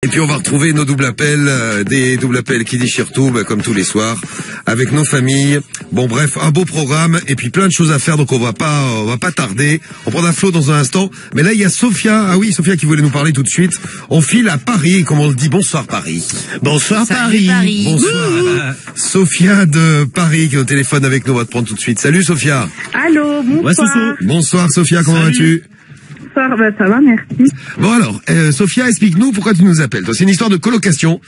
Et puis on va retrouver nos doubles appels, des doubles appels qui déchirent tout, comme tous les soirs, avec nos familles. Bon bref, un beau programme et puis plein de choses à faire, donc on va pas tarder. On prend un flot dans un instant, mais là il y a Sophia, Sophia qui voulait nous parler tout de suite. On file à Paris, comme on le dit, bonsoir Paris. Bonsoir Paris. Bonsoir. Sophia de Paris qui est au téléphone avec nous, on va te prendre tout de suite. Salut Sophia. Allô, bonsoir. Bonsoir Sophia, comment vas-tu? Bonsoir, ça va, merci. Bon alors, Sophia, explique-nous pourquoi tu nous appelles. C'est une histoire de colocation.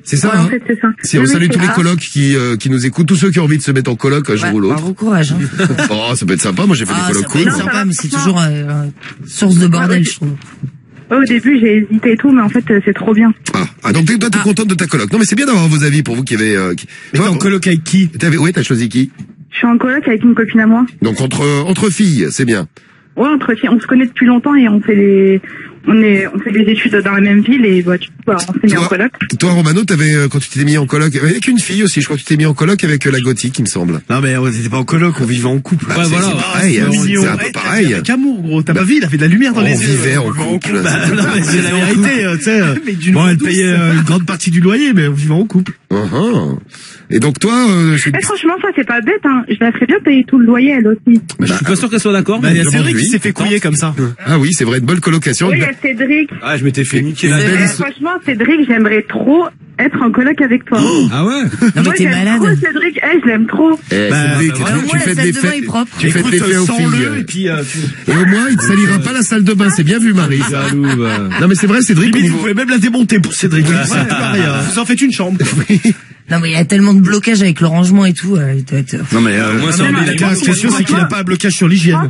C'est ça, ouais, en fait, c'est ça. Si on salue tous les colocs qui nous écoutent, tous ceux qui ont envie de se mettre en coloc un jour ou l'autre. Bon courage. Hein. Oh, ça peut être sympa. Moi, j'ai fait des colocs cool. Ça peut être sympa, mais c'est toujours source de bordel, je trouve. Ouais, au début, j'ai hésité et tout, mais en fait, c'est trop bien. Donc toi, t'es contente de ta coloc. Non, mais c'est bien d'avoir vos avis pour vous qui avez... Mais t'es en coloc avec qui? Oui, t'as choisi qui? Je suis en coloc avec une copine à moi. Donc entre filles, c'est bien. Ouais, entre filles. On se connaît depuis longtemps et on fait des études dans la même ville et tu peux enseigner en coloc. Toi, Romano, quand tu t'es mis en coloc avec une fille aussi, je crois que tu t'es mis en coloc avec la gothique, il me semble. Non, mais on était pas en coloc, on vivait en couple. Voilà. C'est pareil, c'est un peu pareil. Avec amour, gros. T'as pas vu, il a fait de la lumière dans les yeux. On vivait en couple. Non, mais c'est la vérité, tu sais. Bon, elle payait une grande partie du loyer, mais on vivait en couple. Et donc toi, franchement, ça c'est pas bête, hein. Je la ferais bien payer tout le loyer, elle aussi. Je suis pas sûr qu'elle soit d'accord. Il y a Cédric qui s'est fait couiller comme ça. Ah oui, c'est vrai, une bonne colocation. Oui, il y a Cédric. Ah, je m'étais fait niquer la belle. Franchement, Cédric, j'aimerais trop être en coloc avec toi. Ah ouais? Non, mais t'es malade. Trop Cédric, je l'aime trop. Cédric, tu fais de l'effet. Tu fais de l'effet aux filles. Et au moins, il ne salira pas la salle de bain. C'est bien vu, Marie. Non, mais c'est vrai, Cédric. Vous pouvez même la démonter pour Cédric. Vous en faites une chambre. Non, mais il y a tellement de blocage avec le rangement et tout. Il doit être... Non, mais la question, c'est qu'il n'a pas un blocage sur l'hygiène.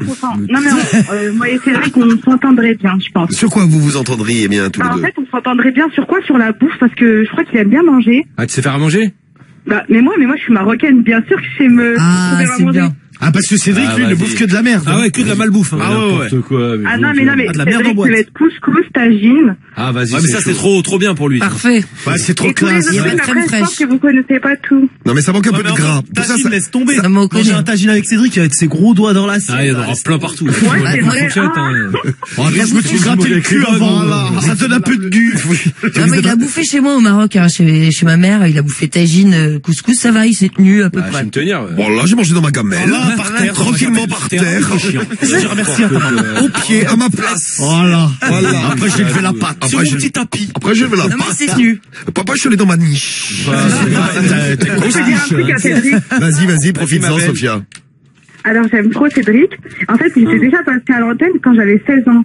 Non, mais moi et Cédric, on s'entendrait bien, je pense. Sur quoi vous vous entendriez bien tous les deux? En fait, on s'entendrait bien sur quoi? Sur la bouffe, parce que je crois qu'il aime bien manger. Ah, tu sais faire à manger? Mais moi, je suis marocaine, bien sûr que je sais me faire à manger. Bien. Ah, parce que Cédric, lui, il ne bouffe que de la merde. Ah ouais, que de la malbouffe. Ah ouais. Quoi. Ah non, mais de la merde en Cédric, boîte. tu vas être couscous, tagine. Ah, vas-y. Ouais, mais ça, c'est trop bien pour lui. Parfait. Ouais, c'est trop Et tous les classe. autres, Il y a pas de crème après, je pense fraîche. que vous connaissez pas tout. Non, mais ça manque un peu de gras. Tagine, laisse tomber. Ça m'en connaît. Manger un tagine avec Cédric avec ses gros doigts dans l'assiette. Ah, il y en aura plein partout. Ouais, c'est vrai. Je me suis gratté le cul avant. Ça donne un peu de gu. Non, mais il a bouffé chez moi au Maroc, chez ma mère. Il a bouffé tagine, couscous, ça va, il s'est tenu à peu Je près. vais me tenir. Bon, là, j'ai mangé dans ma gamelle. Par terre, Tranquillement par terre. Je remercie à ta maman. Au pied, à ma place. Voilà. Après, j'ai levé la patte. Sur mon petit tapis. Après, j'ai levé la Non, mais patte. c'est tenu. Papa, je suis allé dans ma niche. Je vais dire un truc à Cédric. Vas-y, profite-en, Sophia. Alors, j'aime trop Cédric. En fait, il s'est déjà passé à l'antenne quand j'avais 16 ans.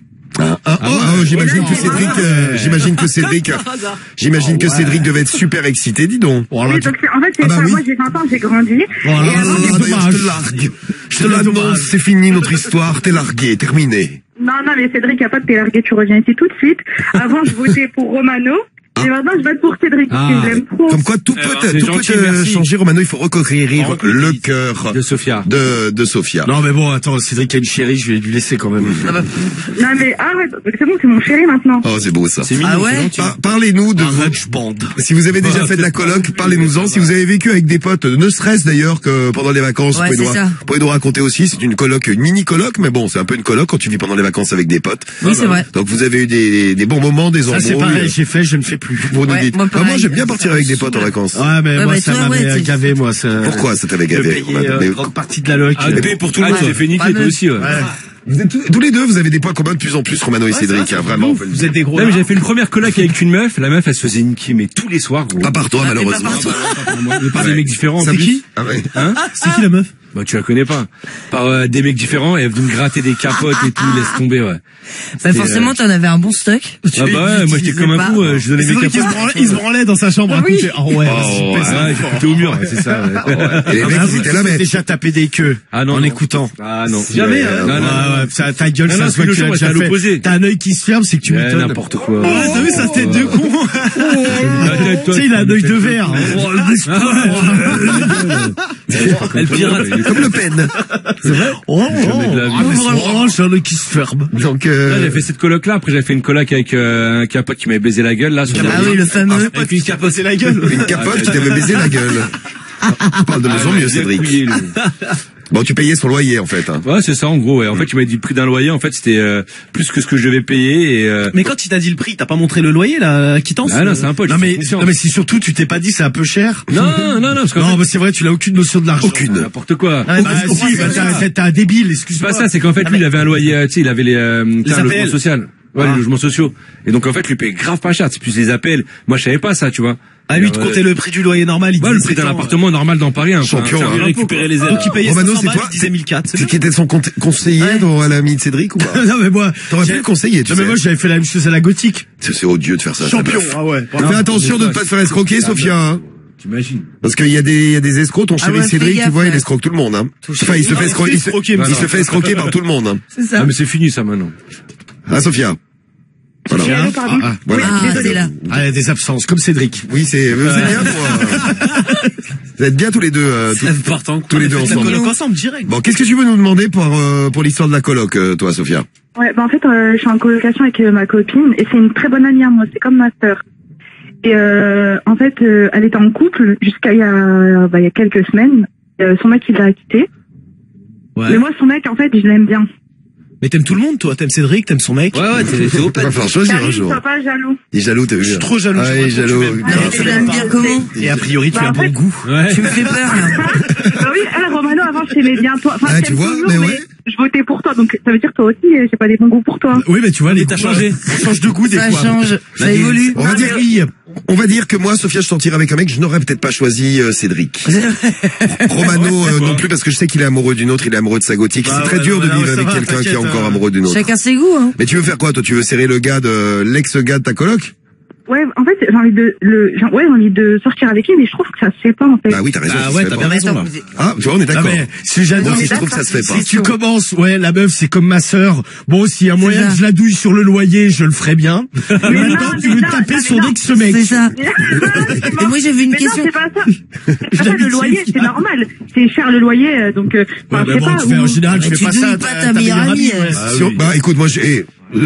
J'imagine que Cédric devait être super excité, dis donc. Oui, donc en fait, c'est ça. oui. Moi, j'ai 20 ans, j'ai grandi. Et avant, Je te largue. Je te l'annonce, c'est fini notre histoire, t'es largué, terminé. Non, mais Cédric, y a pas de t'es largué, tu reviens ici tout de suite. Avant, je votais pour Romano. Et maintenant, je vote pour Cédric, parce que je l'aime trop. Comme quoi, tout peut changer, Romano, il faut reconquérir le cœur de Sophia. De Sophia. Non, mais bon, attends, Cédric a une chérie, je vais lui laisser quand même. Non, mais arrête, c'est bon, c'est mon chéri maintenant. Oh, c'est beau, ça. C'est mignon. Ah ouais? Parlez-nous de band. si vous avez déjà fait de la coloc, parlez-nous-en. Si vous avez vécu avec des potes, ne serait-ce d'ailleurs que pendant les vacances, Ouais, vous pouvez nous raconter aussi. C'est une coloc, une mini-coloc, mais bon, c'est un peu une coloc quand tu vis pendant les vacances avec des potes. Oui, c'est vrai. Donc vous avez eu des bons moments, des embrouilles. Ça, c'est pareil, j'ai fait, je ne fais plus. Vous nous Ouais, dites. moi, pareil. Moi, j'aime bien partir avec des potes en vacances. Ouais, mais moi, ça toi, m'avait gavé, moi. Pourquoi ça t'avait gavé? Une grande partie de la loc. Ah, paix pour tout le monde. J'ai fait niquer toi aussi. Vous êtes tous les deux, vous avez des points communs de plus en plus, Romano et Cédric, hein, vraiment. Vous êtes des gros. Non, mais j'avais fait une première coloc avec une meuf. La meuf, elle se faisait niquer, mais tous les soirs, gros. Pas par toi, malheureusement. Par des mecs différents. C'est qui? Ah ouais. Hein? C'est qui la meuf? Bah, tu la connais pas. Par des mecs différents, et elle venait me gratter des capotes et tout, laisse tomber, ouais. Bah, forcément, t'en avais un bon stock. Ah bah ouais, moi j'étais comme un fou, je donnais mes capotes. Il se branlait dans sa chambre à Oui. coucher. Oh ouais, J'étais au mur, c'est ça. Et les mecs, ils étaient là, mais. déjà tapé des queues. Ah non. En écoutant. Ah non. Jamais, hein. non, ça, ta gueule, Non, ça non, se voit que le tu l'as jour, déjà c'est à fait. l'opposé. T'as un œil qui se ferme, c'est que tu m'étonnes. N'importe quoi. Oh, t'as vu sa tête de con? Tu sais, il a un œil de verre. Elle pirate. Comme Le Pen. C'est vrai? C'est un œil qui se ferme. Donc, Là, j'avais fait cette coloc là, après j'avais fait une coloc avec un capote qui m'avait baisé la gueule là. Ah oui, le fameux. Avec une capote, c'est la gueule. une capote qui t'avait baisé la gueule. On parle de maison mieux, Cédric. Bon, tu payais son loyer, en fait. Hein. Ouais, c'est ça, en gros, ouais. En fait, il m'a dit le prix d'un loyer, en fait, c'était plus que ce que je devais payer et Mais quand il t'a dit le prix, t'as pas montré le loyer, la quittance? Ah non, c'est un pote. Non mais si surtout tu t'es pas dit c'est un peu cher. Non, parce qu'en fait, c'est vrai, tu n'as aucune notion de l'argent. Aucune. N'importe quoi. T'es un débile, excuse-moi. C'est pas ça, c'est qu'en fait, lui, il avait un loyer, tu sais, il avait un logement social. Ouais, les logements sociaux. Et donc, en fait, lui paye grave pas cher. C'est plus les appels. Moi, je savais pas ça, tu vois. Ah, lui, tu comptais le prix du loyer normal, il le prix d'un appartement normal dans Paris, un champion, il récupérait les aides. Donc, il payait Romano, 500 c'est balles, toi? il disait 1004. C'est qui était son conseiller à l'ami de Cédric ou pas? Non, mais moi. T'aurais pu le conseiller, tu sais. Mais moi, j'avais fait la même chose à la gothique. C'est odieux de faire ça. Champion, ah ouais. Fais attention de ne pas te faire escroquer, Sophia, hein. T'imagines? Parce qu'il y a des escrocs, ton chéri Cédric, tu vois, il escroque tout le monde, hein. Enfin, il se fait escroquer par tout le monde, hein. C'est ça. Ah, mais c'est fini, ça, maintenant. Ah, Sophia. Voilà. Voilà. C'est là. Ah, il y a des absences, comme Cédric. Oui, c'est bien, Vous êtes bien tous les deux, tous les deux ensemble. Ensemble, direct. Bon, qu'est-ce que tu veux nous demander pour l'histoire de la coloc, toi, Sophia? Ouais, en fait, je suis en colocation avec ma copine et c'est une très bonne amie à moi, c'est comme ma sœur. Et en fait, elle était en couple jusqu'à il y a quelques semaines. Son mec, il l'a quitté. Ouais. Mais moi, son mec, en fait, je l'aime bien. Mais t'aimes tout le monde, toi. T'aimes Cédric, t'aimes son mec. Ouais, c'est open. Il va falloir choisir un jour. Sois pas jaloux. Il est jaloux, t'as vu? Je suis trop jaloux. Ah, il est jaloux. Tu l'aimes bien comment? Et a priori, tu as un bon goût. Ouais. Tu me fais peur, là. Bah oui, Romano, avant, je t'aimais bien toi. Enfin, tu vois, toujours, mais ouais. Je votais pour toi, donc ça veut dire toi aussi, j'ai pas des bons goûts pour toi. Oui, mais tu vois, t'as changé. On change de goût des fois. Ça change, ça évolue. On va dire que moi, Sophia, je sortirais avec un mec, je n'aurais peut-être pas choisi Cédric. Romano non plus, parce que je sais qu'il est amoureux d'une autre, il est amoureux de sa gothique. C'est très dur de vivre avec quelqu'un qui est encore amoureux d'une autre. Chacun ses goûts, hein. Mais tu veux faire quoi, toi? Tu veux serrer le gars l'ex-gars de ta coloc? Ouais, en fait, j'ai envie de sortir avec lui, mais je trouve que ça se fait pas, en fait. Bah oui, t'as raison. Ah ouais, t'as bien raison, là. Ah, tu vois, on est d'accord. Si j'adore, je trouve que ça se fait pas. Si tu commences, la meuf, c'est comme ma sœur. Bon, s'il y a moyen que je la douille sur le loyer, je le ferai bien. Mais maintenant, tu veux taper son ex-mec. C'est ça. Et moi, j'avais une question. Non, c'est pas ça. C'est pas ça, le loyer, c'est normal. C'est cher, le loyer, donc, je sais pas. En général, tu fais pas ça. Pas ta meilleure amie. Bah, écoute, moi,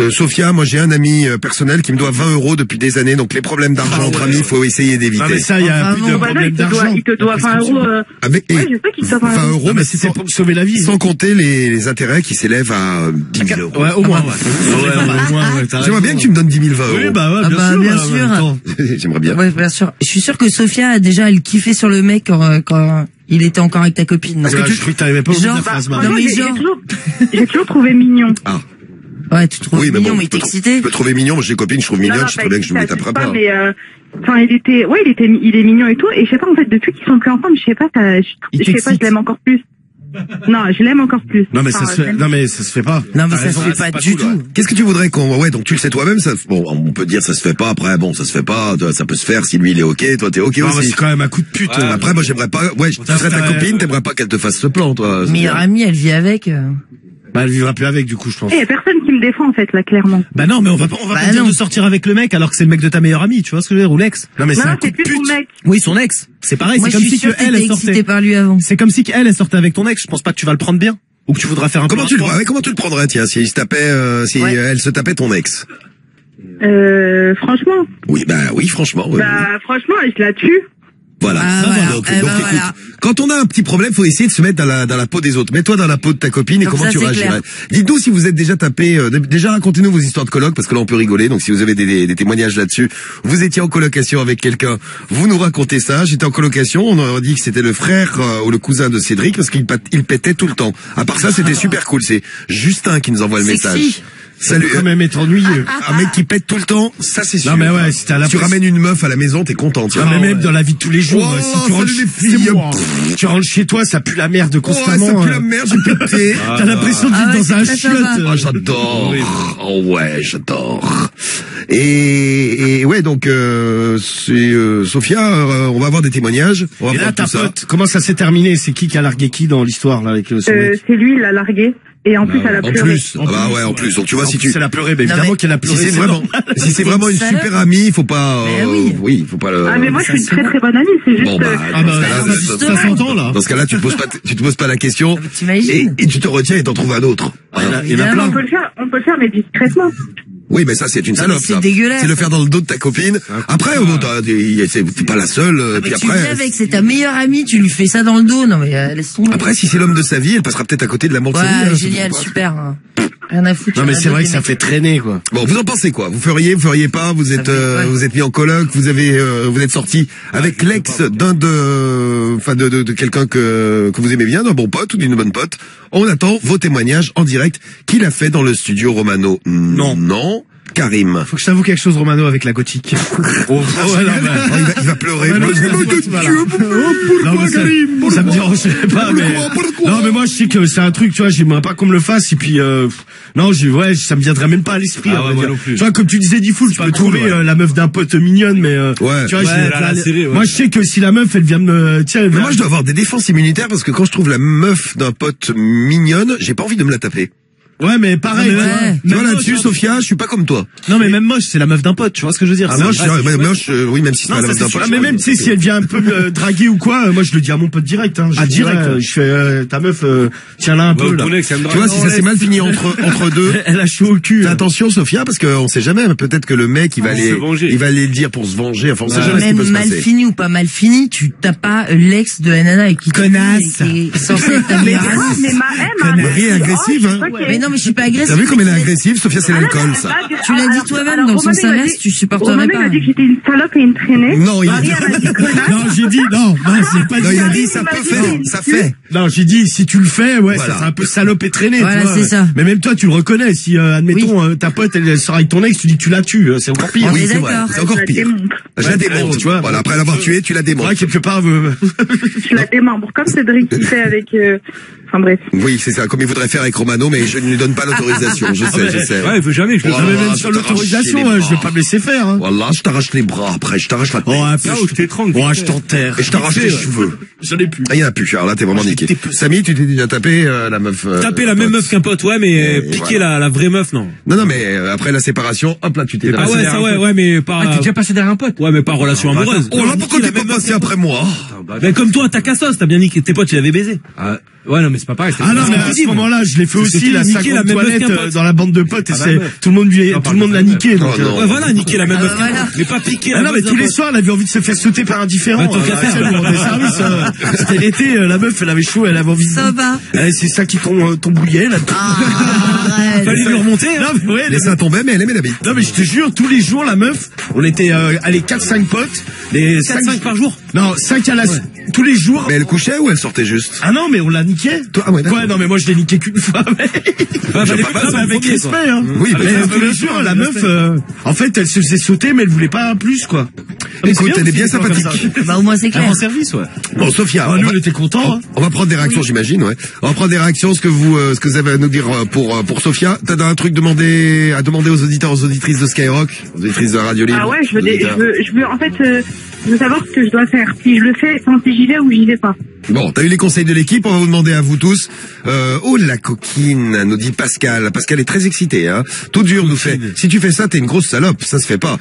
Sophia, moi j'ai un ami personnel qui me doit 20 € depuis des années, donc les problèmes d'argent entre amis, il faut essayer d'éviter. Ah mais ça, il y a plus de problème d'argent. Il te doit 20 €. Ah mais ouais, je sais qu'il te doit 20 €, mais c'était pour sauver la vie. Sans compter les intérêts qui s'élèvent à 10 000 €. Ouais, au moins. Ouais. J'aimerais bien que tu me donnes 10 000 20 €. Oui, bah ouais, bien sûr. J'aimerais bien. Ouais, bien sûr. Je suis sûr que Sophia a déjà elle kiffait sur le mec quand il était encore avec ta copine. Parce que je crois que t'arrivais pas au bout de la phrase, non mais j'ai toujours trouvé mignon. Ah. Ouais, tu trouves mignon, mais il t'excitait. Je peux trouver mignon, moi j'ai des copines, je trouve mignonne, je sais très bien que je ne m'étaperai pas. Mais enfin, il est mignon et tout, et je sais pas, en fait, depuis qu'ils sont plus ensemble, je sais pas, je l'aime encore plus. Non, je l'aime encore plus. Non mais ça se fait pas. Non mais ça se fait pas du tout. Qu'est-ce que tu voudrais donc tu le sais toi-même, ça, bon, on peut dire ça se fait pas, après, bon, ça se fait pas, ça peut se faire si lui il est ok, toi t'es ok aussi. C'est quand même un coup de pute. Après, moi j'aimerais pas, tu serais ta copine, t'aimerais pas qu'elle te fasse ce plan, toi. Meilleure amie, elle vit avec. Bah, elle vivra plus avec, du coup, je pense. Il y a personne qui me défend, en fait, là, clairement. Bah non, mais on va pas dire de sortir avec le mec alors que c'est le mec de ta meilleure amie, tu vois ce que je veux dire, ou l'ex. Non, mais c'est un coup de pute. Son mec. Oui, son ex. C'est pareil, c'est comme si elle sortait par lui avant. C'est comme si elle sortait avec ton ex, je pense pas que tu vas le prendre bien. Ou que tu voudras faire un comment tu le prendrais, tiens, si il se tapait, elle se tapait ton ex? Franchement. Oui, franchement. Franchement, je la tue. Voilà. Donc, écoute, quand on a un petit problème, faut essayer de se mettre dans la peau des autres. Mets-toi dans la peau de ta copine et comment tu réagirais. Dites-nous si vous êtes déjà tapé, déjà racontez-nous vos histoires de coloc, parce que là on peut rigoler, donc si vous avez des témoignages là-dessus, vous étiez en colocation avec quelqu'un, vous nous racontez ça. J'étais en colocation, on aurait dit que c'était le frère ou le cousin de Cédric, parce qu'il pétait tout le temps. À part ça, c'était super cool, c'est Justin qui nous envoie le message. Salut. Quand même être ennuyeux. Un mec qui pète tout le temps, ça c'est sûr. Non mais ouais, si tu ramènes une meuf à la maison, t'es content. Non mais même dans la vie de tous les jours, si tu rentres tu rentres chez toi, ça pue la merde constamment. Ça pue la merde, j'ai pété. T'as l'impression de vivre dans un chiotte. Oh, j'adore. Oh ouais, j'adore. Et ouais, donc Sophia, on va avoir des témoignages. Et là, ta pote, comment ça s'est terminé? C'est qui a largué qui dans l'histoire là avec son mec? C'est lui, il a largué. Et en plus, elle a pleuré. En plus. Donc tu vois, si tu... Elle a pleuré, mais évidemment qu'elle a pleuré. Si c'est vraiment une super amie, faut pas... Oui, faut pas le... Ah mais moi, je suis une très très bonne amie, c'est juste... Bon ça s'entend là. Dans ce cas-là, tu te poses pas la question. Et tu te retiens et t'en trouves un autre. Il y en a plein. On peut le faire, mais discrètement. Oui, mais ça, c'est une salope, c'est dégueulasse. C'est le faire dans le dos de ta copine. Après, t'es pas la seule, puis tu après. vis avec, c'est ta meilleure amie, tu lui fais ça dans le dos, non mais, laisse tomber. Après, si c'est l'homme de sa vie, elle passera peut-être à côté de l'amour de sa vie. Ouais, génial, super. Rien à foutre. Non, mais c'est vrai que ça fait traîner, quoi. Bon, vous en pensez quoi? Vous feriez pas? Vous êtes mis en coloc, vous êtes sorti avec l'ex de quelqu'un que vous aimez bien, d'un bon pote ou d'une bonne pote. On attend vos témoignages en direct qu'il a fait dans le studio Romano. Non. Karim. Faut que je t'avoue quelque chose, Romano, avec la gothique. Il va pleurer. Ça me dérange pas, mais... Non, mais moi, je sais que c'est un truc, tu vois, j'aimerais pas qu'on me le fasse, et puis, non, ça me viendrait même pas à l'esprit. Moi non plus. Tu vois, comme tu disais, Diffoul, tu peux trouver la meuf d'un pote mignonne, mais, tu vois, moi, je sais que si la meuf, elle vient me, tiens, moi, je dois avoir des défenses immunitaires parce que quand je trouve la meuf d'un pote mignonne, j'ai pas envie de me la taper. Ouais, mais pareil. Tu vois, là-dessus, Sophia, je suis pas comme toi. Non, mais même moche, c'est la meuf d'un pote, tu vois ce que je veux dire. Moche, oui, même si c'est pas la meuf d'un pote. Mais même, tu sais, si elle vient un peu me draguer ou quoi, moi, je le dis à mon pote direct, hein. Direct. Je fais, ta meuf, tiens là un peu, là. Tu vois, si ça s'est mal fini entre deux. Elle a chaud au cul. Attention, Sophia, parce qu'on sait jamais, peut-être que le mec, il va aller le dire pour se venger. Enfin, on sait jamais ce qui peut se passer. Mal fini ou pas mal fini, tu t'as pas l'ex de la nana avec qui connasse. Qui est censé être ta meilleure amie. Marie est agressive, hein. Mais non, mais je suis pas agressive. T'as vu comme elle est agressive, Sophia, c'est l'alcool, ça. Tu l'as dit toi-même, dans le sens inverse, tu supporterais pas. Il a dit que j'étais une salope et une traînée. Non, il a dit... Non, j'ai dit, non, c'est pas dit. Non, il a dit, ça peut faire, ça fait. Non, j'ai dit, si tu le fais, ouais, ça c'est un peu salope et traînée, voilà, tu vois. c'est ça. Mais même toi, tu le reconnais. Si, admettons, ta pote, elle sort avec ton ex, tu dis que tu la tues, c'est encore pire. Oui, c'est vrai. C'est encore pire. Je la démonte, tu vois. Voilà, après l'avoir tuée, tu la démontes. Ouais, quelque part, je la démembre, comme Cédric qui fait avec, enfin bref. Oui, c'est ça, comme il voudrait faire avec Romano, mais je ne lui donne pas l'autorisation, je sais. Ouais, il veut jamais, je le savais même sur l'autorisation, je vais pas me laisser faire, hein. Voilà, je t'arrache les bras après, je t'arrache la tête. Je t'étrangle. Je t'enterre. Et je t'arrache les cheveux. J'en ai plus. Il y en a plus, alors là, t'es vraiment niqué. Samy, tu t'es déjà tapé, la meuf, taper la même meuf qu'un pote, ouais, mais piquer la vraie meuf, non. Non, mais, après la séparation, hop là, tu t'es passé. Ah ouais, mais pas... Ah, t'es déjà passé derrière un pote? Ouais, mais pas relation amoureuse. Oh là, pourquoi t'es pas passé après moi? Mais comme toi, t'as Cassos, t'as bien niqué, tes potes, tu l'avais baisé. Ouais, non, mais c'est pas pareil. Ah non, mais à ce moment-là, je l'ai fait aussi, la 50 toilettes dans la bande de potes, et c'est, tout le monde l'a niqué, donc. Ouais, voilà, niquer la même meuf. Mais pas piquer la meuf. Non, mais tous les soirs, elle avait envie de se faire sauter par un différent. C'était l'été, la meuf, elle avait chaud, elle avait envie de... Ça va. C'est ça qui t'embrouillait, là. Fallait lui remonter, hein. Non, mais ouais. Mais ça tombait, mais elle aimait la bite. Non, mais je te jure, tous les jours, la meuf, on était, allez, 4-5 potes. 4-5 par jour? Non, 5 à la, tous les jours. Mais elle couchait ou elle sortait juste? Ah non, mais on la niquait. Toi, ouais, quoi, non, mais moi, je l'ai niqué qu'une fois, avec respect, hein. Oui, mais tous les jours, la meuf, en fait, elle se faisait sauter, mais elle voulait pas plus, quoi. Écoute, elle est bien sympathique. Bah, au moins, c'est clair. En service, ouais. Bon, Sophia. Nous, on était contents, on va prendre des réactions, j'imagine, ouais. On va prendre des réactions, ce que vous avez à nous dire pour Sophia. T'as un truc à demander aux auditeurs, aux auditrices de Skyrock, aux auditrices de Radio Libre? Ah ouais, je veux, en fait, je veux savoir ce que je dois faire. Si je le fais, si j'y vais ou j'y vais pas. Bon, t'as eu les conseils de l'équipe, on va vous demander à vous tous. Oh, la coquine, nous dit Pascal. Pascal est très excité, hein. Tout dur nous fait. Si tu fais ça, t'es une grosse salope, ça se fait pas.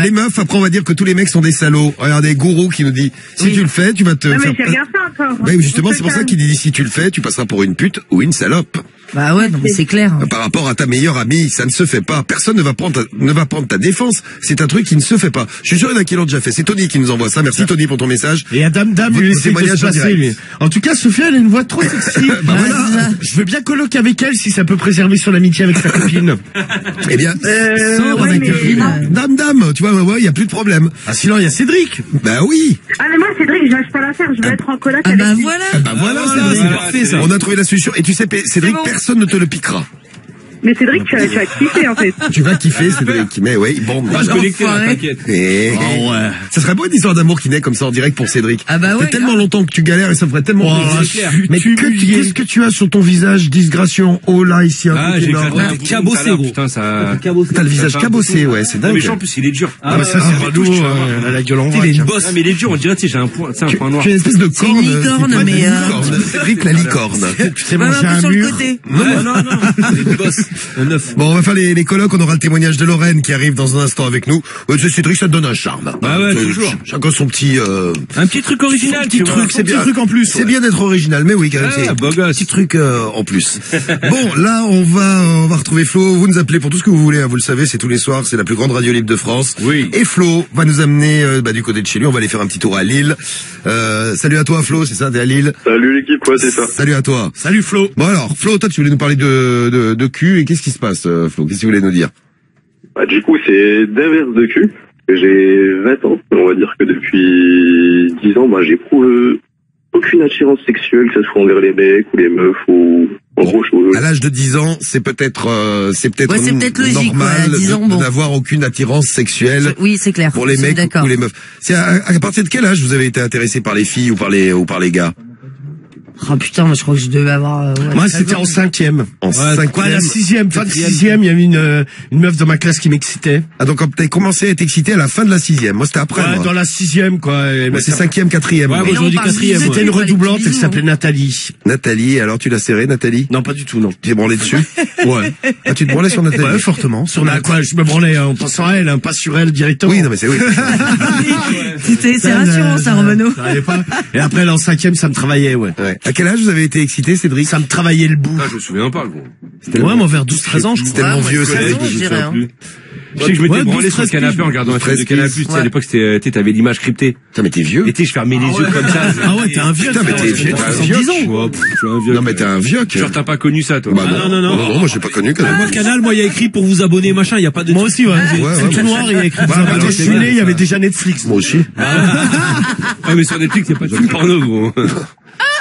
Les meufs, après on va dire que tous les mecs sont des salauds. Regardez, Gourou qui nous dit, si tu le fais, tu vas te... Non, mais j'ai rien fait encore. Oui, justement, c'est pour ça qu'il dit, si tu le fais, tu passeras pour une pute ou une salope. Bah ouais, non mais c'est clair. Par rapport à ta meilleure amie, ça ne se fait pas. Personne ne va prendre ta défense. C'est un truc qui ne se fait pas. Je suis sûr qu'il y en a qui l'ont déjà fait. C'est Tony qui nous envoie ça. Merci Tony pour ton message. Et à Dame, lui essaie de se passer, lui. En tout cas, Sophia, elle a une voix trop sexy. Bah voilà. Je veux bien colloquer avec elle si ça peut préserver son amitié avec sa copine. Eh bien, Dame, tu vois, ouais, il y a plus de problème. Ah, sinon, il y a Cédric. Bah oui. Ah, mais moi, Cédric, je lâche pas l'affaire. Je vais être en coloc avec lui. Voilà. Bah voilà, c'est parfait, ça. On a trouvé la solution. Et tu sais, Cédric, personne ne te le piquera. Mais Cédric, tu vas kiffer, en fait. Tu vas kiffer, Cédric. Mais oui, bon. Moi, je connecté, t'inquiète. Oh ouais. Ça serait pas une histoire d'amour qui naît comme ça en direct pour Cédric. Ah bah ouais. Ça fait tellement longtemps que tu galères et ça me ferait tellement plaisir. Mais qu'est-ce que tu as sur ton visage, disgration? Oh là, ici, un truc énorme. Cabossé, gros. Putain, ça... T'as le visage cabossé, ouais, c'est dingue. Mais en plus, il est dur. Ah, mais ça, c'est pas doux, la gueule en vrac. Il est une bosse. Ah, mais il est dur, on dirait, tu sais, j'ai un point noir. Tu as une espèce de corne. C'est une licorne, mais... Cédric, la licorne. Tu sais manger un mur. Non, c'est une bosse. Bon, on va faire les colloques, on aura le témoignage de Lorraine qui arrive dans un instant avec nous. Cédric, ça te donne un charme. Ah ouais, toujours. Chacun son petit... Un petit truc original, petit truc, c'est bien. Petit truc en plus. C'est bien d'être original, mais oui, quand même, c'est beau gosse. Petit truc en plus. Bon, là, on va retrouver Flo. Vous nous appelez pour tout ce que vous voulez, hein, vous le savez, c'est tous les soirs, c'est la plus grande radio libre de France. Oui. Et Flo va nous amener du côté de chez lui, on va aller faire un petit tour à Lille. Salut à toi Flo, c'est ça, t'es à Lille? Salut l'équipe, ouais, c'est ça. Salut à toi. Salut Flo. Bon alors, Flo, toi tu voulais nous parler de cul, et qu'est-ce qui se passe Flo? Qu'est-ce que tu voulais nous dire? Du coup, c'est d'inverse de cul. J'ai 20 ans, on va dire que depuis 10 ans, j'éprouve aucune attirance sexuelle, que ce soit envers les mecs ou les meufs ou en gros chose. À l'âge de 10 ans, c'est peut-être logique, normal ouais, 10 ans, bon. de n'avoir aucune attirance sexuelle. Oui, c'est clair. Pour les mecs ou les meufs. C'est à partir de quel âge vous avez été intéressé par les filles ou par les gars? Oh putain, moi je crois que je devais avoir... moi c'était en 5e. En 5e. Quoi, la 6e, fin de 6e, il y avait une meuf dans ma classe qui m'excitait. Ah donc t'as commencé à être excité à la fin de la 6e. Moi c'était après. Ouais, dans la 6e quoi. Moi c'est 5e, 4e. Ouais, moi j'aurais dit 4e. C'était une redoublante, elle s'appelait Nathalie. Nathalie, alors tu l'as serré Nathalie? Non, pas du tout, non. Tu t'es branlé dessus? Ouais. Ah, tu te branlais sur Nathalie? Ouais, fortement. Sur quoi, je me branlais en pensant à elle, pas sur elle directement. Oui, non mais c'est oui. C'est rassurant ça, Romano. Et après, là, en 5e, ça me travaillait, ouais. À quel âge vous avez été excité, Cédric? Ça me travaillait le bout. Ah, je me souviens pas, gros. Ouais, moi vers 12-13 ans, je crois. C'était tellement vieux, Cédric. Je sais que je m'étais branlé sur le canapé en regardant un film de Canal+. Tu sais, à l'époque, t'avais l'image cryptée. Putain, mais t'es vieux. Et je fermais les yeux comme ça. Ah ouais, t'es un vieux. Putain, mais t'es vieux. T'as 70 ans. Je suis un vieux. Non, mais t'es un vieux. Genre, t'as pas connu ça, toi. Bah, non, moi, j'ai pas connu, quand même. Moi, Canal, il y a écrit pour vous abonner, machin, il y a pas de... Moi aussi, ouais. C'est tout noir, il y a écrit... Quand je suis né, il y avait déjà Netflix. Moi aussi. Ah, mais sur Netflix, il y a pas de film porno, gros.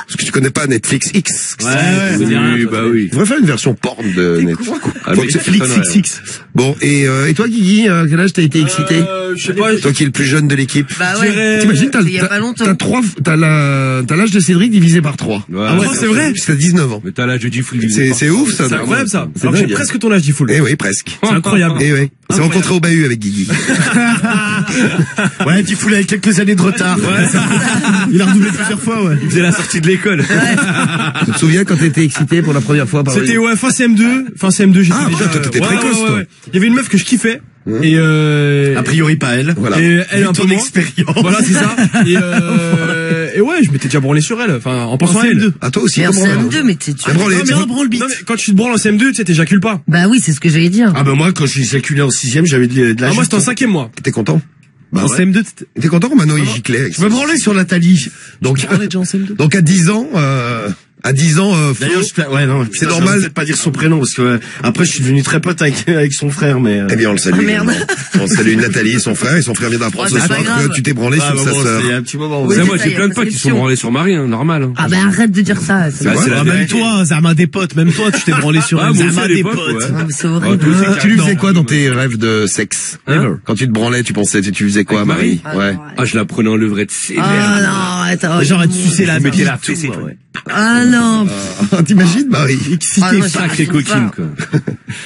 Parce que tu connais pas Netflix X. Oui, bah oui. On devrait faire une version porn de Netflix. Netflix XX. Bon, et toi, Guigui, quel âge t'as été excité? Je sais pas. Toi qui es le plus jeune de l'équipe. Bah ouais. T'imagines, t'as l'âge de Cédric divisé par 3. Ah ouais, c'est vrai? Jusqu'à 19 ans. Mais t'as l'âge de Diffoul. C'est ouf, ça. C'est incroyable, ça. C'est Alors, j'ai dingue. presque ton âge, Diffoul. Eh oui, presque. C'est incroyable. Eh oui. On s'est rencontrés au bahut avec Guigui. Ouais, Diffoul avait quelques années de retard. Il a redoublé plusieurs fois, ouais. Il faisait la sortie de l'école. Tu te souviens quand t'étais excité pour la première fois par C'était, ouais, fin CM2. J'étais déjà... toi, t'étais précoce, toi. Il y avait une meuf que je kiffais. Et a priori pas elle. Voilà. Et elle un peu ton moins. expérience. Voilà, c'est ça. Et ouais, je m'étais déjà branlé sur elle. Enfin, en pensant à elle. Ah, toi aussi, Mais en comment CM2, mais tu... branlé. Non, mais quand tu te branles en CM2, tu sais, t'éjacules pas. Bah oui, c'est ce que j'allais dire. Ah bah moi, quand j'ai éjaculé en 6e, j'avais de la... Ah, moi, c'était en 5e, moi. T'es content? En CM2, T'es content, Romano, il giclait avec Je me branlais sur Nathalie. Donc, déjà en CM2. donc à 10 ans, Flo, D'ailleurs, c'est normal. Peut-être pas dire son prénom parce que après je suis devenu très pote avec son frère, mais. eh bien, on le salue. Ah, merde. On salue Nathalie et son frère vient d'apprendre ce c'est soir pas grave. que tu t'es branlé sur sa sœur. Il y a un petit moment. Oui, Moi, c'est j'ai ça, plein de y a potes qui sont prescription. branlés sur Marie, normal. Ah bah arrête de dire ça. Bah, c'est la Même vérité. toi, Zama des potes, même toi, tu t'es branlé sur Ah, un moi aussi, Zama à des l'époque, potes. ouais. Non, mais c'est horrible. Tu lui faisais quoi dans tes rêves de sexe? Quand tu te branlais, tu faisais quoi, Avec Marie? Ah, Ouais. non, Ah, je la prenais en levrette sévère. Ah non, attends. Genre, tu suçais la mettez bite. la fessée. Ah non. T'imagines, Marie? Ah, non, Sacré coquine, quoi.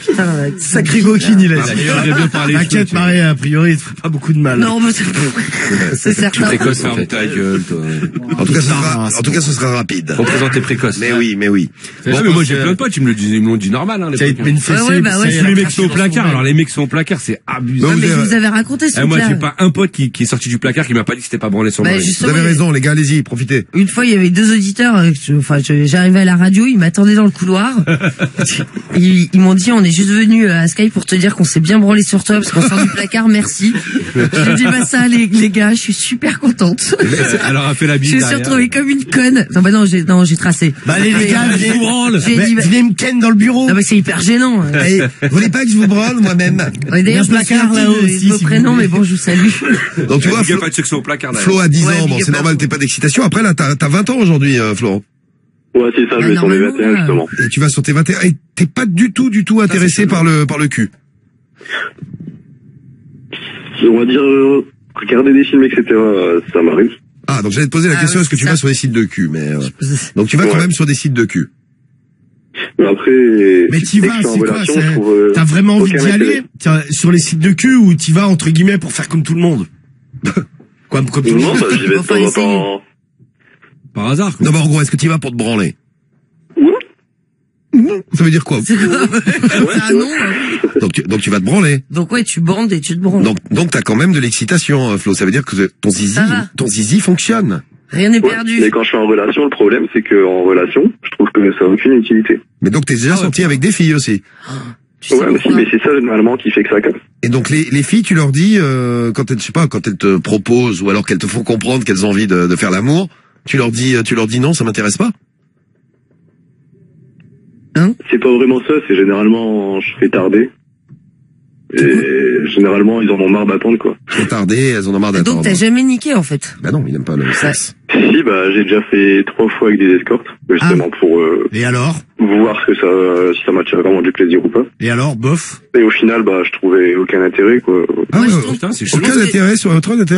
Putain, Sacré coquine, il a dit. J'aurais bien parlé. T'inquiète, Marie, a priori, il te ferait pas beaucoup de mal. non, mais c'est certain. Précoce, ferme ta gueule, toi. En tout cas, ce sera rapide. Représenter précoce. Mais oui. Bon, mais moi, j'ai plein de potes, ils me l'ont dit normal, hein, les Tiens, il te met une fessée. Ouais, bah ouais, Tous les mecs sont au placard. Alors, les mecs sont au placard, c'est abusé. Non, mais je vous avais raconté ce Moi, truc-là. j'ai pas un pote qui est sorti du placard qui m'a pas dit que c'était pas branlé sur Bah, Marie. Vous justement, avez raison, les gars, allez-y, profitez. une fois, il y avait deux auditeurs. J'arrivais à la radio, ils m'attendaient dans le couloir. Ils m'ont dit, on est juste venu à Skype pour te dire qu'on s'est bien branlé sur toi parce qu'on sort du placard. Merci. J'ai dit bah ça, les gars, je suis super contente. Alors, a fait la bise. Je me suis retrouvée comme une conne. Non, bah non, j'ai tracé. Bah, allez, les gars, J'ai venez dit, bah, venez me ken dans le bureau. non, mais c'est hyper gênant. Vous voulez pas que je vous branle, moi-même? Ouais, d'ailleurs, je me souviens placard, là-haut plus aussi, de vos si prénoms, vous mais bon, je vous salue. Donc, tu vois, Il y a pas de sexe au placard, Flo a 10 Ouais, ans, bon, big c'est up normal, à t'es pas d'excitation. Après, là, t'as 20 ans aujourd'hui, Florent. Ouais, c'est ça, je vais sur les 21, justement. Et tu vas sur tes 21, et t'es pas du tout intéressé par le cul. On va dire, regarder des films, etc., ça m'arrive. Ah, donc j'allais te poser la question, oui, est-ce que tu ça. vas sur des sites de cul, mais, donc tu vas quand Ouais. même sur des sites de cul. Mais après, Mais t'y dès que vas, je suis en c'est quoi? relation, je trouve, T'as vraiment envie aucun d'y intérêt. aller? Tiens, sur les sites de cul ou t'y vas entre guillemets pour faire comme tout le monde? Comme tout le Non, monde? bah, j'y vais de Enfin, temps en essayer. temps. Par hasard, quoi. Non, mais en gros, est-ce que tu vas pour te branler? Ouais. Ça veut dire quoi? C'est quoi? C'est un nom. Donc tu vas te branler. Donc ouais, tu bandes et tu te branles. Donc t'as quand même de l'excitation, Flo. Ça veut dire que ton zizi fonctionne. Rien n'est perdu. Mais quand je suis en relation, le problème, c'est que en relation, je trouve que ça n'a aucune utilité. Mais donc t'es déjà sorti avec des filles aussi. Ouais, mais c'est ça généralement qui fait que ça casse. Et donc les filles, tu leur dis quand elles te proposent ou alors qu'elles te font comprendre qu'elles ont envie de faire l'amour, tu leur dis non, ça m'intéresse pas. Hein? C'est pas vraiment ça, c'est généralement je fais tarder. Et généralement ils en ont marre d'attendre quoi. Je fais tarder, elles en ont marre d'attendre. Donc t'as jamais niqué en fait. Bah non, il n'aime pas le sexe. Si, j'ai déjà fait 3 fois avec des escortes, justement pour Et alors voir ce que si ça m'attire vraiment du plaisir ou pas. Et alors, bof? Et au final, je trouvais aucun intérêt quoi. Ah ouais, putain, c'est aucun intérêt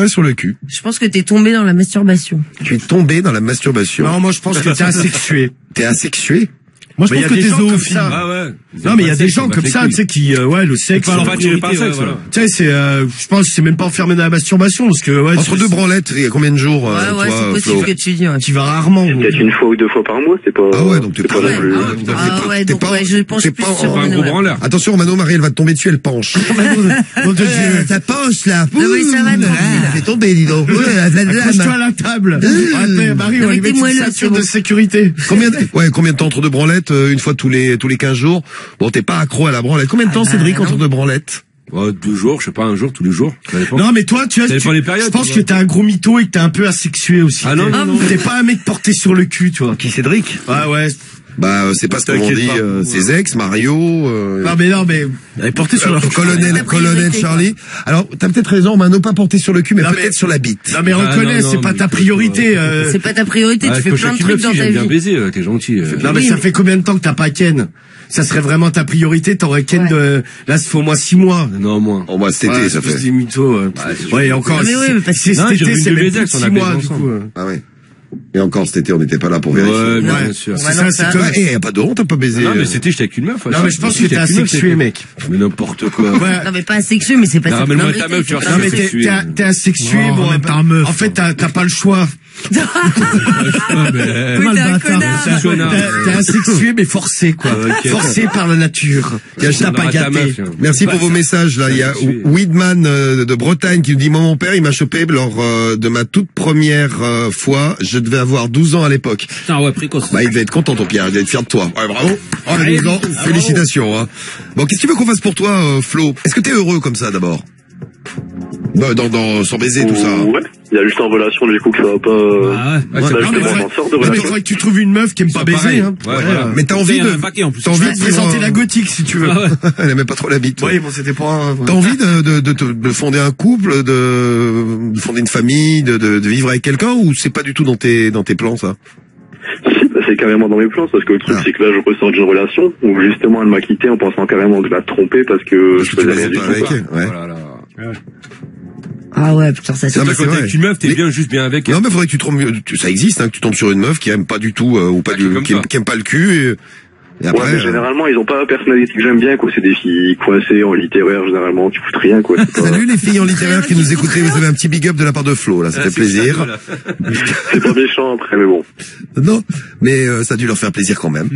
sur le cul. Je pense que t'es tombé dans la masturbation. Tu es tombé dans la masturbation. Non, moi je pense que t'es asexué. T'es asexué? Moi, je pense que t'es zoophiile. Ah ouais. Non, mais il y a des gens comme ça, tu sais, qui, le sexe. Pas attiré par le sexe, voilà. Tu sais, c'est, je pense que c'est même pas enfermé dans la masturbation, parce que, ouais. Entre deux branlettes, il y a combien de jours, ouais, c'est possible que tu dis, ouais. Tu vas rarement. Peut-être 1 fois ou 2 fois par mois, c'est pas. Ah ouais, donc t'es pas non plus. Ah ouais, donc ouais, je pense plus sur un gros branleur. Attention, Mano Marie, elle va te tomber dessus, elle penche. Mon Dieu, ta penche, là. Oui, ça va, tranquille. Elle fait tomber, dis donc. Accroche-toi à la table. Marie, on va lui mettre une ceinture de sécurité. Combien de temps entre deux branlettes, une fois tous les 15 jours? Bon, t'es pas accro à la branlette. Combien de temps, Cédric, entre deux branlettes? 2 jours, je sais pas, un jour, tous les jours. Non, mais toi, tu vois, je pense que t'es un gros mytho et que t'es un peu asexué aussi. Ah non. T'es pas un mec porté sur le cul, toi. Qui, Cédric? Ouais. C'est pas ce qu'on dit, ses ex, Mario, Non, mais, elle est portée sur le colonel Charlie. Alors, t'as peut-être raison, Mano, pas porté sur le cul, mais peut-être sur la bite. Non, mais reconnais, c'est pas ta priorité, C'est pas ta priorité, tu fais plein de trucs dans ta vie. Bien baiser, t'es gentil. Non, mais ça fait combien de temps que t'as pas Ken? Ça serait vraiment ta priorité, t'aurais Ken là, ça fait au moins 6 mois. Non, moins. Au moins cet été, ça fait. C'est mytho, ouais, encore. Mais oui, parce que cet été, c'est même plus 6 mois, du coup. Ah ouais. Et encore cet été, on n'était pas là pour vérifier. Ouais, bien sûr. C'est ça, c'est toi. Et y a pas de honte, t'as pas baisé. Non, mais c'était, j'étais avec une meuf. Non, mais je pense que t'es asexué, mec. Mais n'importe quoi. Non, mais pas asexué, mais c'est pas ça. Ramène-moi ta meuf, tu vois. Non, mais t'es asexué, bon, en fait, t'as pas le choix. Oui, t'es un connard. T'es asexué, mais forcé, quoi. Forcé par la nature. T'as pas gâté. Merci pour vos messages, là. Il y a Weedman de Bretagne qui nous dit, moi, mon père, il m'a chopé lors de ma toute première fois. Je devais avoir 12 ans à l'époque. Ah ouais, précoce. Il devait être content, ton Pierre. Il devait être fier de toi. Ouais, bravo. Félicitations, hein. Bon, qu'est-ce que tu veux qu'on fasse pour toi, Flo? Est-ce que t'es heureux comme ça, d'abord? Sans baiser, tout ça. Ouais. Il y a juste en relation, du coup, que ça va pas. Mais il faudrait que tu trouves une meuf qui aime pas baiser, hein. Mais t'as envie de présenter la gothique, si tu veux. Elle aimait pas trop la bite. Oui, bon, c'était pas. T'as envie de fonder un couple, de fonder une famille, de vivre avec quelqu'un, ou c'est pas du tout dans tes plans, ça? Si, c'est carrément dans mes plans, parce que le truc, c'est que là, je ressens d'une relation où justement, elle m'a quitté en pensant carrément que je la trompais parce que je faisais rien du tout. Ouais. Ah ouais, putain, ça c'est... Non, mais quand t'es avec une meuf, t'es juste bien avec elle. Non, mais faudrait que tu tombes, ça existe, hein, que tu tombes sur une meuf qui aime pas du tout, ou pas qui aime pas le cul, et après. Ouais, mais généralement, ils ont pas la personnalité que j'aime bien, quoi. C'est des filles coincées en littéraire, généralement, tu fous rien, quoi. Salut les filles en littéraire qui nous écoutez, vous avez un petit big up de la part de Flo, là, ça fait plaisir. C'est pas méchant après, mais bon. Non, mais ça a dû leur faire plaisir quand même.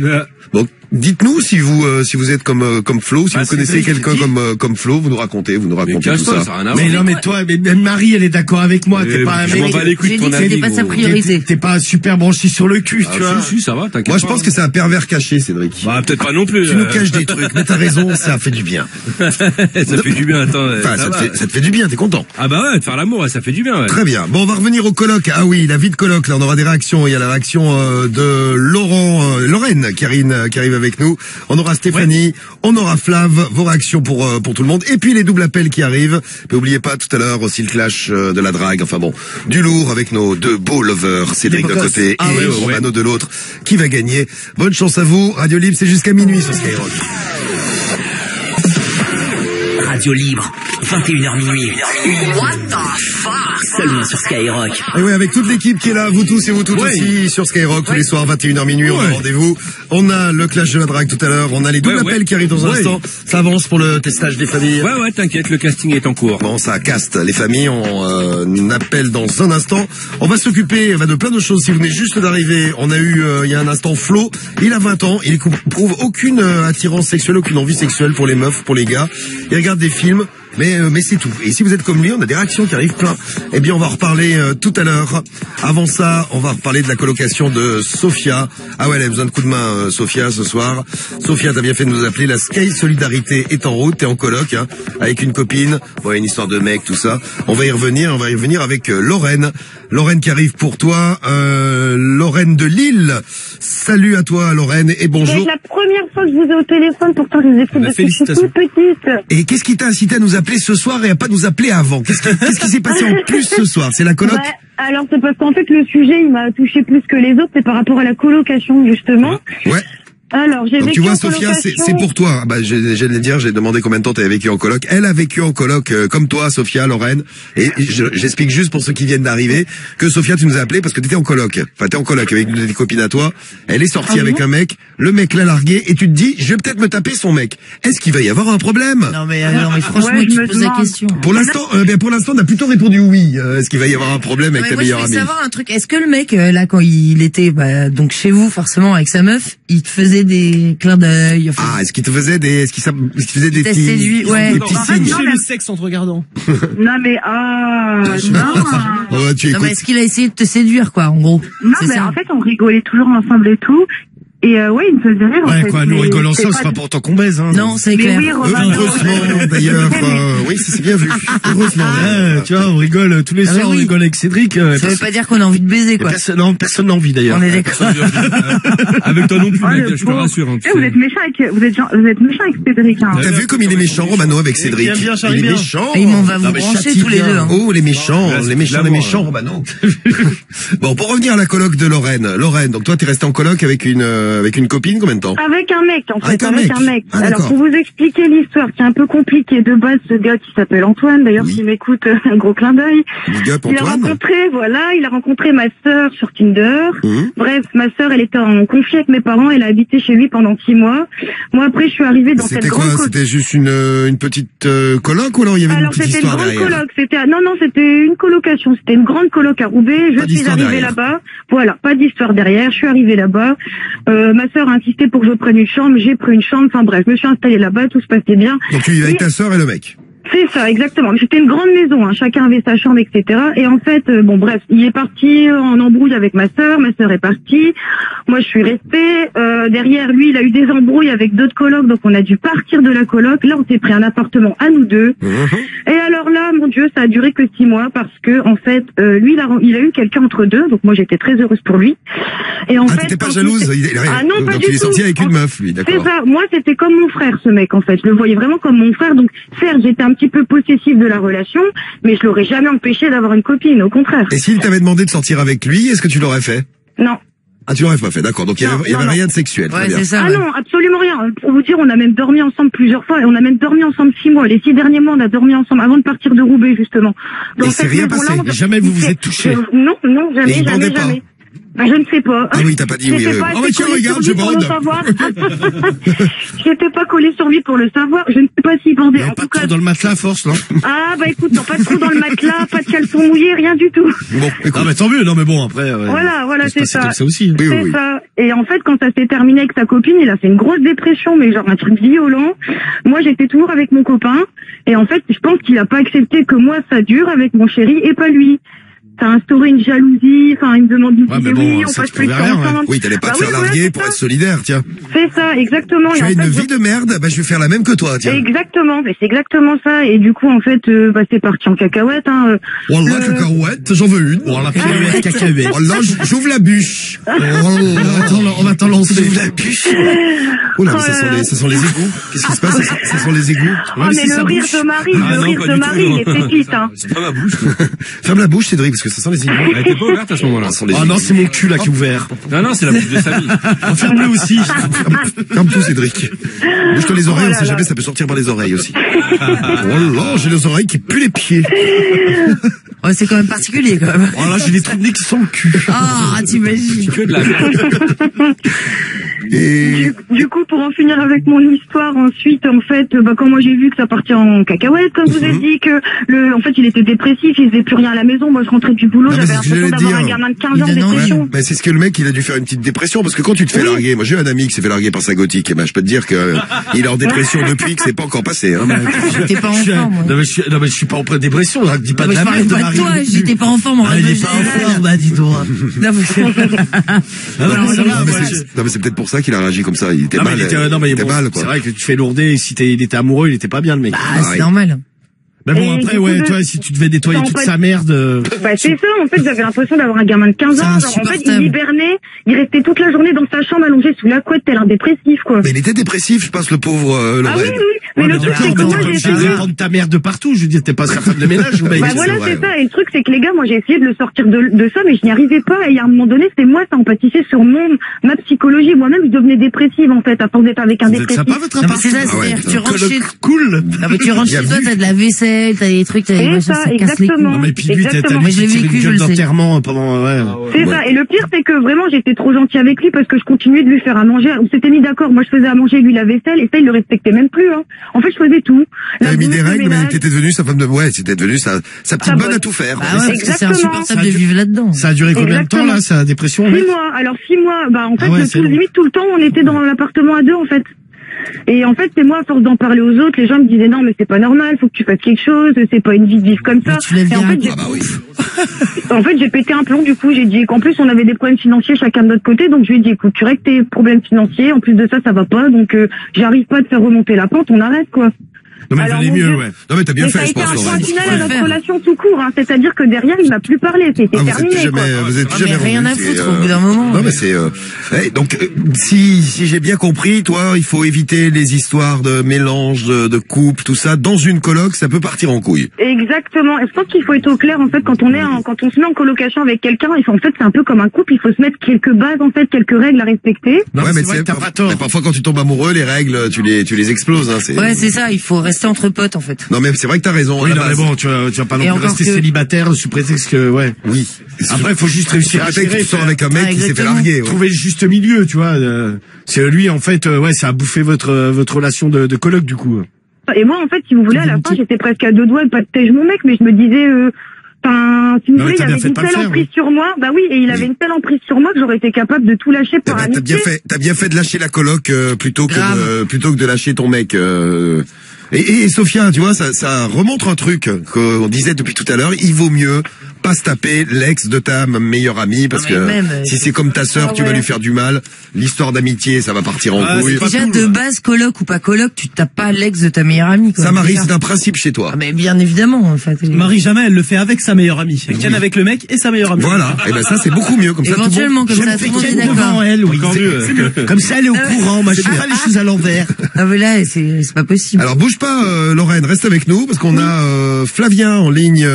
Donc, dites-nous si vous êtes comme Flo, si vous connaissez quelqu'un comme Flo, vous nous racontez tout ça. Mais non, mais toi, même Marie, elle est d'accord avec moi. T'es pas un mec. C'était pas sa priorité. T'es pas super branché sur le cul, tu vois. Si, ça va, t'inquiète. Moi, je pense que c'est un pervers caché, Cédric. Bah, peut-être pas non plus. Tu nous caches des trucs, mais t'as raison, ça fait du bien. Ça fait du bien, attends. Enfin, ça te fait du bien, t'es content. Ah bah ouais, de faire l'amour, ça fait du bien, ouais. Très bien. Bon, on va revenir au colloque. Ah oui, la vie de colloque, là, on aura des réactions. Il y a la réaction de Lorraine qui arrive avec nous. On aura Stéphanie, on aura Flav, vos réactions pour tout le monde. Et puis les doubles appels qui arrivent. Mais oubliez pas tout à l'heure aussi le clash de la drague. Enfin bon, du lourd avec nos deux beaux lovers, Cédric d'un côté et Romano de l'autre. Qui va gagner? Bonne chance à vous. Radio Libre, c'est jusqu'à minuit sur Skyrock. Radio Libre, 21h minuit. What the fuck? Seulement sur Skyrock. Et oui, avec toute l'équipe qui est là, vous tous et vous toutes aussi, sur Skyrock, tous les soirs, 21h minuit, on a rendez-vous. On a le clash de la drague tout à l'heure, on a les doubles appels qui arrivent dans un instant. Ça avance pour le testage des familles. Ouais, t'inquiète, le casting est en cours. Bon, ça caste les familles, on appelle dans un instant. On va s'occuper de plein de choses. Si vous venez juste d'arriver, on a eu, il y a un instant, Flo, il a 20 ans, il éprouve aucune attirance sexuelle, aucune envie sexuelle pour les meufs, pour les gars. Il regarde des films. Mais c'est tout. Et si vous êtes comme lui, on a des réactions qui arrivent plein. Eh bien, on va en reparler tout à l'heure. Avant ça, on va reparler de la colocation de Sophia. Ah ouais, elle a besoin de coups de main, Sophia, ce soir. Sophia, t'as bien fait de nous appeler. La Sky Solidarité est en route. T'es en coloc, hein, avec une copine. Bon, une histoire de mec, tout ça. On va y revenir. On va y revenir avec Lorraine. Lorraine qui arrive pour toi. Lorraine de Lille. Salut à toi, Lorraine, et bonjour. C'est la première fois que je vous ai au téléphone. Pourtant, je vous écoute depuis que je suis toute petite. Et qu'est-ce qui t'a incité à nous appeler ce soir et à pas nous appeler avant? Qu'est-ce qui s'est passé en plus ce soir? C'est la coloc? Ouais, alors c'est parce qu'en fait le sujet il m'a touché plus que les autres, c'est par rapport à la colocation justement. Ouais. Alors, j'ai vécu tu vois, en Sophia, colocation. c'est pour toi. Bah, j'allais dire, j'ai demandé combien de temps tu avais vécu en coloc. Elle a vécu en coloc comme toi, Sophia, Lorraine. Et j'explique juste pour ceux qui viennent d'arriver que Sophia, tu nous as appelé parce que t'étais en coloc. Enfin, t'es en coloc avec des copines à toi. Elle est sortie avec un mec. Le mec l'a largué et tu te dis, je vais peut-être me taper son mec. Est-ce qu'il va y avoir un problème? Non mais franchement, tu poses la question. Pour l'instant, on a plutôt répondu oui. Est-ce qu'il va y avoir un problème avec ta meilleure amie? Je voulais savoir un truc. Est-ce que le mec là, quand il était donc chez vous, forcément avec sa meuf, il te faisait des clins d'œil? Enfin, est-ce qu'il te faisait des, est-ce qu'il faisait des petits, séduit, ouais. des petits signes? Le sexe en te regardant. Non mais Ouais, tu écoutes. mais est-ce qu'il a essayé de te séduire, quoi, en gros? Non mais en fait on rigolait toujours ensemble et tout. Et ouais, il me faisait rire. Ouais, en fait, quoi, nous rigolons ensemble, c'est pas pour autant qu'on baise, hein. Non, c'est clair. Oui, Heureusement, d'ailleurs, oui, c'est bien vu. Heureusement. Tu vois, on rigole tous les soirs, on rigole avec Cédric. Ça veut pas dire qu'on a envie de baiser, quoi. Personne n'a envie, d'ailleurs. On est d'accord. Avec toi non plus, mec, je te rassure. Vous êtes méchant avec, vous êtes méchant avec Cédric, hein. T'as vu comme il est méchant, Romano, avec Cédric? Il est méchant. Et on va vous brancher tous les deux, hein. Oh, les méchants, Romano. Bon, pour revenir à la coloc de Lorraine. Lorraine, donc toi, t'es resté en coloc avec une copine, combien de temps? Avec un mec, en fait, avec un mec. Ah, alors, pour vous expliquer l'histoire, qui est un peu compliquée, de base, ce gars qui s'appelle Antoine, d'ailleurs, s'il m'écoute, un gros clin d'œil. Big up, Il a rencontré ma sœur sur Tinder. Bref, ma sœur, elle était en conflit avec mes parents, elle a habité chez lui pendant 6 mois. Moi, après, je suis arrivée dans cette grande coloc. C'était juste une petite coloc, ou alors il y avait une petite histoire derrière? Alors, c'était une grande coloc, c'était une colocation, c'était une grande coloc à Roubaix, je suis arrivée là-bas. Voilà, pas d'histoire derrière, je suis arrivée là-bas. Ma sœur a insisté pour que je prenne une chambre, j'ai pris une chambre, enfin bref, je me suis installée là-bas, tout se passait bien. Donc tu y vas avec ta sœur et le mec? C'est ça, exactement. C'était une grande maison, hein. Chacun avait sa chambre, etc. Et en fait, bon bref, il est parti en embrouille avec ma sœur est partie, moi je suis restée. Derrière lui, il a eu des embrouilles avec d'autres colocs, donc on a dû partir de la coloc. Là, on s'est pris un appartement à nous deux. Et alors là, mon Dieu, ça a duré que 6 mois parce que en fait, lui, il a eu quelqu'un entre deux, donc moi j'étais très heureuse pour lui. Et en fait, t'étais pas jalouse? non, pas donc du il est sorti tout. avec une meuf, lui, d'accord. C'est ça. Moi, c'était comme mon frère, ce mec, en fait. Je le voyais vraiment comme mon frère. Donc, certes, j'étais un petit peu possessive de la relation, mais je l'aurais jamais empêché d'avoir une copine, au contraire. Et s'il t'avait demandé de sortir avec lui, est-ce que tu l'aurais fait? Non. Ah, tu l'aurais pas fait, d'accord. Donc il y avait rien de sexuel. Ouais, c'est ça. Ah non, absolument rien. Pour vous dire, on a même dormi ensemble plusieurs fois, et on a même dormi ensemble 6 mois. Les 6 derniers mois, on a dormi ensemble avant de partir de Roubaix, justement. Et c'est rien passé. Jamais vous vous êtes touchés. Non, jamais. Bah, je ne sais pas. Ah oui, t'as pas dit oui. Oh, mais tiens, regarde, je bande. J'étais pas collée sur lui pour le savoir. Je ne sais pas s'il bandait. En tout cas, dans le matelas à force, non? Ah, bah écoute, non, pas trop dans le matelas, pas de caleçon mouillé, rien du tout. Bon, écoute. Ah, mais tant mieux. Non, mais bon, après. Voilà, c'est ça. Comme ça aussi. C'est ça. Et en fait, quand ça s'est terminé avec sa copine, il a fait une grosse dépression, mais genre un truc violent. Moi, j'étais toujours avec mon copain. Et en fait, je pense qu'il a pas accepté que moi, ça dure avec mon chéri et pas lui. Ça a instauré une jalousie, enfin, il me demande de dire oui, on passe plus de temps ensemble. Oui, t'allais pas te faire larguer pour être solidaire, tiens. C'est ça, exactement. Tu as une vie de merde, bah, je vais faire la même que toi, tiens. Exactement, mais c'est exactement ça. Et du coup, en fait, c'est parti en cacahuète, hein. Wallah, cacahuète, j'en veux une. Wallah, cacahuète. Wallah, j'ouvre la bûche. On va t'en lancer. J'ouvre la bûche. Oh là, ce sont les égouts. Qu'est-ce qui se passe? Ce sont les égouts. Oh, mais le rire de Marie, il est pépite, hein. C'est pas ma bouche. Ferme la bouche, Cédric, parce que que ça sent les igloos. Elle était pas ouverte à ce moment-là. Ah non, c'est mon cul là qui est ouvert. Non, c'est la bouche de Samy. Ferme-le aussi. Comme tout, Cédric. Bouge-toi les oreilles, on sait jamais, ça peut sortir par les oreilles aussi. Oh là, j'ai les oreilles qui puent les pieds. Ouais, c'est quand même particulier, quand même. Oh là, j'ai des trous de nez qui sont le cul. Ah, t'imagines. Que de la merde. Et... Du coup, pour en finir avec mon histoire, ensuite, en fait, quand moi j'ai vu que ça partait en cacahuète, comme vous avez dit, que en fait, il était dépressif, il faisait plus rien à la maison, moi je rentrais du boulot, j'avais l'impression d'avoir un gamin de 15 ans de dépression. Mais c'est ce que le mec, il a dû faire une petite dépression, parce que quand tu te fais larguer, moi j'ai un ami qui s'est fait larguer par sa gothique, et ben je peux te dire que il est en dépression depuis, que c'est pas encore passé. Hein. J'étais pas enfant, moi. Non mais je suis pas en pleine dépression, là, dis pas de la merde. merde. Pas de toi, j'étais pas en forme. Il est pas en forme, bah dis-toi. Non mais c'est peut-être pour ça qu'il a réagi comme ça. Il était mal. Il était mal, quoi. C'est vrai que tu fais lourder. Si il était amoureux, il était pas bien, le mec. Bah, c'est normal. Mais bon, après, ouais, toi, si tu devais nettoyer toute sa merde. Bah, c'est ça, en fait, j'avais l'impression d'avoir un gamin de 15 ans. Genre, en fait, il hibernait, il restait toute la journée dans sa chambre allongé sous la couette, tel un dépressif, quoi. Mais il était dépressif, je pense, le pauvre Lorraine. Ah oui. Mais le truc, c'est que moi, j'ai essayé de prendre ta merde de partout. Je veux dire, t'es pas sa femme de ménage, bah voilà, c'est ça. Et le truc, c'est que les gars, moi, j'ai essayé de le sortir de ça, mais je n'y arrivais pas. Et à un moment donné, c'est moi, ça empâtissait sur ma psychologie. Moi-même, je devenais dépressive, en fait, à force d'être avec un dépressif. Ça pas votre appart. C'est ça, c'est-à-dire que tu rentres chez cool. Non, mais tu rentres chez toi, t'as de la vaisselle, t'as des trucs, c'est ça, exactement. Non, mais puis lui, t'as une gueule d'enterrement pendant, ouais. C'est ça. Et le pire, c'est que vraiment, j'étais trop gentille avec lui parce que je continuais de lui faire à manger. On s'était mis d'accord. Moi, je faisais à manger, lui la vaisselle, et ça, il le respectait même plus, hein. En fait, je faisais tout. T'avais mis des règles, mais t'étais devenue sa femme de, ouais, c'était devenu sa petite bonne à tout faire. Bah ouais, c'est insupportable de vivre là-dedans. Ça a duré combien de temps, là, sa dépression? 6 mois. Alors, 6 mois, bah, en fait, limite tout le temps, on était dans l'appartement à deux, en fait. Et en fait, c'est moi, à force d'en parler aux autres, les gens me disaient non, mais c'est pas normal, faut que tu fasses quelque chose, c'est pas une vie de vivre comme ça. Et en fait, j'ai pété un plomb, du coup, j'ai dit qu'en plus, on avait des problèmes financiers chacun de notre côté, donc je lui ai dit, écoute, tu règles tes problèmes financiers, en plus de ça va pas, donc j'arrive pas à te faire remonter la pente, on arrête, quoi. Non, mais valait mieux, ouais. Non, mais t'as bien fait, je pense, Laurent. Ça a été un point final à notre relation tout court, hein. C'est-à-dire que derrière, il m'a plus parlé. C'était terminé, quoi. Vous êtes jamais rien à foutre au bout d'un moment. Non, mais c'est, donc, si j'ai bien compris, toi, il faut éviter les histoires de mélange, de couple, tout ça. Dans une coloc, ça peut partir en couille. Exactement. Et je pense qu'il faut être au clair, en fait, quand on se met en colocation avec quelqu'un, en fait, c'est un peu comme un couple, il faut se mettre quelques bases, en fait, quelques règles à respecter. Non, ouais, mais t'as pas tort. Mais parfois, quand tu tombes amoureux, les règles, tu les exploses, hein. Ouais, c'est ça, il faut rester entre potes, en fait. Non, mais c'est vrai que t'as raison. Oui, non, mais bon, tu vas pas non plus rester célibataire sous prétexte que, ouais. Oui. Après, il faut juste réussir à gérer. Tu sors avec un mec qui s'est fait larguer. Trouver le juste milieu, tu vois. C'est lui, en fait, ouais, ça a bouffé votre relation de coloc, du coup. Et moi, en fait, si vous voulez, à la fin, j'étais presque à 2 doigts de pas tège mon mec, mais je me disais, si vous voulez, il avait une telle emprise sur moi, bah oui, et il avait une telle emprise sur moi que j'aurais été capable de tout lâcher par amitié. T'as bien fait de lâcher la coloc, plutôt que de lâcher ton mec, Et Sophia, tu vois, ça remontre un truc qu'on disait depuis tout à l'heure. Il vaut mieux pas se taper l'ex de ta meilleure amie, parce que si c'est comme ta sœur, tu vas lui faire du mal. L'histoire d'amitié, ça va partir en couille. Déjà, de base, coloc ou pas coloc, tu tapes pas l'ex de ta meilleure amie, quoi. Ça, Marie, c'est un principe chez toi. Mais bien évidemment, en fait. Marie, jamais, elle le fait avec sa meilleure amie. Elle tienne avec le mec et sa meilleure amie. Voilà. Et ben ça, c'est beaucoup mieux. Comme éventuellement, ça, comme ça, tout le monde est d'accord. Elle, oui. Comme ça, elle est au courant. Moi, je fais pas les choses à l'envers. Ah, mais là, c'est pas possible. Alors, bouge pas, Lorraine, reste avec nous, parce qu'on a Flavien en ligne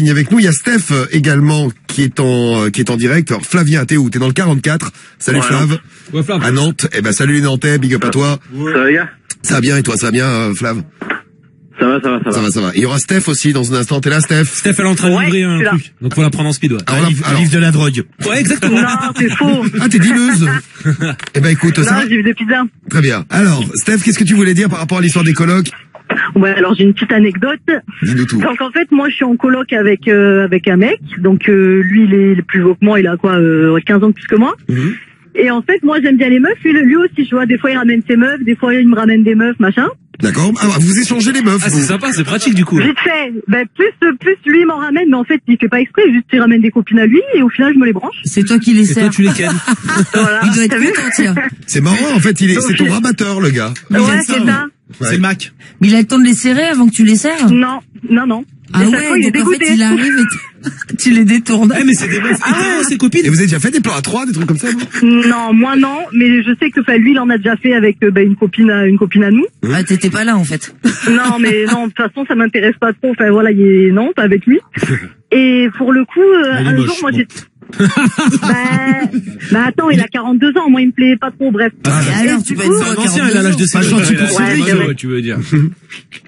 avec nous. Il y a Steph également qui est en direct. Alors, Flavien, t'es où? T'es dans le 44. Salut Flav. Ouais, Flav. À Nantes. Eh ben, salut les Nantais, big up à toi. Ça va, gars? Ça va bien, et toi, ça va bien, Flav? Ça va. Il y aura Steph aussi dans un instant. T'es là, Steph? Steph, elle est en train de livrer un truc. Donc, faut la prendre en speed, ouais. Alors, livre de la drogue. Ouais, exactement. Non, c'est faux. Ah, t'es dealeuse. Eh ben, écoute, ça. Non, j'ai vu des pizzas. Très bien. Alors, Steph, qu'est-ce que tu voulais dire par rapport à l'histoire des colocs? Ouais, alors j'ai une petite anecdote. Dis-nous tout. Donc en fait, moi je suis en coloc avec un mec. Donc lui il est plus vieux que moi, il a 15 ans de plus que moi. Mm-hmm. Et en fait, moi j'aime bien les meufs, lui aussi, tu vois, des fois il ramène ses meufs, des fois il me ramène des meufs, machin. D'accord. Ah, vous échangez les meufs. Ah, c'est sympa, c'est pratique du coup. Vite fait. Ben, plus lui m'en ramène, mais en fait, il fait pas exprès, juste il ramène des copines à lui, et au final, je me les branche. C'est toi qui les sers. Et toi, tu les kennes. Voilà. Il doit être content, tiens. C'est marrant, en fait, c'est ton rabatteur, le gars. Ouais, c'est ça. C'est le Mac. Mais il a le temps de les serrer avant que tu les serres? Non. Ah ouais, donc en fait, il arrive et tu les détournes. Mais c'est des meufs hétéros, ses copines. Et vous avez déjà fait des plans à 3, des trucs comme ça, non? Non, moi non, mais je sais que lui, il en a déjà fait avec une copine à nous. Ah, t'étais pas là, en fait. Non, mais non, de toute façon, ça m'intéresse pas trop. Enfin, voilà, non, pas avec lui. Et pour le coup, un jour, moi, j'ai... bah attends, il a 42 ans, moi il me plaît pas trop, bref. Alors tu vas être ancien, il a l'âge de Cédric. Gentil pour Cédric, tu veux dire.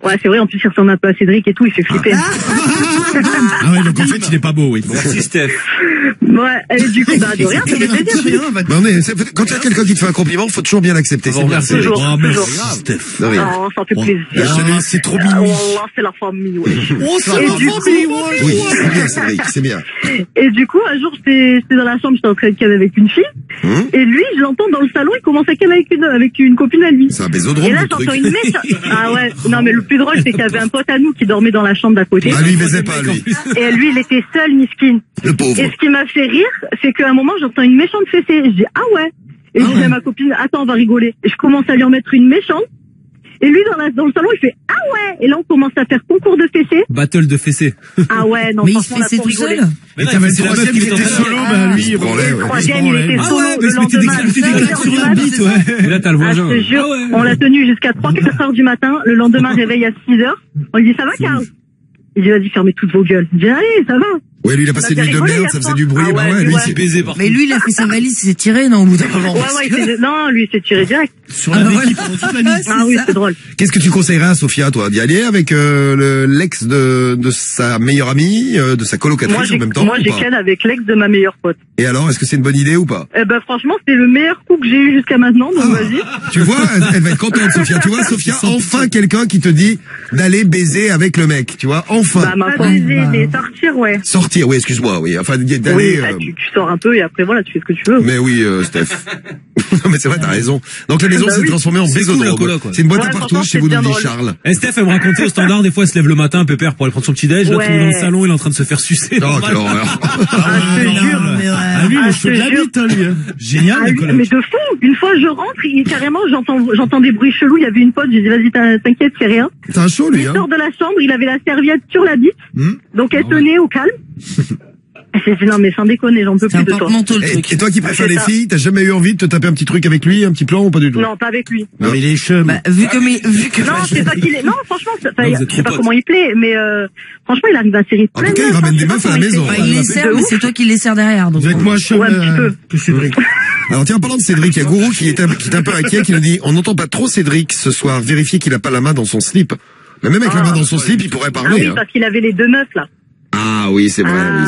Ouais, c'est vrai, en plus il ressemble un peu à Cédric et tout, il fait flipper. Ah ouais, donc en fait il est pas beau, oui. Merci Steph. Ouais, et du coup, bah de rien, ça fait plaisir. Non mais quand il y a quelqu'un qui te fait un compliment, faut toujours bien l'accepter. C'est bien, Cédric. Toujours. Steph. Non, ça fait plaisir. C'est trop mignon. Oh, c'est la famille, ouais. Oh, c'est la famille, ouais. Oui, c'est bien, Cédric, c'est bien. Et du coup, un jour, j'étais dans la chambre, j'étais en train de ken avec une fille, et lui, je l'entends dans le salon, il commence à ken avec une copine à lui. C'est un bésodrome, et là, le truc. j'entends une méchante. Ah ouais, non mais le plus drôle, c'est qu'il y avait un pote à nous qui dormait dans la chambre d'à côté. Ah, lui, il baisait pas, lui. Et lui, il était seul, miskin. Le pauvre. Et ce qui m'a fait rire, c'est qu'à un moment, j'entends une méchante fessée. Je dis, ah ouais. Et je dis à ma copine, attends, on va rigoler. Et je commence à lui en mettre une méchante. Et lui, dans le salon, il fait, ah ouais. Et là, on commence à faire concours de fessées. Battle de fessées. Ah ouais, non, mais il franchement, se fessait tout seul. Mais c'est la meuf qui était solo, bah lui, le troisième, il était solo le lendemain. sur la bite, ouais. Et là, t'as le voisin. Je te jure, on l'a tenu jusqu'à 3-4 heures du matin. Le lendemain, réveil à 6 heures. On lui dit, ça va, Carl? Il dit, vas-y, fermez toutes vos gueules. Je dis, allez, ça va. Ouais, lui, il a passé une nuit de merde, ça faisait du bruit. Ah bah ouais, ouais, lui, ouais. il s'est baisé par Mais lui, il a fait sa valise, il s'est tiré, non, au bout d'un moment. Ouais, non, lui, il s'est tiré direct. Sur la béquille pendant toute la nuit. Ah oui, c'est drôle. Qu'est-ce que tu conseillerais à Sophia, toi, d'y aller avec l'ex de sa meilleure amie, de sa colocatrice en même temps? Moi, j'ai ken avec l'ex de ma meilleure pote. Et alors, est-ce que c'est une bonne idée ou pas? Eh ben, franchement, c'est le meilleur coup que j'ai eu jusqu'à maintenant, donc vas-y. Tu vois, elle va être contente, Sophia. Tu vois, Sophia, enfin quelqu'un qui te dit d'aller baiser avec le mec. Tu vois, enfin. Bah, ma pote. Mais sortir, ouais. Sortir, oui, excuse-moi, oui. Enfin, d'aller. Oui, bah, tu sors un peu et après, voilà, tu fais ce que tu veux. Mais oui, Steph. Non, mais c'est vrai, t'as raison. Donc la maison s'est transformée en bésodrome. C'est une boîte à partouche chez vous, nous dit Charles. Et Steph, elle me racontait au standard, des fois, elle se lève le matin, pépère, pour aller prendre son petit déj. Là, tout le monde dans le salon, il est en train de se faire sucer. Oh, quelle horreur. Ah, lui, il est chaud de la bite, lui. Génial, le coloc. Mais de fou. Une fois, je rentre, carrément, j'entends des bruits chelous. Il y avait une pote, j'ai dit, vas-y, t'inquiète, c'est rien. C'est un show, lui, Il sort de la chambre, il avait la serviette sur la bite. Donc, elle tenait au calme. J'ai dit, non, mais sans déconner, j'en peux plus de toi. Et toi qui préfères les filles, t'as jamais eu envie de te taper un petit truc avec lui, un petit plan ou pas du tout? Non, pas avec lui. Non, mais il est chum. Bah, vu que non, c'est pas qu'il est, non, franchement, je sais pas comment il plaît, mais, franchement, il arrive à serrer plein de. En tout cas, il ramène des meufs à la maison. Il les sert, mais c'est toi qui les sers derrière, donc. Vous êtes moins chum, un petit peu. que Cédric. Alors, tiens, en parlant de Cédric, il y a Gourou qui est un peu inquiet, qui nous dit, on n'entend pas trop Cédric ce soir, vérifiez qu'il a pas la main dans son slip. Mais même avec la main dans son slip, il pourrait parler. Ah oui, parce qu'il avait les deux meufs, là. Ah oui, c'est vrai, oui,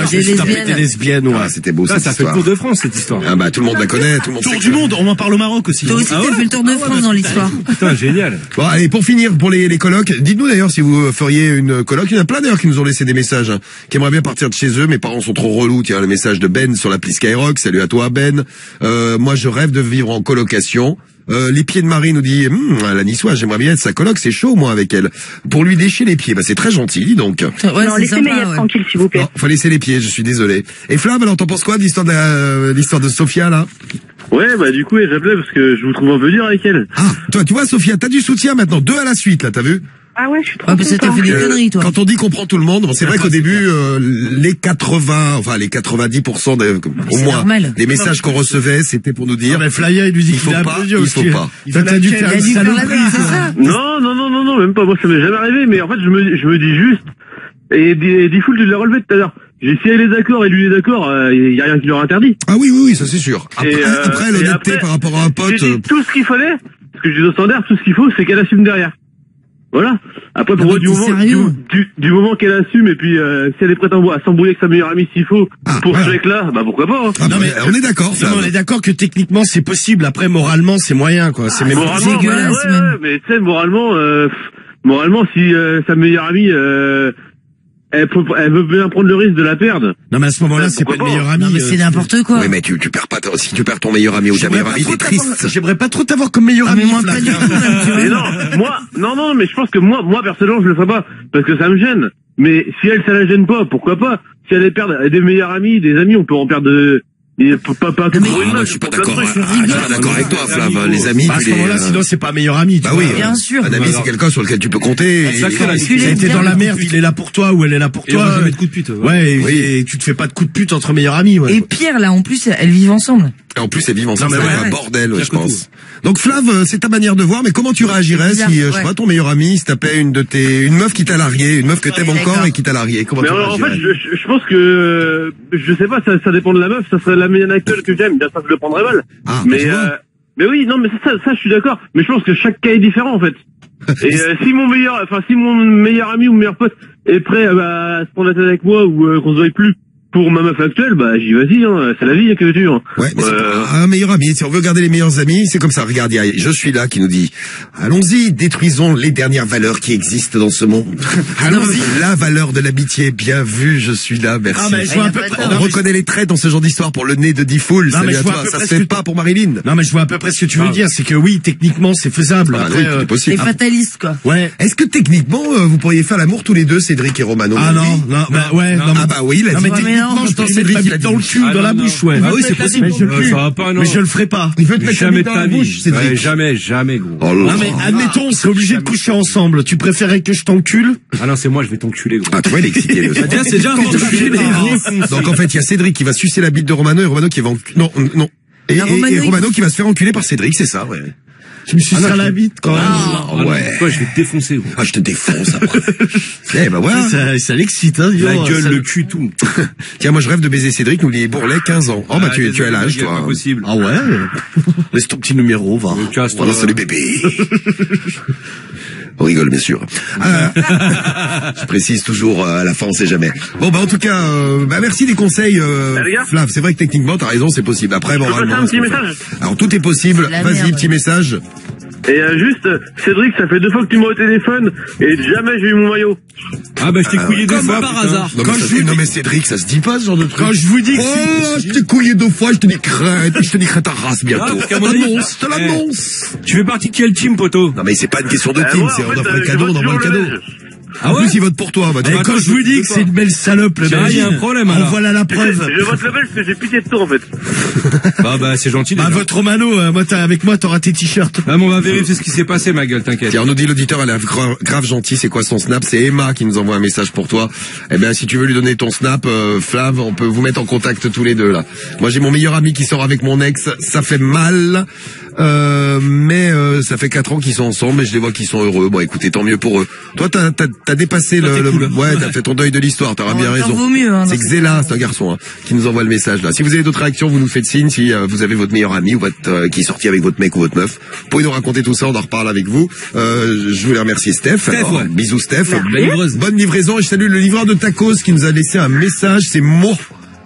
c'est des lesbiennes, ouais, c'était beau, cette histoire. Ça fait le Tour de France, cette histoire. Ah bah, tout le monde la connaît, tout le monde Tour du monde, on en parle au Maroc aussi. Toi aussi, t'as fait le Tour de France dans l'histoire. Putain, génial. Bon, allez, pour finir, pour les colocs, dites-nous d'ailleurs si vous feriez une coloc. Il y en a plein d'ailleurs qui nous ont laissé des messages, qui aimeraient bien partir de chez eux. Mes parents sont trop relous. Tiens, le message de Ben sur l'appli Skyrock. Salut à toi, Ben. Moi, je rêve de vivre en colocation. Les pieds de Marie nous dit, la niçoise, j'aimerais bien être sa coloc, c'est chaud, moi, avec elle. Pour lui lécher les pieds, bah, c'est très gentil, dis donc. Ouais, non, laissez Maïa tranquille, s'il vous plaît. Non, faut laisser les pieds, je suis désolé. Et Flav, alors, t'en penses quoi de l'histoire de Sophia, là? Ouais, bah, du coup, j'appelais parce que je vous trouve un peu dur avec elle. Ah, toi, tu vois, Sophia, t'as du soutien maintenant, 2 à la suite, là, t'as vu? Ah ouais, je suis trop parce que t'as fait des conneries, toi. Quand on dit qu'on prend tout le monde, bon, c'est vrai qu'au début, les 90% au moins, des messages qu'on recevait, c'était pour nous dire. Mais Flyer, il lui dit il faut pas. Il a dû faire une saloperie, c'est ça? Non, même pas. Moi, ça m'est jamais arrivé, mais en fait, je me dis juste, et Diffoul, tu l'as relevé tout à l'heure. J'ai si elle est d'accord et lui est d'accord, y a rien qui leur interdit. Ah oui, ça c'est sûr. Après l'honnêteté par rapport à un pote. J'ai dit tout ce qu'il fallait, parce que je dis au standard, tout ce qu'il faut, c'est qu'elle assume derrière. Voilà. Après, pour moi, du moment qu'elle assume, et puis si elle est prête à s'embrouiller avec sa meilleure amie s'il faut, pour ce mec-là, bah pourquoi pas. Ah, non mais on est d'accord. On est d'accord que techniquement c'est possible. Après, moralement, c'est moyen, quoi. C'est même dégueulasse. Ouais, mais tu sais, moralement, si sa meilleure amie elle veut bien prendre le risque de la perdre. Non, mais à ce moment-là, c'est pas une meilleure amie. Non, mais c'est n'importe quoi. Oui, mais tu perds pas, si tu perds ton meilleur ami ou ta meilleure amie, t'es triste. J'aimerais pas trop t'avoir comme meilleur ami. Mais moi, pas du tout. Non, mais je pense que moi, personnellement, je le ferai pas. Parce que ça me gêne. Mais si elle, ça la gêne pas, pourquoi pas? Si elle perd des meilleurs amis, des amis, on peut en perdre pas tout pour une je suis pas d'accord. Je suis pas d'accord avec toi, Flav. Les amis, à ce moment-là, sinon c'est pas meilleur ami. Bah oui, bien sûr. Un ami, c'est quelqu'un sur lequel tu peux compter. Si elle était dans la merde, il est là pour toi ou elle est là pour toi. Jamais de coup de pute. Ouais, et tu te fais pas de coup de pute entre meilleurs amis. Et Pierre, là, en plus, elles vivent ensemble. Et en plus, elle vit ensemble, Non, mais c'est ouais. un bordel, Ça je coûte pense. Donc Flav, c'est ta manière de voir, mais comment tu réagirais bizarre, si, je sais ouais. pas, ton meilleur ami, se tapait une meuf qui t'a largué, une meuf que t'aimes encore d'accord. et qui t'a largué? Comment Mais tu en fait, réagirais? je pense que, je sais pas, ça dépend de la meuf, ça serait la mienne actuelle que j'aime, bien sûr je le prendrais mal. Ah, Mais, tu vois. mais oui, non, mais ça, je suis d'accord. Mais je pense que chaque cas est différent, en fait. Et si mon meilleur ami ou meilleur pote est prêt à se prendre la tête avec moi ou qu'on se voit plus pour ma meuf actuelle, bah j'y vas-y, hein, c'est la vie, que tu veux. Ouais, mais c'est pas un meilleur ami. Si on veut garder les meilleurs amis, c'est comme ça. Regarde, il y a Je suis là qui nous dit allons-y, détruisons les dernières valeurs qui existent dans ce monde. Allons-y, la valeur de l'amitié. Bien vu, je suis là, merci. Ah, mais je vois un peu On reconnaît les traits dans ce genre d'histoire pour le nez de Diffoul. Non, mais Salut je à vois toi. à peu Ça près se ce fait que- pas pour Marilyn. Non, mais je vois à peu près ce que tu veux dire. C'est que oui, techniquement, c'est faisable. Ah, Après, oui, tout est T'es possible. fataliste, quoi. ouais. Est-ce que techniquement, vous pourriez faire l'amour tous les deux, Cédric et Romano? Ah non, bah ouais. Non, Ah bah oui, il a non, dit. mais Ouais, mais techniquement, non, je pense que Cédric, Cédric il a dans le dit. cul, Ah, dans la non, bouche, non. ouais. Ah oui, c'est possible. Mais je le Ça va pas, non. Mais je le ferai pas. Il veut te mettre la Jamais bite de dans la ta bouche, vie. Cédric. Ouais, jamais, gros. Oh là Non, là. mais admettons, on serait obligé de coucher ensemble. Tu préférais que je t'encule? Ah non, c'est moi, je vais t'enculer, gros. Ah, tu vois, il est excité, le Tiens, c'est déjà un peu enculé, Donc en fait, il y a Cédric qui va sucer la bite de Romano et Romano qui va non. Et Romano qui va se faire enculer par Cédric, c'est ça, ouais. Tu me suceras la bite, quand même. Ah, ouais. Toi, je vais te défoncer, gros. Ah, je te défonce après. Eh ben voilà. Ça l'excite, hein, dis La donc, gueule, ça- le cul, tout. Tiens, moi je rêve de baiser Cédric, nous dit Bourlet, 15 ans. Oh bah tu as l'âge, Pas toi. possible. Ah ouais? Laisse ton petit numéro, va. Voilà, salut bébé. On rigole, bien sûr. Je précise toujours à la fin, on sait jamais. Bon, bah en tout cas, merci des conseils, les gars. Flav. C'est vrai que techniquement, t'as raison, c'est possible. Après, bon, Je peux passer un petit message? alors tout est possible. La Vas-y, merde. petit message. Et juste, Cédric, ça fait 2 fois que tu m'as au téléphone et jamais j'ai eu mon maillot. Ah bah, je t'ai couillé 2 fois, par putain. hasard. Non, Quand mais, je vous non dis- mais Cédric, ça se dit pas ce genre de truc. Quand je vous dis que Oh, je t'ai couillé 2 fois, je te niquerai ta race bientôt. Ah, parce qu'à Je mon avis- t'annonce, je te l'annonce. Tu fais partie de quel team, poteau? Non mais c'est pas une question de team, moi, c'est en on fait, offre le je cadeau, on vote envoie le toujours cadeau. belge. En plus, il vote pour toi, bah, tu Et vois. quand je vous dis que c'est une belle salope, le Tiens, belge, il y a un problème, en alors. voilà la preuve. Je vote le belge parce que j'ai pitié de toi, en fait. Bah, c'est gentil, Bah, déjà. votre Romano, avec moi, t'auras tes t-shirts. Ah, mais on va vérifier ce qui s'est passé, ma gueule, t'inquiète. Tiens, on nous dit l'auditeur, elle est grave gentil. C'est quoi son snap? C'est Emma qui nous envoie un message pour toi. Eh bien, si tu veux lui donner ton snap, Flav, on peut vous mettre en contact tous les deux, là. Moi, j'ai mon meilleur ami qui sort avec mon ex. Ça fait mal. Mais ça fait 4 ans qu'ils sont ensemble et je les vois qu'ils sont heureux. Bon, écoutez, tant mieux pour eux. Toi, t'as dépassé ouais, t'as fait ton deuil de l'histoire. T'auras bien raison. Vaut mieux, hein, C'est Xela, c'est un garçon, hein, qui nous envoie le message là. Si vous avez d'autres réactions, vous nous faites signe. Si vous avez votre meilleur ami ou votre qui est sorti avec votre mec ou votre meuf, vous pouvez nous raconter tout ça. On en reparle avec vous. Je voulais remercier Steph. Alors, ouais. Bisous Steph. Belle livreuse. Bonne livraison et je salue le livreur de tacos qui nous a laissé un message. C'est Mo,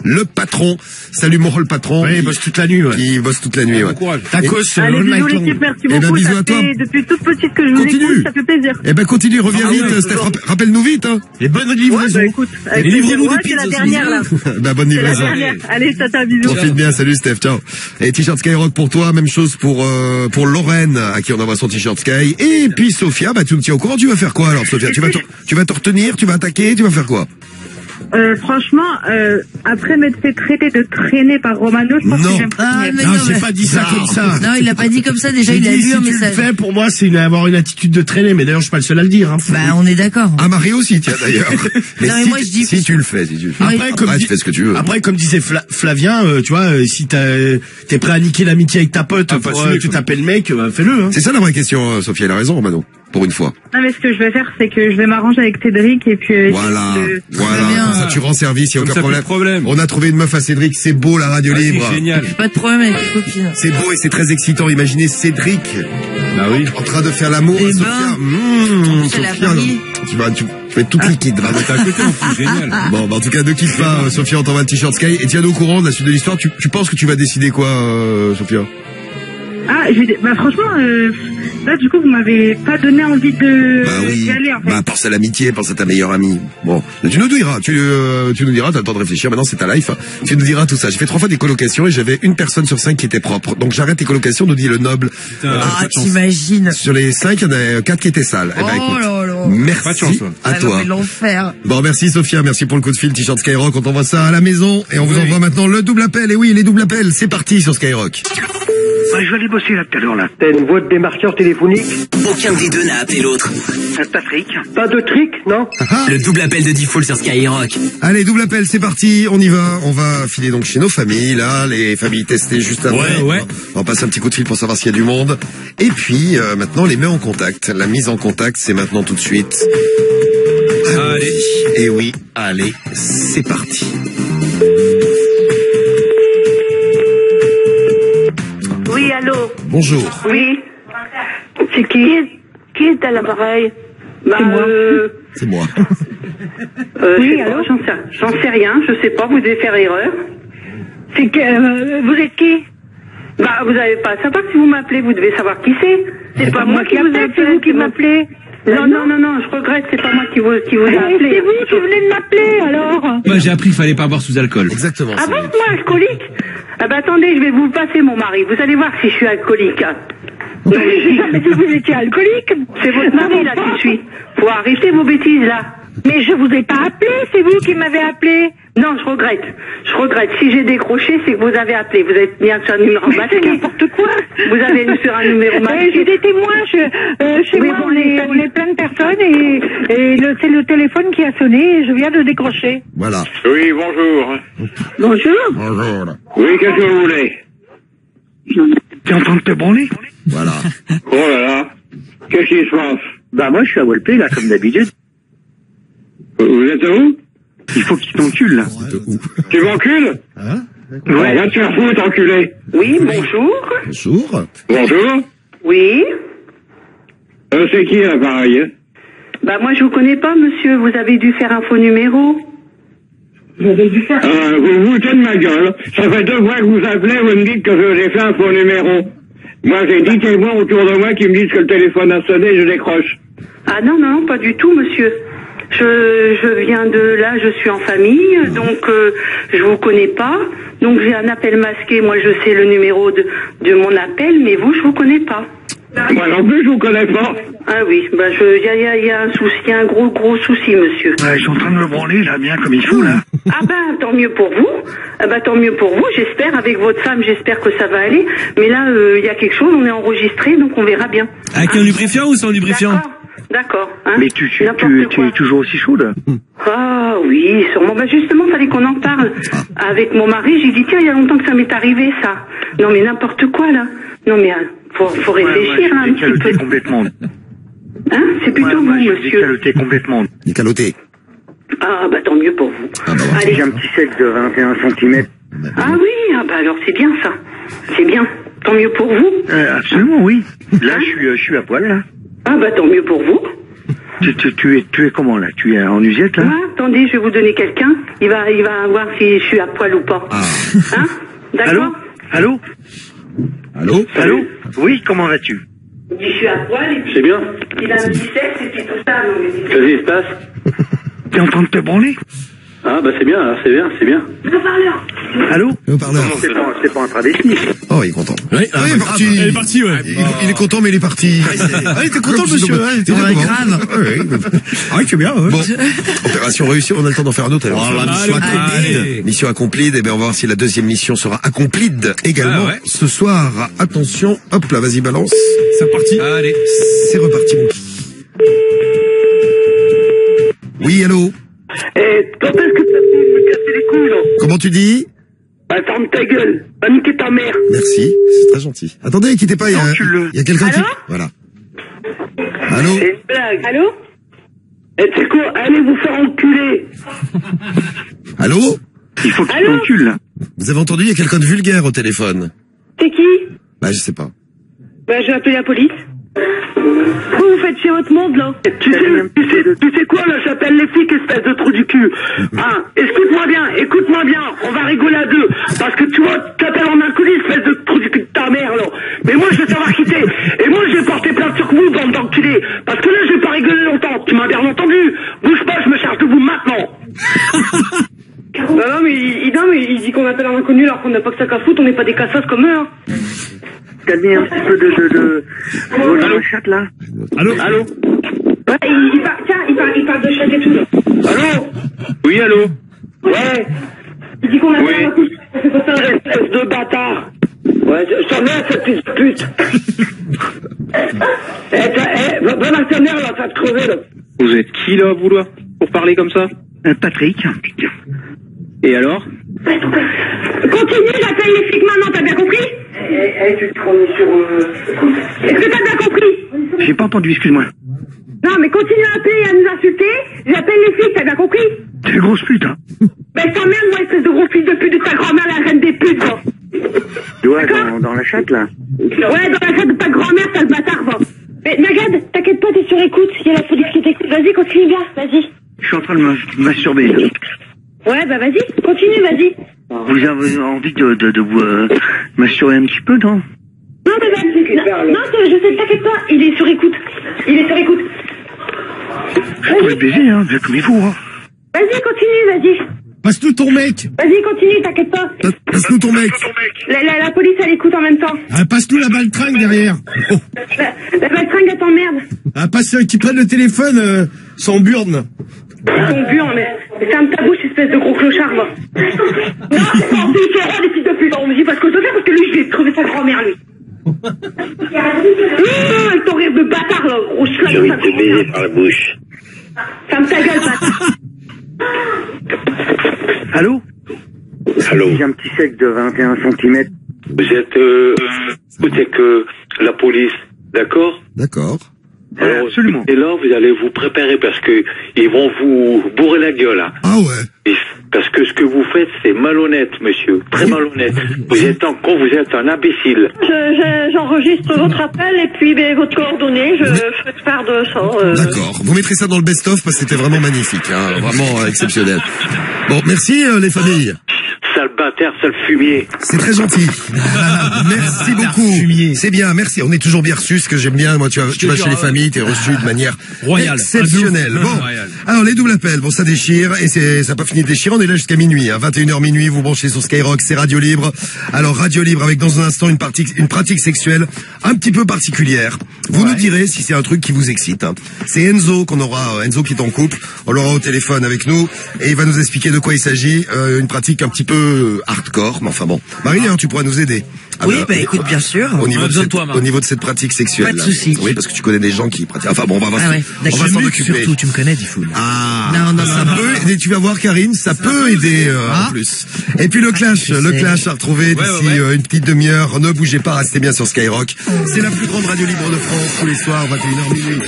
le patron. Salut Mo, le patron. Oui, il bosse toute la nuit, ouais. Qui bosse toute la nuit, ouais. Bon courage. Tacos, Allez, all bisous night long. l'équipe, merci Eh ben, beaucoup. bisous à Ça toi. fait depuis toute petite que je vous Continue. écoute, ça fait plaisir. Eh ben continue, reviens Ah vite, ouais, Steph. Rappelle-nous vite, hein. Les bonnes Ouais, livraisons. bah écoute, avec Et plaisir. livre-nous Ouais, des c'est la pizzas, dernière, là. Bah bonne C'est la livraison. dernière. Allez, tata, bisous. Profite bien, salut Steph, ciao. Et t-shirt Skyrock pour toi, même chose pour Lorraine, à qui on envoie son t-shirt Sky. Et puis Sophia, bah tu me tiens au courant, tu vas faire quoi alors Sophia? Tu vas te retenir, tu vas attaquer, tu vas faire quoi? Franchement, après m'être fait traiter de traîner par Romano, je pense Non. que j'aime Ah, mais Non, non, j'ai mais- pas dit ça comme ça. Non, il a pas dit comme ça, déjà, J'ai il a dit, lu si un tu le message. fais, pour moi, c'est avoir une attitude de traîner. Mais d'ailleurs, je suis pas le seul à le dire, hein. Bah, on est d'accord. Ah Marie aussi, tiens d'ailleurs. Non, mais moi, je dis- si tu le fais, Après, comme tu dit- fais ce que tu veux. Après, comme disait Flavien, tu vois, si t'es prêt à niquer l'amitié avec ta pote Ah, pour facile, que tu quoi. t'appelles mec, fais-le, hein. C'est ça la vraie question, Sophia, elle a raison, Romano, pour une fois. Non, mais ce que je vais faire, c'est que je vais m'arranger avec Cédric et puis... Voilà, Très bien. comme ça tu rends service, il y a Comme aucun ça, plus de problème. problème. On a trouvé une meuf à Cédric, c'est beau la radio Ah, libre. c'est génial. Pas de problème avec les copines. C'est beau et c'est très excitant. Imaginez Cédric Bah oui. en train de faire l'amour Eh à ben, Sophia. c'est la Sophia, Paris. tu vas être toute liquide. Va. T'es à côté, en plus, génial. Bon, bah, en tout cas, ne quitte pas, Sophia, on t'envoie le t-shirt Sky. Et tiens-nous au courant de la suite de l'histoire. Tu penses que tu vas décider quoi, Sophia? Ah, bah franchement, là, du coup, vous m'avez pas donné envie de Bah oui. d'y aller, en fait. Bah, pense à l'amitié, pense à ta meilleure amie. Bon, mais tu nous diras, tu nous diras, t'as le temps de réfléchir, maintenant c'est ta life. Tu nous diras tout ça. J'ai fait 3 fois des colocations et j'avais une personne sur 5 qui était propre. Donc j'arrête les colocations, nous dit le noble. Ah, t'imagines. Sur les 5, il y en a 4 qui étaient sales. Eh ben, Oh écoute, là là. Pas de merci chance, ouais. à Ah non, toi. mais l'enfer. Bon, merci Sophia, merci pour le coup de fil, t-shirt Skyrock, on t'envoie ça à la maison et on vous envoie maintenant le double appel. Et oui, les doubles appels, c'est parti sur Skyrock. Je vais aller bosser là tout à l'heure, là. T'as une voix de démarqueur téléphonique? Aucun des deux n'a appelé l'autre. Patrick. Pas de trick, non? Le double appel de Diffoul sur Skyrock. Allez, double appel, c'est parti, on y va. On va filer donc chez nos familles, là, les familles testées juste avant. Ouais. On va passer un petit coup de fil pour savoir s'il y a du monde. Et puis, maintenant, les met en contact. La mise en contact, c'est maintenant tout de suite. Allez. Et oui, allez, c'est parti. Oui, allô? Bonjour. Oui. C'est qui est à l'appareil? C'est moi. C'est moi. Oui, allô? J'en sais rien, je sais pas, vous devez faire erreur. C'est que, vous êtes qui? Bah, vous avez pas à savoir si vous m'appelez, vous devez savoir qui c'est. C'est pas moi qui vous appelle, c'est vous qui m'appelez. Non, je regrette, c'est pas moi qui vous ai appelé. C'est vous qui venez de m'appeler, alors. Moi, j'ai appris qu'il fallait pas boire sous alcool. Exactement. Ah bon, moi, alcoolique? Ah bah attendez, je vais vous passer mon mari, vous allez voir si je suis alcoolique. Mais si vous étiez alcoolique, c'est votre mari là qui suit. Faut arrêter vos bêtises là. Mais je vous ai pas appelé, c'est vous qui m'avez appelé. Non, je regrette. Si j'ai décroché, c'est que vous avez appelé. Vous êtes bien sur un numéro masqué. C'est n'importe quoi. Vous avez sur un numéro masqué. J'ai des témoins. Chez moi, on est plein de personnes et c'est le téléphone qui a sonné et je viens de décrocher. Voilà. Oui, bonjour. Bonjour. Bonjour. Oui, qu'est-ce que vous voulez? T'es en train de te branler? Voilà. Oh là là. Qu'est-ce qui se passe? Bah, moi, je suis à Walpé, là, comme d'habitude. Vous êtes où? Il faut qu'il t'encule, là. Tu m'encules? Hein? Ouais. Va te faire foutre, enculé. Oui, bonjour. Bonjour. Bonjour. Oui. C'est qui, là, pareil? Bah moi je vous connais pas, monsieur. Vous avez dû faire un faux numéro. Vous vous foutez de ma gueule. Ça fait 2 fois que vous appelez, vous me dites que j'ai fait un faux numéro. Moi, j'ai 10 témoins autour de moi qui me disent que le téléphone a sonné et je décroche. Ah non, pas du tout, monsieur. Je viens de là, je suis en famille, donc je vous connais pas. Donc j'ai un appel masqué, moi je sais le numéro de mon appel, mais vous, je vous connais pas. Moi non plus, je vous connais pas. Ah oui, bah il y a un souci, il y a un gros souci, monsieur. Ouais, je suis en train de me branler, là, bien comme il faut, là. Ah ben, tant mieux pour vous. Ah ben, tant mieux pour vous, j'espère, avec votre femme, j'espère que ça va aller. Mais là, il y a quelque chose, on est enregistré, donc on verra bien. Avec un lubrifiant ou sans lubrifiant? D'accord. Hein. Mais tu es toujours aussi chaude? Ah oui, sûrement. Bah justement, fallait qu'on en parle. Avec mon mari, j'ai dit, tiens, il y a longtemps que ça m'est arrivé, ça. Non mais n'importe quoi, là. Non mais faut réfléchir, un petit peu. Complètement. Hein? C'est plutôt vous, monsieur. Décaloté complètement. Décaloté. Ah bah tant mieux pour vous. Ah, bah, allez. J'ai un petit sec de 21 cm. Ah oui, ah bah alors c'est bien ça. C'est bien. Tant mieux pour vous. Absolument, oui. Là, je suis à poil, là. Ah bah tant mieux pour vous. Tu es comment, là? Tu es en usette, là? Ah, attendez, je vais vous donner quelqu'un. Il va voir si je suis à poil ou pas. Ah. Hein? D'accord? Allô? Oui, comment vas-tu? Je suis à poil et puis... C'est bien. Il a un petit sexe et puis tout ça. Qu'est-ce qui se passe? T'es en train de te branler? Ah bah c'est bien, alors c'est bien. Le haut-parleur. Allô? Le haut-parleur. C'est pas un travesti. Oh, il est content. Oui, il est parti. Il est parti, ouais. Il est content, mais il est parti. Ah, il était content, monsieur. Il était grave. Ah, c'est bien, ouais. Bon, opération réussie, on a le temps d'en faire un autre. Alors, mission accomplie. Eh bien, on va voir si la deuxième mission sera accomplie également ce soir. Attention, hop là, vas-y, balance. C'est reparti. Allez. C'est reparti, mon qui. Oui, allô? Quand est-ce que t'as pu me casser les couilles, là? Comment tu dis? Bah, ferme ta gueule. Va niquer ta mère. Merci, c'est très gentil. Attendez, quittez pas, il y a quelqu'un qui... Voilà. Allô? C'est une blague. Allô? Tu sais quoi? Allez vous faire enculer. Allô? Il faut qu'il t'encule, là. Vous avez entendu, il y a quelqu'un de vulgaire au téléphone. C'est qui? Bah, je sais pas. Bah, je vais appeler la police. Vous faites chez votre monde, là. Tu sais quoi, là? J'appelle les flics, espèce de trou du cul. Hein? Écoute-moi bien. On va rigoler à deux. Parce que tu vois, t'appelles en inconnu, espèce de trou du cul de ta mère, là. Mais moi, je vais savoir qui t'es. Et moi, je vais porter plainte sur vous, bande d'enculés. Parce que là, je vais pas rigoler longtemps. Tu m'as bien entendu. Bouge pas, je me charge de vous maintenant. Non, mais il dit qu'on appelle un inconnu alors qu'on n'a pas que ça qu'à foutre, on n'est pas des cassasses comme eux, hein. Calmez un petit peu de Allô? chat, là. Allô? Ouais, il parle de chat et tout, là. Allô? Oui, allô? Ouais. Il dit qu'on appelle un inconnu, c'est pas ça. Espèce de bâtard. Ouais, je t'en ta mère, cette petite pute. Va dans ta mère, là, ça va te crever, là. Vous êtes qui, là, vous, là, pour parler comme ça? Patrick. Et alors? Continue, j'appelle les flics maintenant, t'as bien compris? Tu te prends sur... Est-ce que t'as bien compris? J'ai pas entendu, excuse-moi. Non, mais continue à appeler et à nous insulter. J'appelle les flics, t'as bien compris? T'es une grosse pute, hein. Ben, je t'emmerde, moi, espèce de gros fils de pute de ta grand-mère, la reine des putes, va. Ouais, dans la chatte, là. Ouais, dans la chatte de ta grand-mère, sale bâtard, va. Mais, Nagad, t'inquiète pas, t'es sur écoute. Il y a la police qui t'écoute. Vas-y, continue bien, vas-y. Je suis en train de me masturber, là. Ouais, bah vas-y, continue, vas-y. Vous avez envie de vous masturber un petit peu, non? Non, mais vas-y. Non, je sais, t'inquiète pas, il est sur écoute. Il est sur écoute. Je pourrais te baiser, hein, bien comme il faut, hein. Vas-y, continue, vas-y. Passe-nous ton mec. Vas-y, continue, t'inquiète pas. Passe-nous ton mec. La police, elle écoute en même temps. Ah, passe-nous la baltringue derrière. Oh. La baltringue, elle t'emmerde. Ah, passe qui prennent le téléphone sans burne. Ton burne, mais ferme ta bouche, espèce de gros clochard, va. Non, c'est pas les fils de pute. On me dit pas ce que je dois faire parce que lui, je vais crever sa grand-mère, lui. Avec ton rire de bâtard, là, gros schlag. J'ai envie de te baiser par la bouche. Ferme ta gueule, bâtard. Allô? Allô? J'ai un petit sec de 21 cm. Vous êtes, c'est que la police, d'accord? D'accord. Alors, absolument. Et là, vous allez vous préparer parce que ils vont vous bourrer la gueule, hein. Ah ouais. Et parce que ce que vous faites, c'est malhonnête, monsieur. Très malhonnête. Vous êtes un con, vous êtes un imbécile. J'enregistre votre appel et puis votre coordonnée. Je fais part de ça. D'accord. Vous mettrez ça dans le best-of parce que c'était vraiment magnifique, hein. Vraiment exceptionnel. Bon, merci les familles. Sale bâtard, sale fumier. C'est très gentil. Merci beaucoup. C'est bien, merci. On est toujours bien reçus, ce que j'aime bien. Moi, tu vas chez les familles, t'es reçu de manière royale, exceptionnelle. Bon, alors les doubles appels, bon, ça déchire et ça n'a pas fini de déchirer. On est là jusqu'à minuit, hein. 21h minuit. Vous branchez sur Skyrock, c'est Radio Libre. Alors Radio Libre avec dans un instant une pratique sexuelle un petit peu particulière. Vous nous direz si c'est un truc qui vous excite, hein. C'est Enzo qu'on aura, Enzo qui est en couple. On l'aura au téléphone avec nous et il va nous expliquer de quoi il s'agit. Une pratique un petit peu hardcore, mais enfin bon. Marie, hein, tu pourras nous aider. Oui, écoute, bien sûr. Au niveau de cette pratique sexuelle. Pas de souci. Oui, parce que tu connais des gens qui pratiquent. Enfin bon, on va s'en occuper. Surtout, tu me connais, Diffoul. Ah. Non. Ça peut, et tu vas voir, Karine, ça peut aider, en plus. Et puis le clash à retrouver d'ici une petite demi-heure. Ne bougez pas, restez bien sur Skyrock. C'est la plus grande radio libre de France, tous les soirs, 21h minuit.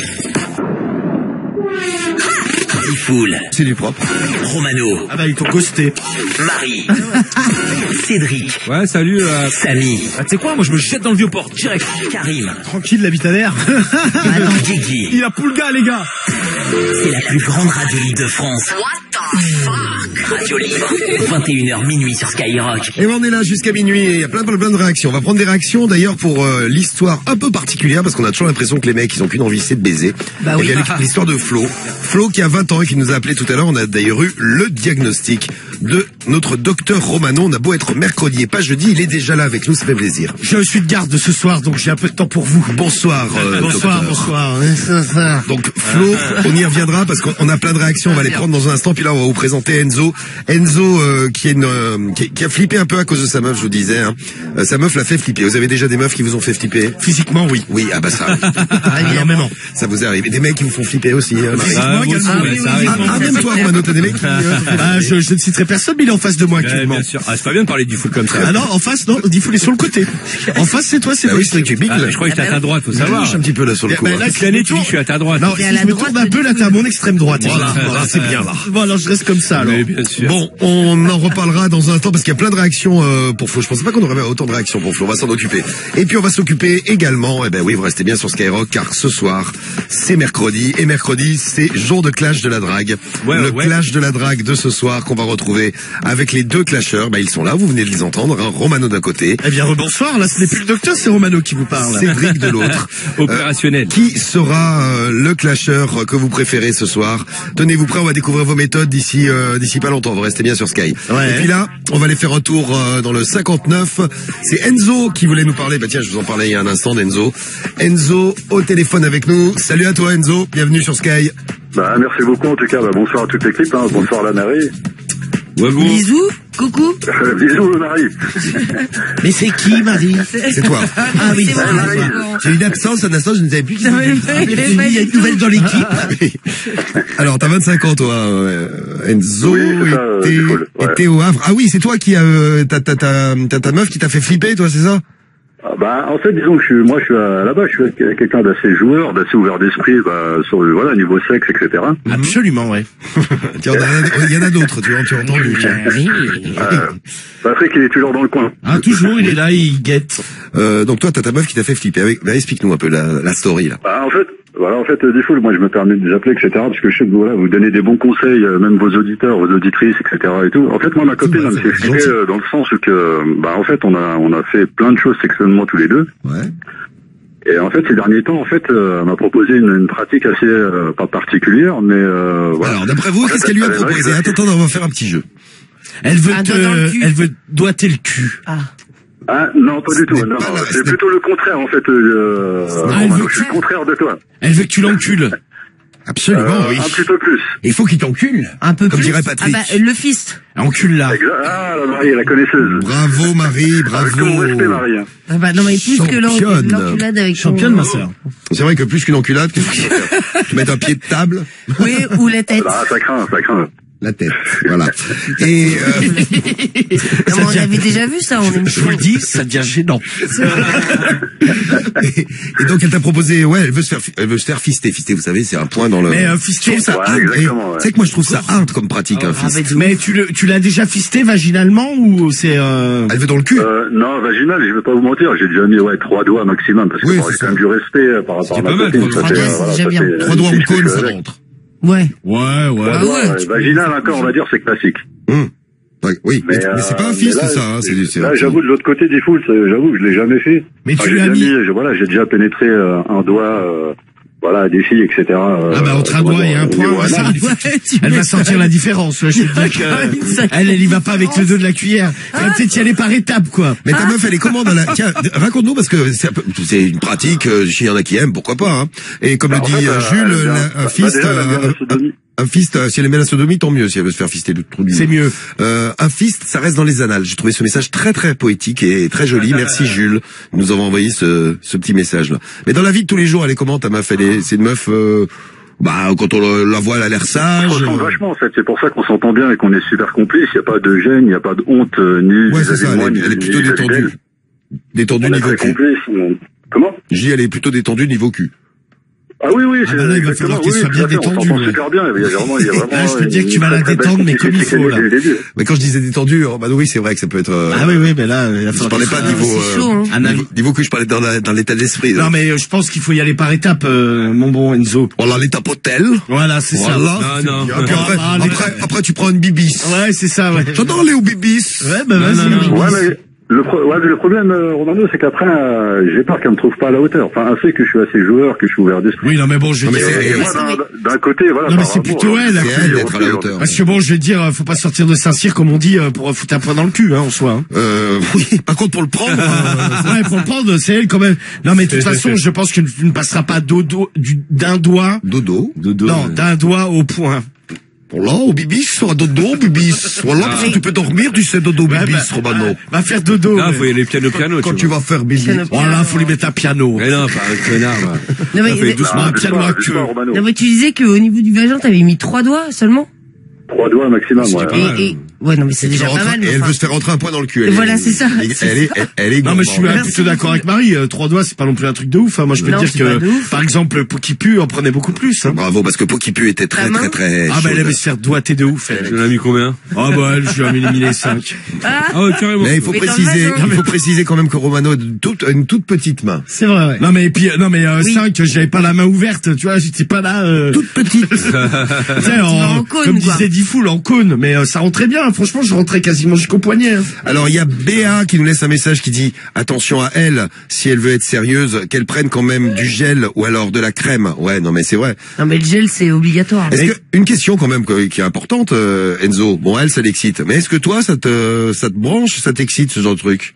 Diffoul. C'est du propre. Romano. Ah bah, ils t'ont ghosté. Marie. Cédric. Ouais, salut. Samy. Ah, tu sais quoi, moi je me jette dans le vieux port, direct. Karim. Tranquille, l'habit à l'air. Guigui. Il a Poulga, les gars. C'est la plus grande radio libre de France. What the fuck? Radio Libre. 21h minuit sur Skyrock. Et on est là jusqu'à minuit et il y a plein de réactions. On va prendre des réactions d'ailleurs pour l'histoire un peu particulière parce qu'on a toujours l'impression que les mecs ils ont qu'une envie, c'est de baiser. Bah oui. Il y a l'histoire de Flo. Flo qui a 20 ans et qui nous a appelé tout à l'heure. On a d'ailleurs eu le diagnostic de notre docteur Romano. On a beau être mercredi et pas jeudi, il est déjà là avec nous, ça fait plaisir. Je suis de garde ce soir, donc j'ai un peu de temps pour vous. Bonsoir. Bonsoir. Donc Flo, on y reviendra parce qu'on a plein de réactions. On va les prendre dans un instant. Puis là, on va vous présenter Enzo. Enzo qui a flippé un peu à cause de sa meuf, je vous disais. Hein. Sa meuf l'a fait flipper. Vous avez déjà des meufs qui vous ont fait flipper? Physiquement, oui. Oui, ah bah ça. Énormément. Ça vous arrive. Et des mecs qui vous font flipper aussi. Physiquement également. Même toi, Romano, t'as des mecs qui... je ne citerai personne, mais il est en face de moi actuellement. Bien sûr. Ah, c'est pas bien de parler du Diffoul comme ça. Ah non, en face, non, Diffoul est sur le côté. En face, c'est toi, c'est bah moi. Oui, c'est tu piques. Je crois que t'es à ta droite, faut savoir. Je un petit peu là sur le coup. Là, cette année, tu dis que je suis à ta droite. Non, si je me tourne un peu, là, t'es à mon extrême droite. Voilà, c'est bien là. Bon, alors je reste comme ça, alors. Oui, bien sûr. Bon, on en reparlera dans un instant parce qu'il y a plein de réactions pour Flo. Je pensais pas qu'on aurait autant de réactions pour Flo. On va s'en occuper. Et puis on va s'occuper également, oui, vous restez bien sur Skyrock car ce soir, c'est mercredi. Et mercredi, c'est jour de clash de la drague. Clash de la drague de ce soir qu'on va retrouver avec les deux clasheurs. Ils sont là, vous venez de les entendre. Hein, Romano d'un côté. Eh bien, rebonsoir. Là, ce n'est plus le docteur, c'est Romano qui vous parle. Cédric de l'autre. Opérationnel. Qui sera le clasheur que vous préférez ce soir? Tenez-vous prêts, on va découvrir vos méthodes d'ici pas longtemps. Vous restez bien sur Sky. Ouais. Et puis là, on va aller faire un tour dans le 59. C'est Enzo qui voulait nous parler. Tiens, je vous en parlais il y a un instant d'Enzo. Enzo au téléphone avec nous. Salut à toi Enzo, bienvenue sur Sky. Merci beaucoup en tout cas. Bonsoir à toute l'équipe. Bonsoir à la Marie. Bisous, coucou. Bisous, Marie. Mais c'est qui, Marie? C'est toi. Ah oui, c'est moi. J'ai une absence, un instant, je ne savais plus qui c'était. Il y a une nouvelle dans l'équipe. Alors, t'as 25 ans, toi, Enzo, oui, et t'es au Havre. Ah oui, c'est toi qui t'as ta meuf qui t'a fait flipper, toi, c'est ça? En fait, disons que je suis là-bas, je suis quelqu'un d'assez joueur, d'assez ouvert d'esprit, sur niveau sexe, etc. Absolument, ouais. Il y en a d'autres, tu as entendu. Patrick, il est toujours dans le coin. Ah, toujours, il est là, il guette. Donc toi, t'as ta meuf qui t'a fait flipper. Explique-nous un peu la story, là. En fait, Diffoul, moi je me permets de vous appeler, etc., parce que je sais que vous donnez des bons conseils, même vos auditeurs, vos auditrices, etc. et tout. En fait, moi, ma copine, elle me s'est flippée dans le sens que, en fait, on a fait plein de choses sexuellement tous les deux. Ouais. Et en fait, ces derniers temps, en fait, elle m'a proposé une pratique assez, pas particulière, mais voilà. Alors, d'après vous, qu'est-ce qu'elle lui a proposé? Attends, on va faire un petit jeu. Elle veut doigter le cul. Ah, non, pas du tout. Non, c'est plutôt le contraire, en fait. Je suis le contraire de toi. Elle veut que tu l'encules. Absolument, oui. Un petit peu plus. Il faut qu'il t'encule. Un peu comme plus. Dirait Patrick. Le fist. Encule-la. Ah, la Marie, la connaisseuse. Bravo, Marie, bravo. Avec tout mon respect, Marie. Non, mais plus que l'enculade avec championne, ma sœur. C'est vrai que plus qu'une enculade, tu mets un pied de table. Oui, ou la tête. Ah, ça craint. La tête, voilà. Et on avait déjà vu ça, je vous le dis, ça devient gênant. et donc elle t'a proposé, elle veut se faire fister. Fister, vous savez, c'est un point dans le. Mais fister, ça. C'est que moi je trouve ça hard comme pratique, un fist. Mais tu l'as déjà fisté vaginalement ou c'est Elle veut dans le cul. Non, vaginal, je vais pas vous mentir, j'ai déjà mis 3 doigts maximum parce que c'est quand même du respect par rapport à ma copine. 3 doigts en cône, ça rentre. Ouais. Vaginal encore, on va dire, c'est classique. Oui, mais c'est pas un fist, ça. Là, j'avoue, de l'autre côté des foules, j'avoue que je l'ai jamais fait. Mais tu l'as mis. J'ai déjà pénétré un doigt, des filles, etc. Entre un doigt et un point, elle va sentir la différence. Je te dis qu'elle y va pas avec le dos de la cuillère. Elle va peut-être y aller par étapes, quoi. Mais ta meuf, elle est comment dans la... Tiens, raconte-nous, parce que c'est une pratique, s'il y en a qui aiment, pourquoi pas, hein. Et comme le dit Jules, un fist, si elle aime la sodomie, tant mieux. Si elle veut se faire fister de trop. C'est mieux. Un fist, ça reste dans les annales. J'ai trouvé ce message très très poétique et très joli. Merci Jules. Nous avons envoyé ce petit message là. Mais dans la vie de tous les jours, elle est comment ta meuf? C'est une meuf. Quand on la voit, elle a l'air sage. On se ressemble vachement, en fait. C'est pour ça qu'on s'entend bien et qu'on est super complices. Il n'y a pas de gêne, il n'y a pas de honte, ni. Ouais, c'est ça. Elle est plutôt détendue. Détendue niveau cul. Comment? Je dis, elle est plutôt détendue niveau cul. Ah oui, c'est il va falloir qu'il soit bien détendu. On s'entend super bien. Il y a vraiment, je peux te dire que tu vas la détendre, mais comme il faut, là. Mais quand je disais détendu, oui, c'est vrai que ça peut être, Ah oui, mais là, je parlais pas niveau que je parlais dans l'état d'esprit. Non, mais je pense qu'il faut y aller par étapes, mon bon Enzo. Voilà, l'étape hôtel. Voilà, c'est ça. Non. Après, tu prends une bibis. Ouais, c'est ça, ouais. J'adore aller au bibis. Ouais, vas-y. Ouais, mais le problème, Romano, c'est qu'après, j'ai peur qu'elle me trouve pas à la hauteur. Enfin, elle sait que je suis assez joueur, que je suis ouvert d'esprit. Oui, non, mais bon, je vais dire. Moi, d'un côté, voilà. Non, mais c'est plutôt elle. C'est elle d'être à la hauteur. Parce que bon, je vais te dire, faut pas sortir de Saint-Cyr, comme on dit, pour foutre un point dans le cul, en soi. Oui. Par contre, pour le prendre. Ouais, pour le prendre, c'est elle quand même. Non, mais de toute façon, je pense que tu ne passeras pas d'un doigt. Dodo. Non, d'un doigt au point. Voilà, au bibis, à dodo, bibis. Voilà, parce que tu peux dormir, tu sais, dodo, bibis, Romano. Va faire dodo. Là, faut y aller piano. Quand tu vas faire bibis. Voilà, faut lui mettre un piano. Mais non, pas un connard, Non, mais doucement, un piano à queue. Non, mais tu disais qu'au niveau du vagin, t'avais mis 3 doigts seulement? 3 doigts maximum, ouais. Ouais, non, mais c'est déjà pas mal. Et elle veut se faire rentrer un point dans le cul. Voilà, c'est ça. Elle est non, mais je suis plutôt d'accord avec Marie. 3 doigts, c'est pas non plus un truc de ouf. Moi, je peux te dire que, par exemple, Pokipu en prenait beaucoup plus. Bravo, parce que Pokipu était très. Ah, elle aimait se faire doigter de ouf. Tu l'as mis combien? Ah, je lui ai mis les 5. Ah, carrément. Mais il faut préciser quand même que Romano a une toute petite main. C'est vrai, ouais. Non, mais 5, j'avais pas la main ouverte, tu vois, j'étais pas là, toute petite. Comme disait Diffoul, en cône. Mais ça rentrait bien. Franchement, je rentrais quasiment jusqu'au poignet. Alors il y a Béa qui nous laisse un message qui dit attention à elle, si elle veut être sérieuse, qu'elle prenne quand même du gel ou alors de la crème. Ouais, non mais c'est vrai. Non mais le gel c'est obligatoire. Une question quand même qui est importante, Enzo. Bon, elle ça l'excite, mais est-ce que toi ça te branche, ça t'excite ce genre de truc?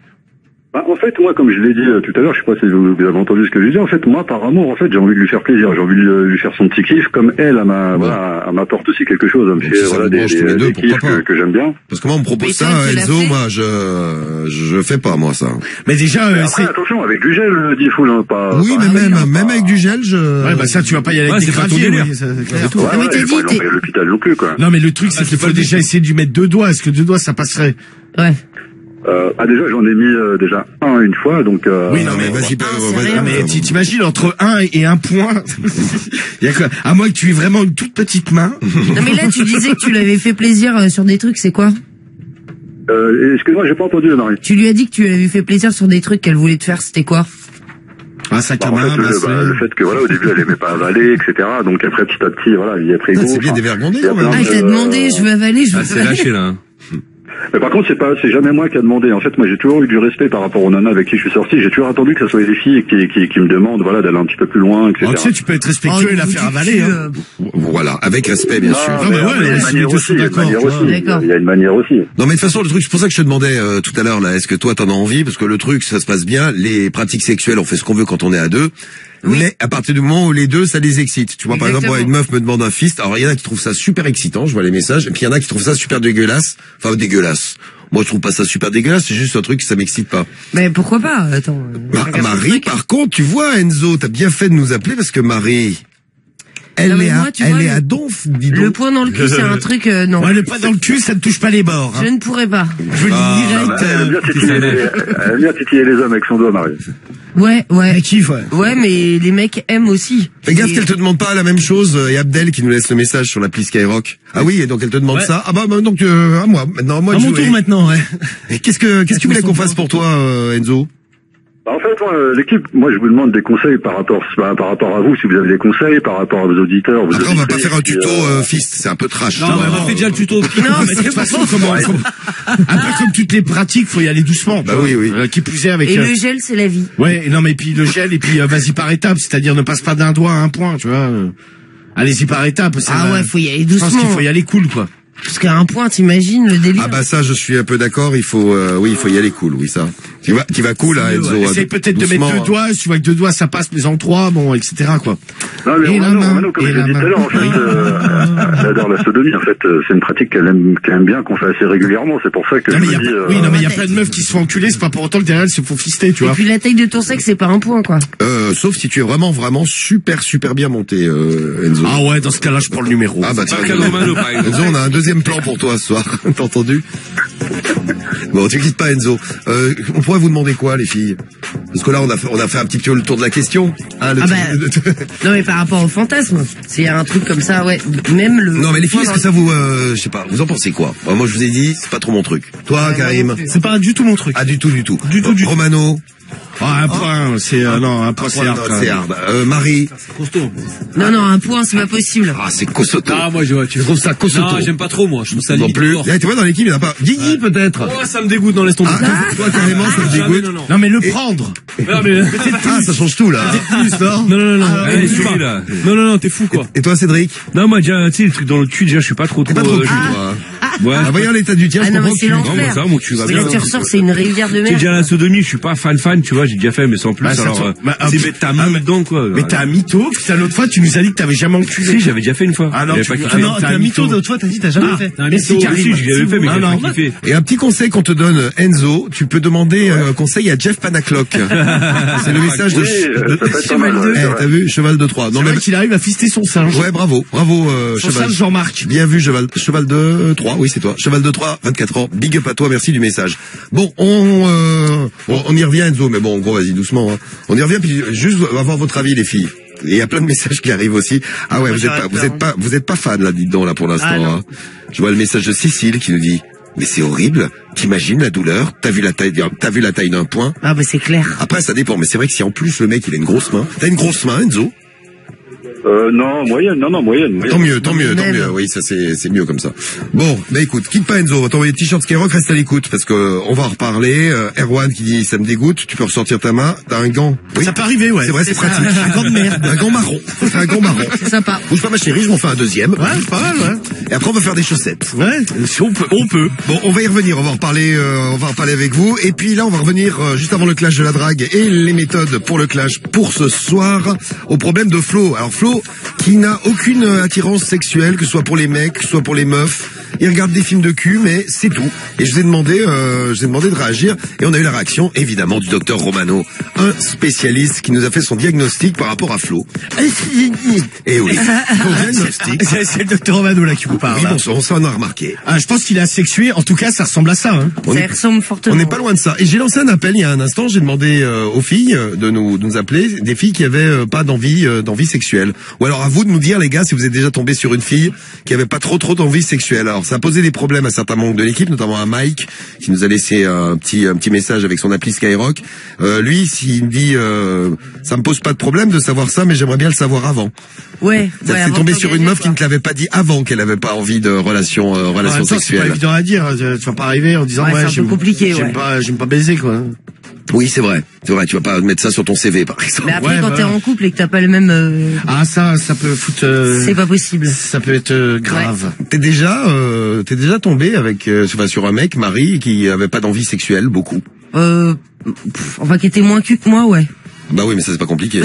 Bah, en fait, moi, comme je l'ai dit tout à l'heure, je sais pas si vous avez entendu ce que je disais. En fait, moi, par amour, en fait, j'ai envie de lui faire plaisir. J'ai envie de lui faire son petit kiff, comme elle, elle m'apporte aussi quelque chose. Elle me fait, voilà, des kiffs que j'aime bien. Parce que moi, on me propose ça, Enzo, moi, je fais pas, moi, ça. Mais déjà, après, attention, avec du gel, Diffoul, hein, pas. Oui, mais même avec du gel, Ouais, bah, ça, tu vas pas y aller avec des graviers, c'est tout. Ouais, il faut aller à l'hôpital non plus, quoi. Non, mais le truc, c'est qu'il faut déjà essayer de lui mettre 2 doigts. Est-ce que 2 doigts, ça passerait? Ouais. Déjà, j'en ai mis déjà une fois, donc. Oui, non, mais vas-y, mais t'imagines entre 1 et 1 point. Il y a quoi? À moins que tu aies vraiment une toute petite main. Non, mais là, tu disais que tu l'avais fait plaisir sur des trucs, c'est quoi? Excuse-moi, j'ai pas entendu, Marie. Tu lui as dit que tu lui avais fait plaisir sur des trucs qu'elle voulait te faire, c'était quoi? Un sac à main, le fait que, voilà, au début, elle aimait pas avaler, etc. Donc après, petit à petit, voilà, il y a pris goût. C'est bien dévergondé, quand même. Ah, il t'a demandé, je veux avaler, je veux c'est lâché, là. Mais par contre, c'est jamais moi qui a demandé. En fait, moi, j'ai toujours eu du respect par rapport aux nanas avec qui je suis sorti. J'ai toujours attendu que ce soit les filles qui me demandent, voilà, d'aller un petit peu plus loin, etc. Tu sais, tu peux être respectueux et la faire avaler, hein. Voilà, avec respect, bien sûr. Il y a une manière aussi. Non, mais de toute façon, le truc, c'est pour ça que je te demandais tout à l'heure, là, est-ce que toi, t'en as envie? Parce que le truc, ça se passe bien. Les pratiques sexuelles, on fait ce qu'on veut quand on est à deux. Oui. Mais à partir du moment où les deux, ça les excite. Tu vois, par exemple, moi, une meuf me demande un fist. Alors, il y en a qui trouvent ça super excitant, je vois les messages. Et puis, il y en a qui trouvent ça super dégueulasse. Enfin, dégueulasse. Moi, je trouve pas ça super dégueulasse. C'est juste un truc, ça m'excite pas. Mais pourquoi pas? Attends. Marie, par contre, tu vois, Enzo, t'as bien fait de nous appeler parce que Marie, elle est à donf, dis donc. Le poing dans le cul, c'est un truc, non. Ouais, le poing dans le cul, ça ne touche pas les bords. Je ne pourrais pas. Je le dis direct. Elle aime bien titiller les hommes avec son doigt, Marie. Ouais. Elle kiffe, ouais. Ouais, mais les mecs aiment aussi. Fais gaffe qu'elle te demande pas la même chose. Et Abdel qui nous laisse le message sur l'appli Skyrock. Ah oui, et donc elle te demande ça. Ah bah donc à moi maintenant. Moi, à mon tour maintenant, ouais. Et qu'est-ce que tu voulais qu'on fasse pour toi, Enzo? En fait, l'équipe, moi, je vous demande des conseils par rapport à vous, si vous avez des conseils, par rapport à vos auditeurs. Après, on va pas faire un tuto fist, c'est un peu trash. Non, mais on fait déjà le tuto. Non, mais de toute façon, un peu comme toutes les pratiques, faut y aller doucement. Bah oui. Qui plus est avec. Et le gel, c'est la vie. Ouais, non, mais puis le gel, et puis vas-y par étapes, c'est-à-dire ne passe pas d'un doigt à un point, tu vois. Allez-y par étapes. Ah ouais, faut y aller doucement. Je pense qu'il faut y aller cool, quoi. Parce qu'à un point, t'imagines le délire. Ah bah ça, je suis un peu d'accord. Il faut y aller cool, oui ça. Tu vas cool, hein, Enzo. Essaye peut-être de mettre 2 doigts. Si tu vois que 2 doigts, ça passe, mais en 3, bon, etc. quoi. Non, mais Romano, comme je l'ai dit tout à l'heure, en fait, elle adore la sodomie. En fait, c'est une pratique qu'elle aime bien, qu'on fait assez régulièrement. C'est pour ça que je me dis. Oui, non, mais il y a plein de meufs qui se font enculer. C'est pas pour autant que derrière elles se font fister, tu vois. Et puis la taille de ton sexe, c'est pas un point, quoi. Sauf si tu es vraiment super bien monté, Enzo. Ah ouais, dans ce cas-là, je prends le numéro. Ah bah tiens, Enzo, on a un deuxième plan pour toi ce soir. T'as entendu? Bon, tu quittes pas, Enzo. On pourrait vous demander quoi, les filles? Parce que là, on a fait un petit peu le tour de la question. Hein, non, mais par rapport au fantasme, c'est un truc comme ça, ouais. Même le. Non, mais les filles, est-ce que ça vous, je sais pas, vous en pensez quoi? Moi, je vous ai dit, c'est pas trop mon truc. Toi, Karim? C'est pas du tout mon truc. Ah, du tout. Romano? Ah, un point, c'est un point, c'est hard. Marie. C'est costaud. Non, un point, c'est pas possible. Ah, c'est cosoto. Ah, moi, tu trouves ça cosoto? Non, j'aime pas trop, moi. Je trouve ça non plus. Tu vois, dans l'équipe, il n'y en a pas. Guigui, peut-être. Oh, ça me dégoûte, non, laisse tomber. Toi, carrément, ça me dégoûte. Non, mais le prendre. Ah, ça change tout, là. Non, t'es fou, quoi. Et toi, Cédric? Non, moi, déjà, tu sais, le truc dans le cul, déjà, je suis pas trop. T'es pas trop cul, toi. Ouais. Ah, voyons l'état du tien, je comprends que tu... Non, ça, mon cul va bien. Mais là, tu ressors, c'est une rivière de merde. Tu sais, déjà, la sodomie, je suis pas fan, tu vois, j'ai déjà fait, mais sans plus, alors, c'est t'as mis dedans, quoi. Mais t'as un mytho, putain, l'autre fois, tu nous as dit que t'avais jamais enculé. Si, j'avais déjà fait une fois. Ah non, t'as un mytho, l'autre fois, t'as dit, t'as jamais fait. Merci, Karim. J'avais fait, mais j'ai pas kiffé. Et un petit conseil qu'on te donne, Enzo, tu peux demander conseil à Jeff Panaclock. C'est le message de Cheval 2. T'as vu, Cheval de 3. Non, mais qu'il arrive à fister son singe. Ouais, bravo, Cheval. Jean-Marc. Bien vu, Cheval de 3, oui, c'est toi. Cheval de 3, 24 ans, big up à toi, merci du message. Bon, on y revient, Enzo, mais bon, en gros, vas-y, doucement, hein. On y revient, puis juste avoir votre avis, les filles. Et il y a plein de messages qui arrivent aussi. Ah ouais, vous êtes pas fan, là, dites donc, là, pour l'instant, hein. Je vois le message de Cécile qui nous dit, mais c'est horrible. T'imagines la douleur? T'as vu la taille d'un point? Ah, bah, c'est clair. Après, ça dépend, mais c'est vrai que si en plus le mec, il a une grosse main. T'as une grosse main, Enzo? Non, moyenne. Tant mieux. Oui, ça c'est mieux comme ça. Bon, bah écoute, quitte pas Enzo, on va t'envoyer le t-shirt Skyrock, reste à l'écoute parce que on va en reparler. Erwan qui dit ça me dégoûte, tu peux ressortir ta main, t'as un gant. Oui. Ça peut arriver, ouais. C'est vrai, c'est pratique. Un gant de merde. Un gant marron. C'est un gant marron. C'est sympa. Bouge pas ma chérie, je m'en fais un deuxième. Ouais, c'est pas mal, ouais. Et après on va faire des chaussettes. Ouais, si on peut. Bon, on va y revenir, on va en reparler avec vous. Et puis là, on va revenir juste avant le clash de la drague et les méthodes pour le clash pour ce soir au problème de Flo. Alors Flo, qui n'a aucune attirance sexuelle, que ce soit pour les mecs, que ce soit pour les meufs. Il regarde des films de cul, mais c'est tout. Et je vous ai demandé de réagir. Et on a eu la réaction, évidemment, du docteur Romano, un spécialiste qui nous a fait son diagnostic par rapport à Flo. Et oui, son diagnostic. C'est le docteur Romano là qui vous parle. Oui, bon, on s'en a remarqué. Ah, je pense qu'il est asexué. En tout cas, ça ressemble à ça. Hein. Ça ressemble fortement. On n'est pas loin de ça. Et j'ai lancé un appel il y a un instant. J'ai demandé aux filles de nous appeler, des filles qui avaient pas d'envie sexuelle. Ou alors à vous de nous dire, les gars, si vous êtes déjà tombé sur une fille qui avait pas trop d'envie sexuelle. Alors ça a posé des problèmes à certains membres de l'équipe, notamment à Mike qui nous a laissé un petit message avec son appli Skyrock. Lui, s'il me dit ça me pose pas de problème de savoir ça, mais j'aimerais bien le savoir avant. Ouais. C'est tombé sur une meuf qui ne te l'avait pas dit avant qu'elle avait pas envie de relation sexuelle. C'est pas évident à dire. Tu vas pas arriver en disant c'est un peu compliqué. J'aime pas baiser quoi. Oui, c'est vrai. Tu vas pas mettre ça sur ton CV, par exemple. Mais après, quand t'es en couple et que t'as pas le même... ça peut foutre... C'est pas possible. Ça peut être grave. Ouais. T'es déjà tombé avec, sur un mec, Marie, qui avait pas d'envie sexuelle, beaucoup. Qui était moins cul que moi, ouais. Bah oui, mais ça c'est pas compliqué.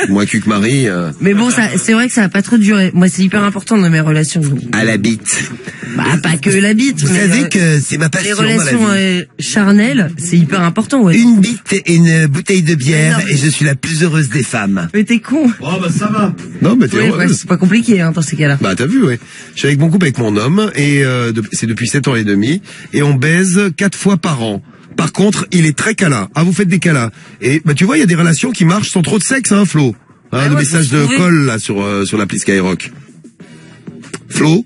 Moins cul que Marie. Mais bon, c'est vrai que ça a pas trop duré. Moi, c'est hyper important dans mes relations. À la bite. Bah, pas que la bite. Vous savez que c'est ma passion. Les relations charnelles, c'est hyper important, ouais. Une bite et une bouteille de bière et je suis la plus heureuse des femmes. Mais t'es con. Oh bah ça va. Non, mais t'es heureuse. C'est pas compliqué dans ces cas-là. Bah t'as vu, ouais. Je suis avec mon couple, avec mon homme et c'est depuis 7 ans et demi et on baise 4 fois par an. Par contre, il est très câlin. Ah, vous faites des câlins. Et tu vois, il y a des relations qui marchent sans trop de sexe, hein, Flo. Le message de Cole là sur l'appli Skyrock. Flo.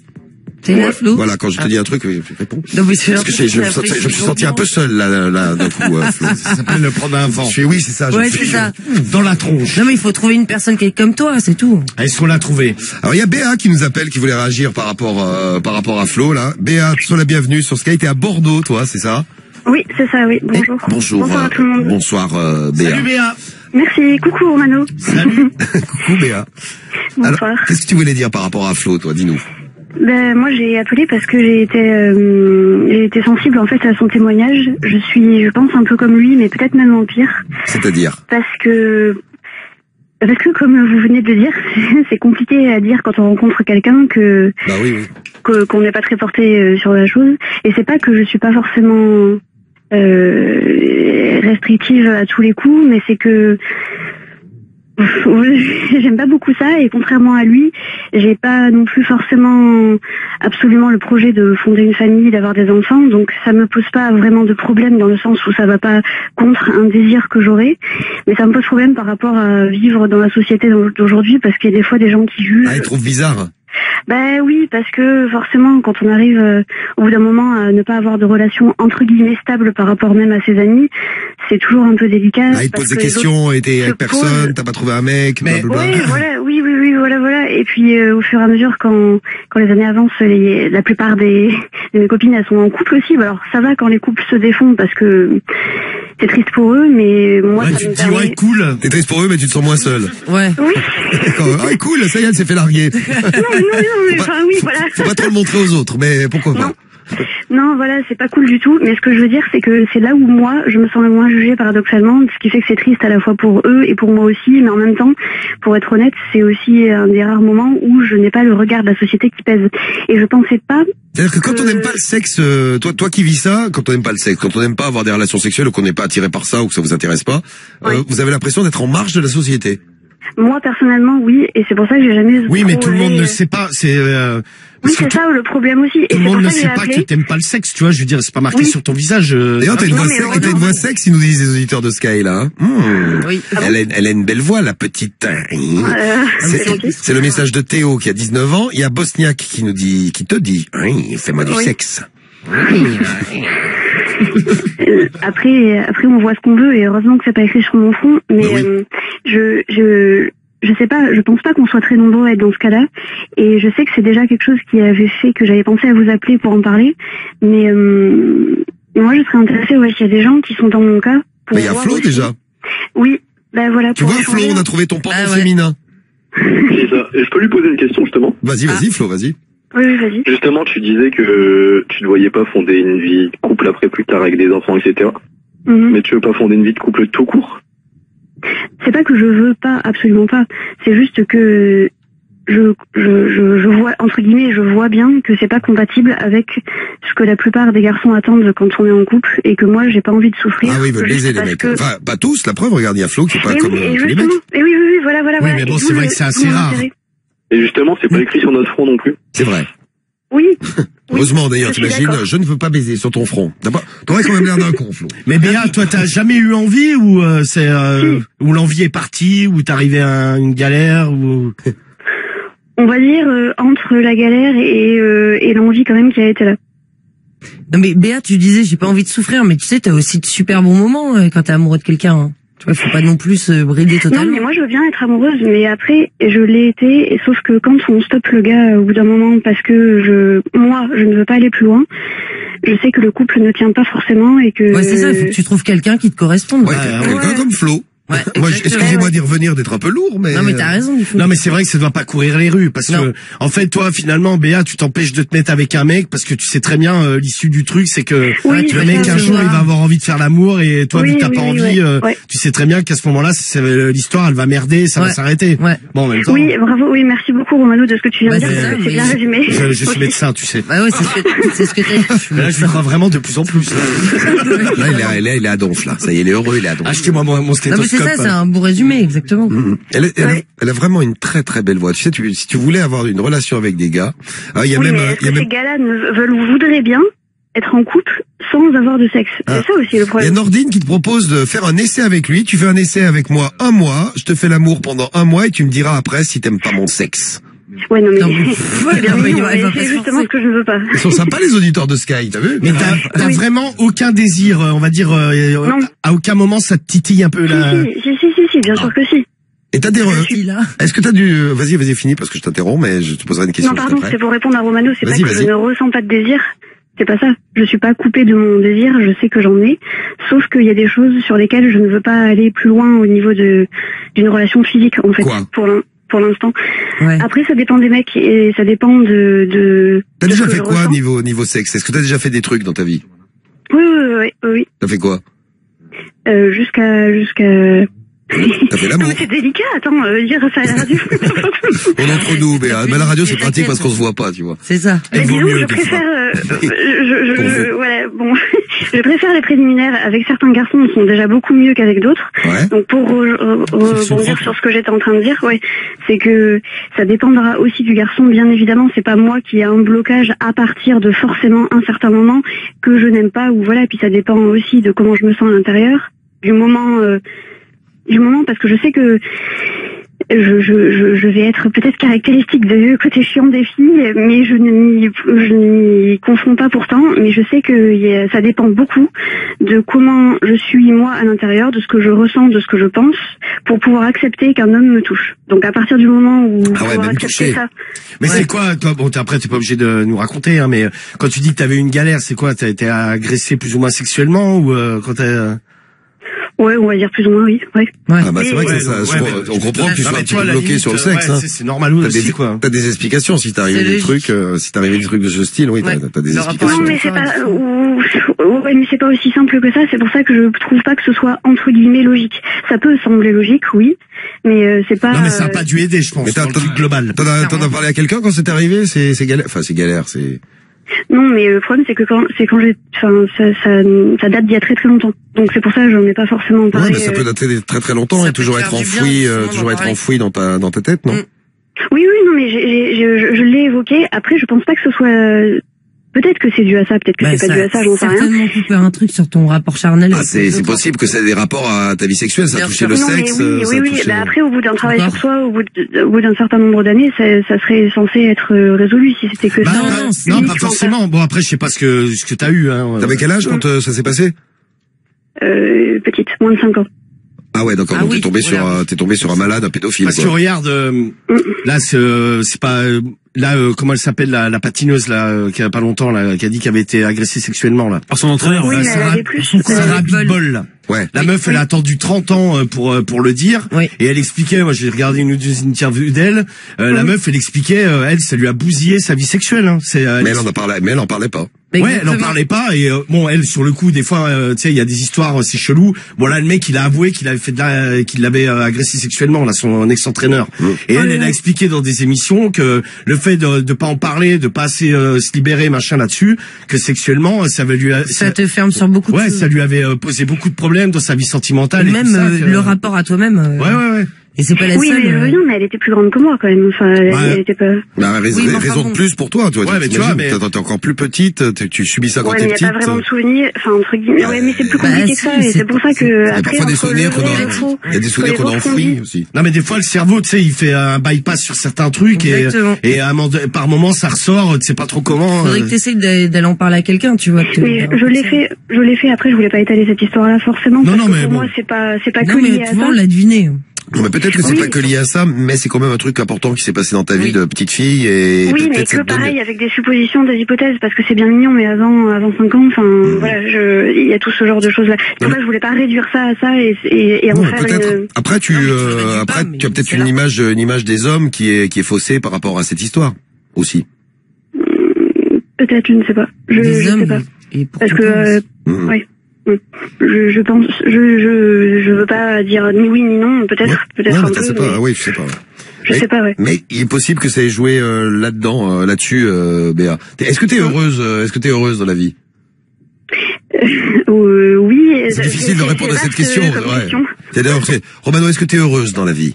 T'es là, Flo. Voilà, quand je te dis un truc, réponds. Non, mais parce que je me suis senti un peu seul là d'un coup, Flo. Ça s'appelle le prendre un vent. Oui, c'est ça. Ouais, c'est ça. Dans la tronche. Non, mais il faut trouver une personne qui est comme toi, c'est tout. Est-ce qu'on l'a trouvé? Alors il y a Béa qui nous appelle, qui voulait réagir par rapport à Flo là. Béa, sois la bienvenue sur Sky. T'es à Bordeaux, toi, c'est ça? Oui, c'est ça, oui. Bonjour. Bonjour. Bonsoir à tout le monde. Bonsoir, Béa. Salut Béa. Merci. Coucou Romano. Salut. Coucou Béa. Bonsoir. Alors, qu'est-ce que tu voulais dire par rapport à Flo, toi? Dis-nous. Moi, j'ai appelé parce que j'ai été sensible en fait à son témoignage. Je pense, un peu comme lui, mais peut-être même en pire. C'est-à-dire? Parce que comme vous venez de le dire, c'est compliqué à dire quand on rencontre quelqu'un que qu'on n'est pas très porté sur la chose. Et c'est pas que je suis pas forcément restrictive à tous les coups, mais c'est que j'aime pas beaucoup ça, et contrairement à lui, j'ai pas non plus forcément absolument le projet de fonder une famille, d'avoir des enfants, donc ça me pose pas vraiment de problème dans le sens où ça va pas contre un désir que j'aurais, mais ça me pose problème par rapport à vivre dans la société d'aujourd'hui, parce qu'il y a des fois des gens qui jugent. Ah, ils trouvent bizarre. Ben oui, parce que forcément, quand on arrive au bout d'un moment à ne pas avoir de relation entre guillemets stable par rapport même à ses amis, c'est toujours un peu délicat. Ah, il te pose des questions, et t'es avec personne, t'as pas trouvé un mec, blablabla. Oui, voilà. Et puis au fur et à mesure, quand les années avancent, la plupart de mes copines, elles sont en couple aussi. Alors ça va quand les couples se défont, parce que c'est triste pour eux, mais moi, ça tu me te dis, ouais, cool. T'es triste pour eux, mais tu te sens moins seul. Ouais. Oui. Ah, cool, ça y est, elle s'est fait larguer. Non, enfin oui, voilà. Faut pas trop le montrer aux autres, mais pourquoi pas? Non, voilà, c'est pas cool du tout. Mais ce que je veux dire, c'est que c'est là où moi, je me sens le moins jugée paradoxalement, ce qui fait que c'est triste à la fois pour eux et pour moi aussi. Mais en même temps, pour être honnête, c'est aussi un des rares moments où je n'ai pas le regard de la société qui pèse. Et je pensais pas. C'est-à-dire que quand on n'aime pas le sexe, toi qui vis ça, quand on n'aime pas le sexe, quand on n'aime pas avoir des relations sexuelles, ou qu'on n'est pas attiré par ça, ou que ça vous intéresse pas, vous avez l'impression d'être en marge de la société. Moi personnellement, oui, et c'est pour ça que j'ai jamais. Oui, mais tout le monde ne sait pas. Oui, c'est ça le problème aussi. Tout le monde ne sait pas que t'aimes pas le sexe, tu vois. Je veux dire, c'est pas marqué sur ton visage. D'ailleurs, t'as une voix sexe, ils nous disent les auditeurs de Sky là. Oui. Elle a une belle voix, la petite. C'est le message de Théo qui a 19 ans. Il y a Bosniak qui te dit, oui, fais-moi du sexe. Après, on voit ce qu'on veut, et heureusement que c'est pas écrit sur mon front. Mais je je sais pas, je pense pas qu'on soit très nombreux à être dans ce cas-là. Et je sais que c'est déjà quelque chose qui avait fait que j'avais pensé à vous appeler pour en parler. Mais moi, je serais intéressée, ouais, s'il y a des gens qui sont dans mon cas. Mais il y a Flo déjà. Oui, ben voilà. Tu vois, Flo, on a trouvé ton pendant féminin. C'est ça. Et je peux lui poser une question, justement? Vas-y, Flo, vas-y. Oui, vas-y. Justement, tu disais que tu ne voyais pas fonder une vie de couple après plus tard avec des enfants, etc. Mais tu veux pas fonder une vie de couple tout court? C'est pas que je veux pas, absolument pas. C'est juste que je vois, entre guillemets, je vois bien que c'est pas compatible avec ce que la plupart des garçons attendent quand on est en couple et que moi j'ai pas envie de souffrir. Ah oui, ils veulent baiser les mecs. Enfin, pas tous, la preuve, regarde, il y a Flo qui est pas comme tous les mecs. Et oui, voilà. Oui, mais bon, c'est vrai que c'est assez rare. Et justement, c'est pas écrit sur notre front non plus. C'est vrai. Oui. Heureusement d'ailleurs, t'imagines, je ne veux pas baiser sur ton front. T'aurais quand même l'air d'un con, Flo. Mais Béa, toi, t'as jamais eu envie ou où l'envie est partie, ou t'arrivais à une galère ou... On va dire entre la galère et l'envie quand même qui a été là. Non mais Béa, tu disais j'ai pas envie de souffrir, mais tu sais, t'as aussi de super bons moments quand t'es amoureux de quelqu'un. Hein. Tu vois, faut pas non plus se brider totalement. Non, mais moi je veux bien être amoureuse, mais après je l'ai été, et sauf que quand on stoppe le gars au bout d'un moment parce que moi je ne veux pas aller plus loin, je sais que le couple ne tient pas forcément et que... Ouais, c'est ça, il faut que tu trouves quelqu'un qui te corresponde. Ouais, quelqu'un comme Flo. Ouais, moi, excusez-moi d'y revenir, d'être un peu lourd, mais... Non, mais t'as raison, du coup. Non, mais c'est vrai que ça doit pas courir les rues, parce que, en fait, toi, finalement, Béa, tu t'empêches de te mettre avec un mec, parce que tu sais très bien, l'issue du truc, c'est que, le mec, un jour, il va avoir envie de faire l'amour, et toi, vu que t'as pas envie, tu sais très bien qu'à ce moment-là, l'histoire, elle va merder, ça va s'arrêter. Ouais. Bon, en même temps. Oui, bravo, oui, merci beaucoup, Romano, de ce que tu viens de dire, c'est bien résumé. Je suis médecin, tu sais. Bah ouais, c'est ce que t'as dit. Là, je lui crois vraiment de plus en plus. Là, il est à donf, là. Ça y est, il est heureux, il est à donf. Achetez-moi mon stéthoscope. Non, mais c'est ça, c'est un beau résumé, exactement. Elle a vraiment une très très belle voix. Tu sais, si tu voulais avoir une relation avec des gars, il y a même... ces gars-là voudraient bien être en couple sans avoir de sexe. C'est ça aussi le problème. Il y a Nordine qui te propose de faire un essai avec lui. Tu fais un essai avec moi 1 mois, je te fais l'amour pendant 1 mois et tu me diras après si t'aimes pas mon sexe. Ouais, non, mais c'est justement ce que je ne veux pas. Ils sont sympas, les auditeurs de Sky, t'as vu? Mais t'as vraiment aucun désir, on va dire, à aucun moment ça te titille un peu là? Si, bien sûr que si. Et t'as des Est-ce que t'as vas-y, finis parce que je t'interromps, mais je te poserai une question. Non, pardon, c'est pour répondre à Romano, c'est pas que je ne ressens pas de désir. C'est pas ça. Je suis pas coupée de mon désir, je sais que j'en ai. Sauf qu'il y a des choses sur lesquelles je ne veux pas aller plus loin au niveau d'une relation physique, en fait. Quoi? Pour l'instant. Ouais. Après, ça dépend des mecs et ça dépend de T'as déjà fait quoi niveau sexe? Est-ce que t'as déjà fait des trucs dans ta vie? Oui. T'as fait quoi? Jusqu'à T'as fait l'amour. C'est délicat, attends, dire ça à la radio. On est entre nous, mais à la radio c'est pratique parce qu'on se voit pas, tu vois. C'est ça. Mais disons, je préfère, je préfère les préliminaires avec certains garçons qui sont déjà beaucoup mieux qu'avec d'autres. Ouais. Donc pour rebondir sur ce que j'étais en train de dire, c'est que ça dépendra aussi du garçon, bien évidemment. C'est pas moi qui ai un blocage à partir de forcément un certain moment que je n'aime pas ou voilà. Puis ça dépend aussi de comment je me sens à l'intérieur, du moment parce que je sais que je vais être peut-être caractéristique du côté chiant des filles, mais je ne m'y confonds pas pourtant, mais je sais que ça dépend beaucoup de comment je suis moi à l'intérieur, de ce que je ressens, de ce que je pense, pour pouvoir accepter qu'un homme me touche. Donc à partir du moment où pouvoir accepter ça. Mais c'est quoi, toi, bon, après t'es pas obligé de nous raconter, hein, mais quand tu dis que t'avais une galère, c'est quoi? T'as été agressé plus ou moins sexuellement ou quand t'as... Ouais, on va dire plus ou moins, oui. Ouais. Ah bah c'est vrai que c'est ça. On comprend que tu sois un petit peu bloqué sur le sexe. Hein. C'est normal aussi, quoi. T'as des explications si t'arrives des trucs, de ce style, oui, t'as des explications. Non, mais c'est pas, mais c'est pas aussi simple que ça. C'est pour ça que je trouve pas que ce soit entre guillemets logique. Ça peut sembler logique, oui, mais c'est pas. Non, mais ça a pas dû aider, je pense. Mais dans le truc global. T'en as parlé à quelqu'un quand c'est arrivé? C'est galère. Enfin, c'est galère, c'est. Non, mais le problème c'est que ça date d'il y a très très longtemps. Donc c'est pour ça que j'en ai pas forcément parlé. Ouais, mais ça peut dater de très très longtemps et toujours être enfoui dans ta tête, non? Oui, non, mais je l'ai évoqué. Après, je pense pas que ce soit. Peut-être que c'est dû à ça, peut-être que c'est pas dû à ça, j'en sais rien. Certainement couper un truc sur ton rapport charnel. Ah, c'est possible que ça ait des rapports à ta vie sexuelle, ça a touché le sexe. Oui. Bah après, au bout d'un travail sur soi, au bout d'un certain nombre d'années, ça serait censé être résolu si c'était que ça. Non, pas forcément. Bon, après, je sais pas ce que t'as eu, hein. T'avais quel âge quand ça s'est passé? Petite, moins de 5 ans. Ah ouais, d'accord. Donc t'es tombé sur un malade, un pédophile. Parce que regarde, là c'est pas là comment elle s'appelle la patineuse là qui a pas longtemps là qui a dit qu'elle avait été agressée sexuellement là par son entraîneur. Oui, mais elle avait plus. Sarah Bitbol là. Ouais. La meuf, elle a attendu 30 ans pour le dire. Oui. Et elle expliquait, moi j'ai regardé une interview d'elle. La meuf, elle expliquait, elle, ça lui a bousillé sa vie sexuelle. Hein. Mais elle en parlait pas. Ouais, elle en parlait pas. Et bon, elle, sur le coup, des fois, tu sais, il y a des histoires, c'est chelou. Bon là, le mec, il a avoué qu'il avait qu'il l'avait agressé sexuellement, là, son ex-entraîneur. Et elle a expliqué dans des émissions que le fait de pas en parler, de pas assez se libérer, machin là-dessus, que sexuellement, ça te ferme sur beaucoup de choses. Ouais, ça lui avait posé beaucoup de problèmes dans sa vie sentimentale. Même le rapport à toi-même. Ouais. Et c'est pas la seule. Oui, mais elle était plus grande que moi quand même. Enfin, elle était pas. Bah, raison de plus pour toi. Ouais, mais tu vois, t'es encore plus petite, tu subis ça quand t'es petite. Il y a pas vraiment de souvenirs. Enfin, entre guillemets. Ouais, mais c'est plus compliqué que ça. Et c'est pour ça que. Il y a parfois des souvenirs il y a des souvenirs qu'on enfouit aussi. Non, mais des fois, le cerveau, tu sais, il fait un bypass sur certains trucs et par moment, ça ressort, tu sais pas trop comment. Faudrait que t'essayes d'aller en parler à quelqu'un, tu vois. Je l'ai fait. Après, je voulais pas étaler cette histoire-là forcément. Non, mais pour moi, c'est pas que lié à ça. On l'a deviné. Non, mais peut-être que c'est pas que lié à ça, mais c'est quand même un truc important qui s'est passé dans ta vie de petite fille et oui, mais que pareil avec des suppositions, des hypothèses, parce que c'est bien mignon, mais avant 5 ans, enfin voilà, il y a tout ce genre de choses là. Donc là, je voulais pas réduire ça à ça et en faire une... Après, tu as peut-être une image des hommes qui est faussée par rapport à cette histoire aussi. Peut-être, je ne sais pas. Je sais pas. Parce que ouais. Je pense, je veux pas dire ni oui ni non, peut-être un peu. Sais pas, oui, je sais pas. Je sais pas, ouais. Mais il est possible que ça ait joué là-dessus, Béa. Est-ce que t'es heureuse dans la vie? Oui. C'est difficile de répondre à cette question. Romano, est-ce que t'es heureuse dans la vie?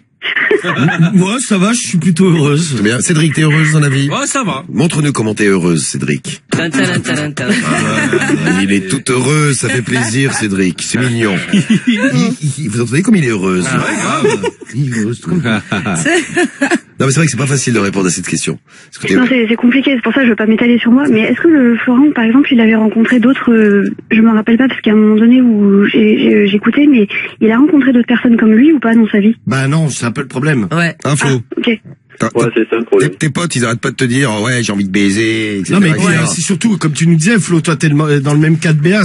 Moi, ça va, je suis plutôt heureuse. C'est bien. Cédric, t'es heureuse dans la vie? Ouais, ça va. Montre-nous comment t'es heureuse, Cédric. Il est tout heureux, ça fait plaisir, Cédric. C'est mignon. Vous entendez comme il est heureuse? Ah ouais, grave. Il est heureuse. Non, mais c'est vrai que c'est pas facile de répondre à cette question. Non, c'est compliqué, c'est pour ça que je veux pas m'étaler sur moi. Mais est-ce que le Florent, par exemple, il avait rencontré d'autres, je me rappelle pas parce qu'à un moment donné où j'écoutais, mais il a rencontré d'autres personnes comme lui ou pas dans sa vie? Bah non, c'est un peu le problème. Ouais. Flo. Ok. Ouais, c'est ça le problème. Tes potes, ils arrêtent pas de te dire, ouais, j'ai envie de baiser, etc. Non, mais c'est surtout, comme tu nous disais, Flo, toi, t'es dans le même cas de Béa,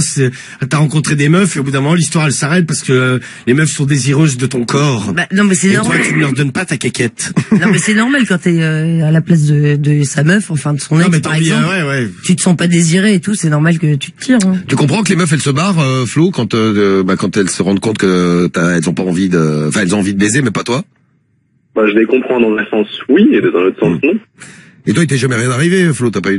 t'as rencontré des meufs, et au bout d'un moment, l'histoire, elle s'arrête parce que les meufs sont désireuses de ton corps. Bah, non, mais c'est normal. Et toi, tu ne leur donnes pas ta caquette. Non, mais c'est normal quand t'es à la place de sa meuf, enfin, de son ex, par exemple. Tu te sens pas désiré et tout, c'est normal que tu te tires. Hein. Tu comprends que les meufs, elles se barrent, Flo, quand elles se rendent compte que elles ont pas envie elles ont envie de baiser, mais pas toi? Bah, je les comprends dans un sens oui et dans l'autre sens non. Et toi, il t'est jamais rien arrivé, Flo? T'as pas eu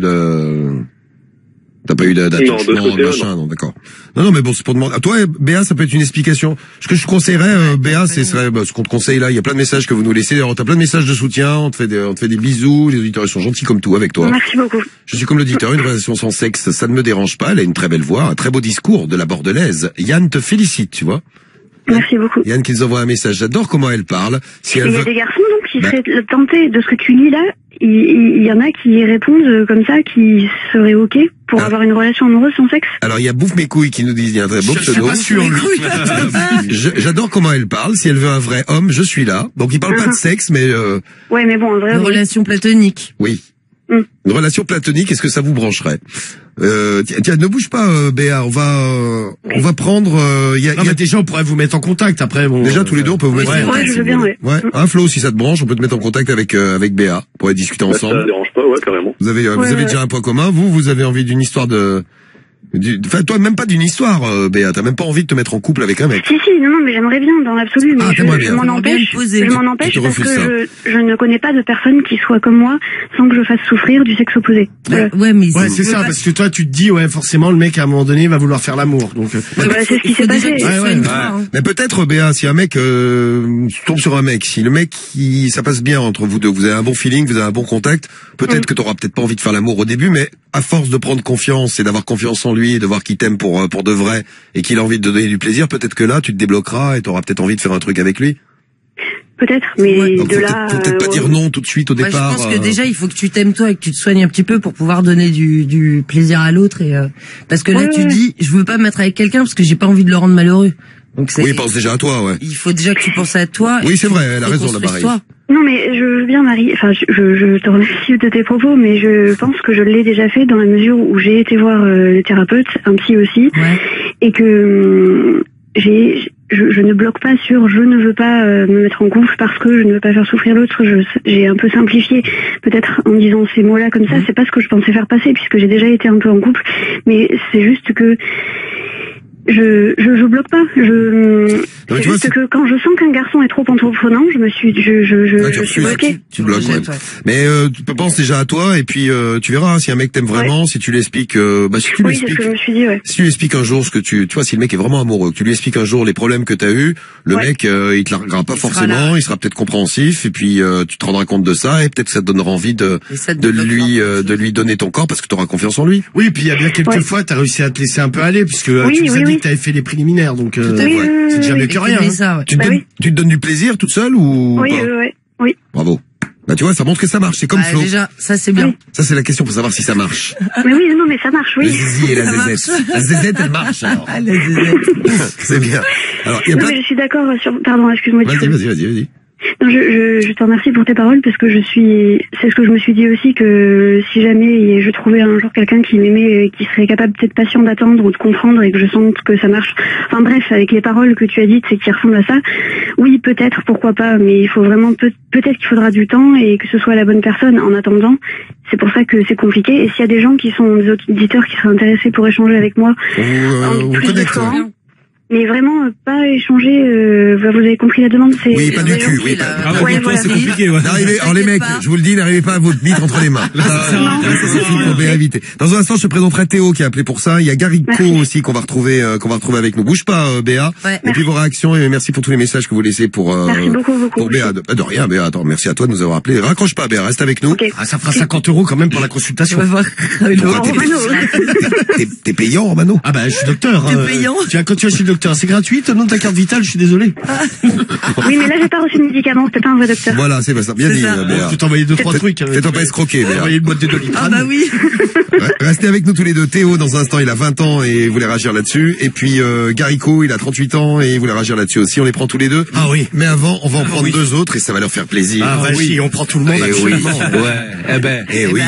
d'attachement, machin, non, d'accord. Non, mais bon, c'est pour demander. À toi, Béa, ça peut être une explication. Ce que je conseillerais, Béa, ce qu'on te conseille là. Il y a plein de messages que vous nous laissez. T'as plein de messages de soutien. On te fait des bisous. Les auditeurs, ils sont gentils comme tout avec toi. Merci beaucoup. Je suis comme l'auditeur. Une relation sans sexe, ça ne me dérange pas. Elle a une très belle voix, un très beau discours de la Bordelaise. Yann te félicite, tu vois. Merci beaucoup. Yann qui nous envoie un message. J'adore comment elle parle. Il y a des garçons donc qui seraient tentés de ce que tu lis là. Il y en a qui répondent comme ça, qui seraient ok pour avoir une relation amoureuse sans sexe. Alors il y a Bouffe mes couilles qui nous dit, il y a un très beau pseudo. J'adore comment elle parle. Si elle veut un vrai homme, je suis là. Donc il parle pas de sexe, mais ouais, mais bon, un vrai. Une relation platonique. Oui. Une relation platonique, est-ce que ça vous brancherait? Tiens, ne bouge pas, Béa. On va prendre. Mais déjà, on pourrait vous mettre en contact. Après, bon. Déjà, tous les deux, on peut vous mettre en contact. Ouais, je veux bien, ouais. Hein, Flo, si ça te branche, on peut te mettre en contact avec Béa pour discuter ensemble. Ça dérange pas, ouais, carrément. Vous avez déjà un point commun. Vous avez envie d'une histoire enfin, toi, même pas d'une histoire, Béa. T'as même pas envie de te mettre en couple avec un mec. Si, non, mais j'aimerais bien, dans l'absolu. Mais je m'en empêche parce que je ne connais pas de personne qui soit comme moi sans que je fasse souffrir du sexe opposé. Ouais, mais c'est ça, parce que toi, tu te dis, ouais, forcément, le mec, à un moment donné, va vouloir faire l'amour. Donc, c'est ce qui s'est passé. Mais peut-être, Béa, si un mec, tombe sur un mec, si le mec, ça passe bien entre vous deux, vous avez un bon feeling, vous avez un bon contact, peut-être que t'auras peut-être pas envie de faire l'amour au début, mais à force de prendre confiance et d'avoir confiance en lui, et de voir qu'il t'aime pour de vrai et qu'il a envie de te donner du plaisir, peut-être que là tu te débloqueras et t'auras peut-être envie de faire un truc avec lui. Peut-être, mais donc, de là. Faut peut-être pas dire non tout de suite au départ. Je pense que déjà il faut que tu t'aimes toi et que tu te soignes un petit peu pour pouvoir donner du plaisir à l'autre et parce que là tu dis je veux pas me mettre avec quelqu'un parce que j'ai pas envie de le rendre malheureux. Donc oui, pense déjà à toi, ouais. Il faut déjà que tu penses à toi. Oui, c'est vrai, elle a raison, la Marie. Non, mais je veux bien, Marie, enfin, je te remercie de tes propos, mais je pense que je l'ai déjà fait dans la mesure où j'ai été voir le thérapeute, un psy aussi, et que je ne bloque pas sur je ne veux pas me mettre en couple parce que je ne veux pas faire souffrir l'autre. J'ai un peu simplifié peut-être en disant ces mots-là comme ça. C'est pas ce que je pensais faire passer puisque j'ai déjà été un peu en couple, mais c'est juste que je bloque pas. C'est juste que quand je sens qu'un garçon est trop entreprenant, je suis bloquée. Tu bloques, ouais. Mais tu penses déjà à toi et puis tu verras si un mec t'aime vraiment, si tu lui expliques si tu lui expliques, c'est ce que je me suis dit, si tu lui expliques un jour ce que tu vois, si le mec est vraiment amoureux, que tu lui expliques un jour les problèmes que t'as eu, le mec il te larguera pas forcément, il sera peut-être compréhensif et puis tu te rendras compte de ça et peut-être que ça te donnera envie de lui donner ton corps parce que tu auras confiance en lui. Oui, puis il y a bien quelques fois t'as réussi à te laisser un peu aller puisque tu nous as dit que t'avais fait les préliminaires, donc c'est déjà mieux que rien. Tu te donnes du plaisir toute seule ou Oui. Bravo. Bah tu vois, ça montre que ça marche, c'est comme Flo. Déjà, ça c'est bien. Ça c'est la question pour savoir si ça marche. Mais oui, non mais ça marche, oui. Le zizi et la zézette. La zézette, elle marche alors. La zézette. C'est bien. Alors, mais je suis d'accord sur... Pardon, excuse-moi. Vas-y. Non, je te remercie pour tes paroles parce que c'est ce que je me suis dit aussi, que si jamais je trouvais un jour quelqu'un qui m'aimait et qui serait capable peut-être patient d'attendre ou de comprendre et que je sente que ça marche. Enfin bref, avec les paroles que tu as dites, c'est qui ressemble à ça. Oui, peut-être, pourquoi pas, mais il faut vraiment peut-être qu'il faudra du temps et que ce soit la bonne personne en attendant. C'est pour ça que c'est compliqué. Et s'il y a des gens qui sont des auditeurs qui seraient intéressés pour échanger avec moi, mais vraiment pas échanger. Vous avez compris la demande, c'est. Oui, pas du cul. Oui, voilà. C'est compliqué. Ouais. Alors les mecs, je vous le dis, n'arrivez pas à votre bite entre les mains. C'est éviter. Dans un instant, je te présenterai Théo qui a appelé pour ça. Il y a Garico aussi qu'on va retrouver avec nous. Bouge pas, Béa. Et puis vos réactions et merci pour tous les messages que vous laissez pour. Merci beaucoup. Pour Béa. De rien, Béa. Attends, merci à toi de nous avoir appelé. Raccroche pas, Béa. Reste avec nous. Ah, ça fera 50 € quand même pour la consultation. T'es payant, Romano? Ah bah, je suis docteur. T'es payant? Quand tu vas chez le docteur, c'est gratuit, te donne ta carte vitale, je suis désolé. Oui, mais là, j'ai pas reçu de médicaments, c'était pas un vrai docteur. Voilà, c'est pas ça. Bien dit, Béa. Tu t'as envoyé 2-3 trucs. T'as pas escroqué, Béa. T'as envoyé une boîte de Doliprane. Ah bah oui. Restez avec nous tous les deux. Théo, dans un instant, il a 20 ans et voulait réagir là-dessus. Et puis, Garico, il a 38 ans et voulait réagir là-dessus aussi. On les prend tous les deux. Ah oui. Mais avant, on va en prendre deux autres et ça va leur faire plaisir. Ah oui, on prend tout le monde. Oui.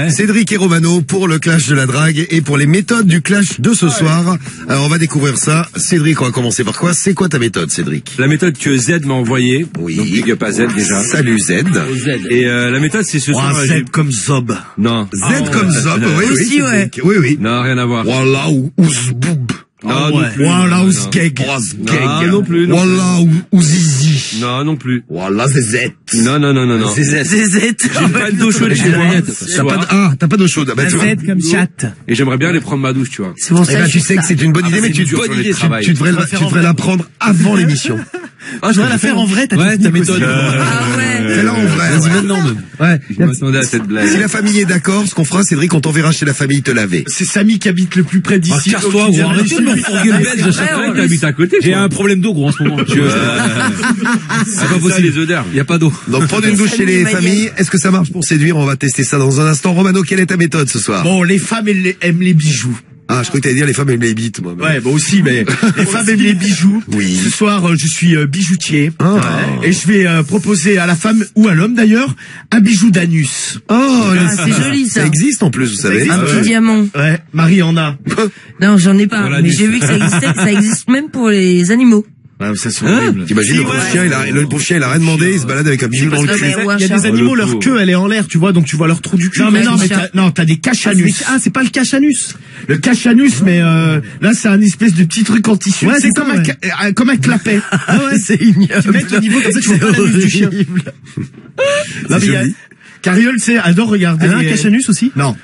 Cédric et Romano pour le clash de la drague et pour les méthodes du clash de ce soir. Alors, on va découvrir ça. Cédric, on va commencer par quoi? C'est quoi ta méthode, Cédric? La méthode que Z m'a envoyée. Oui. Donc, big up à Z déjà. Salut Z. Et la méthode, c'est ce soir. Z comme Zob. Non. Z comme Zob, oui. Oui. Non, rien à voir. Voilà, ou zboob. Non, non plus. Voilà, ou sgeg. Non plus. Voilà, ou zizi. Non plus. Voilà, zézette. Non. Zézette. J'ai pas d'eau chaude chez moi. T'as pas d'eau chaude. Zézette comme chat. Et j'aimerais bien aller prendre ma douche, tu vois. C'est bon, tu sais que c'est une bonne idée, mais tu devrais la prendre avant l'émission. Ah, je devrais la faire en vrai, ta méthode. Ah ouais. Fais-la en vrai. Vas-y maintenant, même. Ouais. Je m'attendais à cette blague. Si la famille est d'accord, ce qu'on fera, Cédric, on t'enverra chez la famille te laver. C'est Samy qui habite le plus près d'ici. Casse-toi, gros. Arrêtez de me fourguer le belge. Chaque fois que t'habites à côté. J'ai un problème d'eau, gros, en ce moment. C'est pas possible, les odeurs. Il y a pas d'eau. Donc, prendre une douche chez les familles. Est-ce que ça marche pour séduire? On va tester ça dans un instant. Romano, quelle est ta méthode ce soir? Bon, les femmes aiment les bijoux. Ah, je croyais que t'allais dire les femmes aiment les bites, moi. Ouais, moi aussi, mais les femmes aiment les bijoux. Oui. Ce soir, je suis bijoutier. Et je vais proposer à la femme, ou à l'homme d'ailleurs, un bijou d'anus. C'est joli, ça. Ça existe en plus, vous savez. Un petit diamant. Ouais, Marie en a. Non, j'en ai pas. Mais j'ai vu que ça existait, que ça existe même pour les animaux. Ah, ça c'est horrible. T'imagines, le pauvre chien, il a rien demandé, il se balade avec un bijou dans le cul. Il y a des animaux, leur queue, elle est en l'air, tu vois, donc tu vois leur trou du cul. Non, t'as des cache-anus. Ah, c'est pas le cache-anus. Le cache-anus, mais là, c'est un espèce de petit truc en tissu. Ouais, c'est comme un clapet. Ah ouais, c'est ignoble. Tu mets au niveau comme ça, tu vois pas l'anus du chien. Non, mais Cariole, adore regarder. Elle a un cache-anus aussi? Non.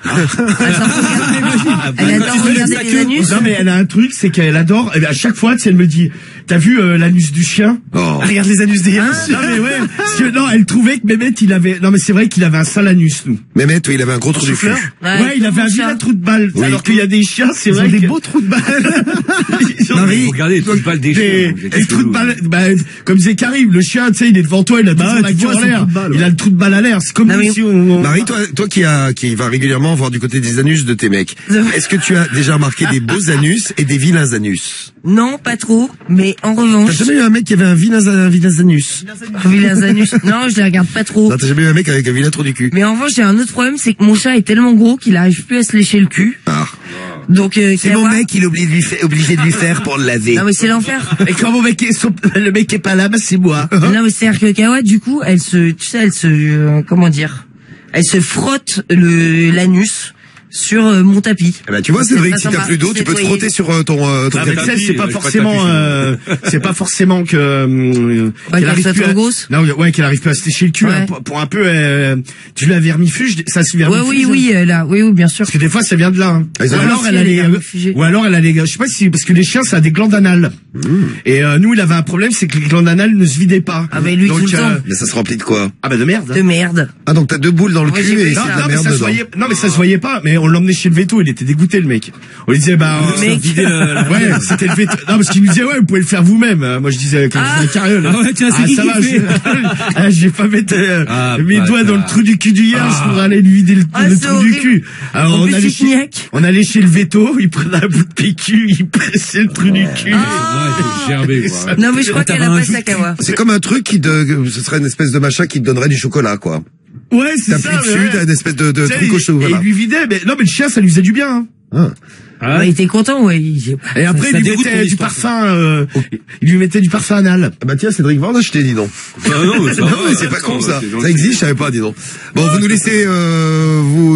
Elle adore regarder les anus. Non, mais elle a un truc, c'est qu'elle adore, à chaque fois, elle me dit, t'as vu l'anus du chien? Regarde les anus des chiens. Non, mais ouais. Parce que, non, elle trouvait que Mehmet, non, mais c'est vrai qu'il avait un sale anus, nous. Mehmet, il avait un gros trou du cul. Ouais, il avait un vilain trou de balle. Oui. Alors qu'il y a des chiens, c'est vrai. Des beaux trous de balle. Regardez les trous de balle des chiens. Les trous de balle, comme disait Karim, le chien, tu sais, il est devant toi, il a la queue en l'air. Il a le trou de balle à l'air. C'est comme Marie, toi qui va régulièrement voir du côté des anus de tes mecs, est-ce que tu as déjà remarqué des beaux anus et des vilains anus? Non, pas trop, mais en revanche... T'as jamais eu un mec qui avait un vilain anus? Vilain anus? Non, je les regarde pas trop. Non, t'as jamais eu un mec avec un vilain trou du cul? Mais en revanche, j'ai un autre problème, c'est que mon chat est tellement gros qu'il arrive plus à se lécher le cul. Ah. Donc, c'est mon mec, il est obligé de lui faire pour le laver. Non, mais c'est l'enfer. Et quand le mec est pas là, bah c'est moi. Non, mais c'est-à-dire que Kawa, du coup, elle se frotte l'anus sur mon tapis. Eh ben, tu vois, Cédric, si t'as plus d'eau, tu peux te frotter sur ton tapis. C'est pas forcément que, qu'elle arrive plus à... grosse. Non, ouais, qu'elle arrive plus à se lécher le cul, hein, pour un peu, tu la vermifuges, ça se vermifuge. Oui, bien sûr. Parce que des fois, ça vient de là, hein. Ou alors elle a les, je sais pas si, parce que les chiens, ça a des glandes anales. Et, nous, il avait un problème, c'est que les glandes anales ne se vidaient pas. Ah, mais lui, tout le temps. Mais ça se remplit de quoi? Ah, bah, de merde. De merde. Ah, donc t'as 2 boules dans le cul et c'est de la merde dedans. Non, mais ça se voyait pas, mais on l'emmenait chez le veto, il était dégoûté, le mec. On lui disait, ouais, c'était le veto. Non, parce qu'il nous disait, ouais, vous pouvez le faire vous-même. Moi, je disais, quand je faisais la carriole. Ah ouais, tiens, c'est qui ça va, je vais pas mettre mes doigts dans le trou du cul du yinche pour aller lui vider le trou du cul. Alors, on allait chez le veto, il prenait un bout de PQ, il pressait le trou du cul. Non, mais je crois qu'elle a pas sa Kawa. C'est comme un truc ce serait une espèce de machin qui te donnerait du chocolat, quoi. Ouais, c'est ça. T'appuies dessus, t'as une espèce de truc au chocolat. Et il lui vidait, mais non, mais le chien, ça lui faisait du bien, hein. Ah, il était content, ouais. Et après, il lui mettait du parfum, il lui mettait du parfum anal. Ah bah tiens, Cédric, va en acheter, dis donc. Non, mais c'est pas con, ça. Ça existe, je savais pas, dis donc. Bon, vous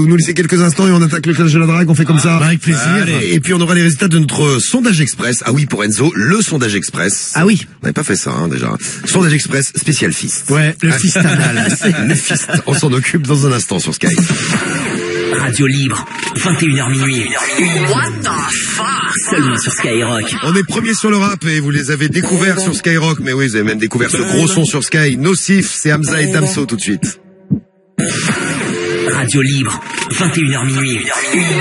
nous laissez quelques instants et on attaque le clash de la drague, on fait comme ça. Avec plaisir. Et puis on aura les résultats de notre sondage express. Ah oui, pour Enzo, le sondage express. Ah oui. On n'avait pas fait ça, hein, déjà. Sondage express spécial fist. Ouais, le fist anal. Le fist. On s'en occupe dans un instant sur Skype. Radio libre, 21h minuit. What the fuck? Seulement sur Skyrock. On est premiers sur le rap et vous les avez découverts sur Skyrock. Mais oui, vous avez même découvert ce gros son sur Sky. Nocif, c'est Hamza et Damso tout de suite. Radio libre, 21h minuit.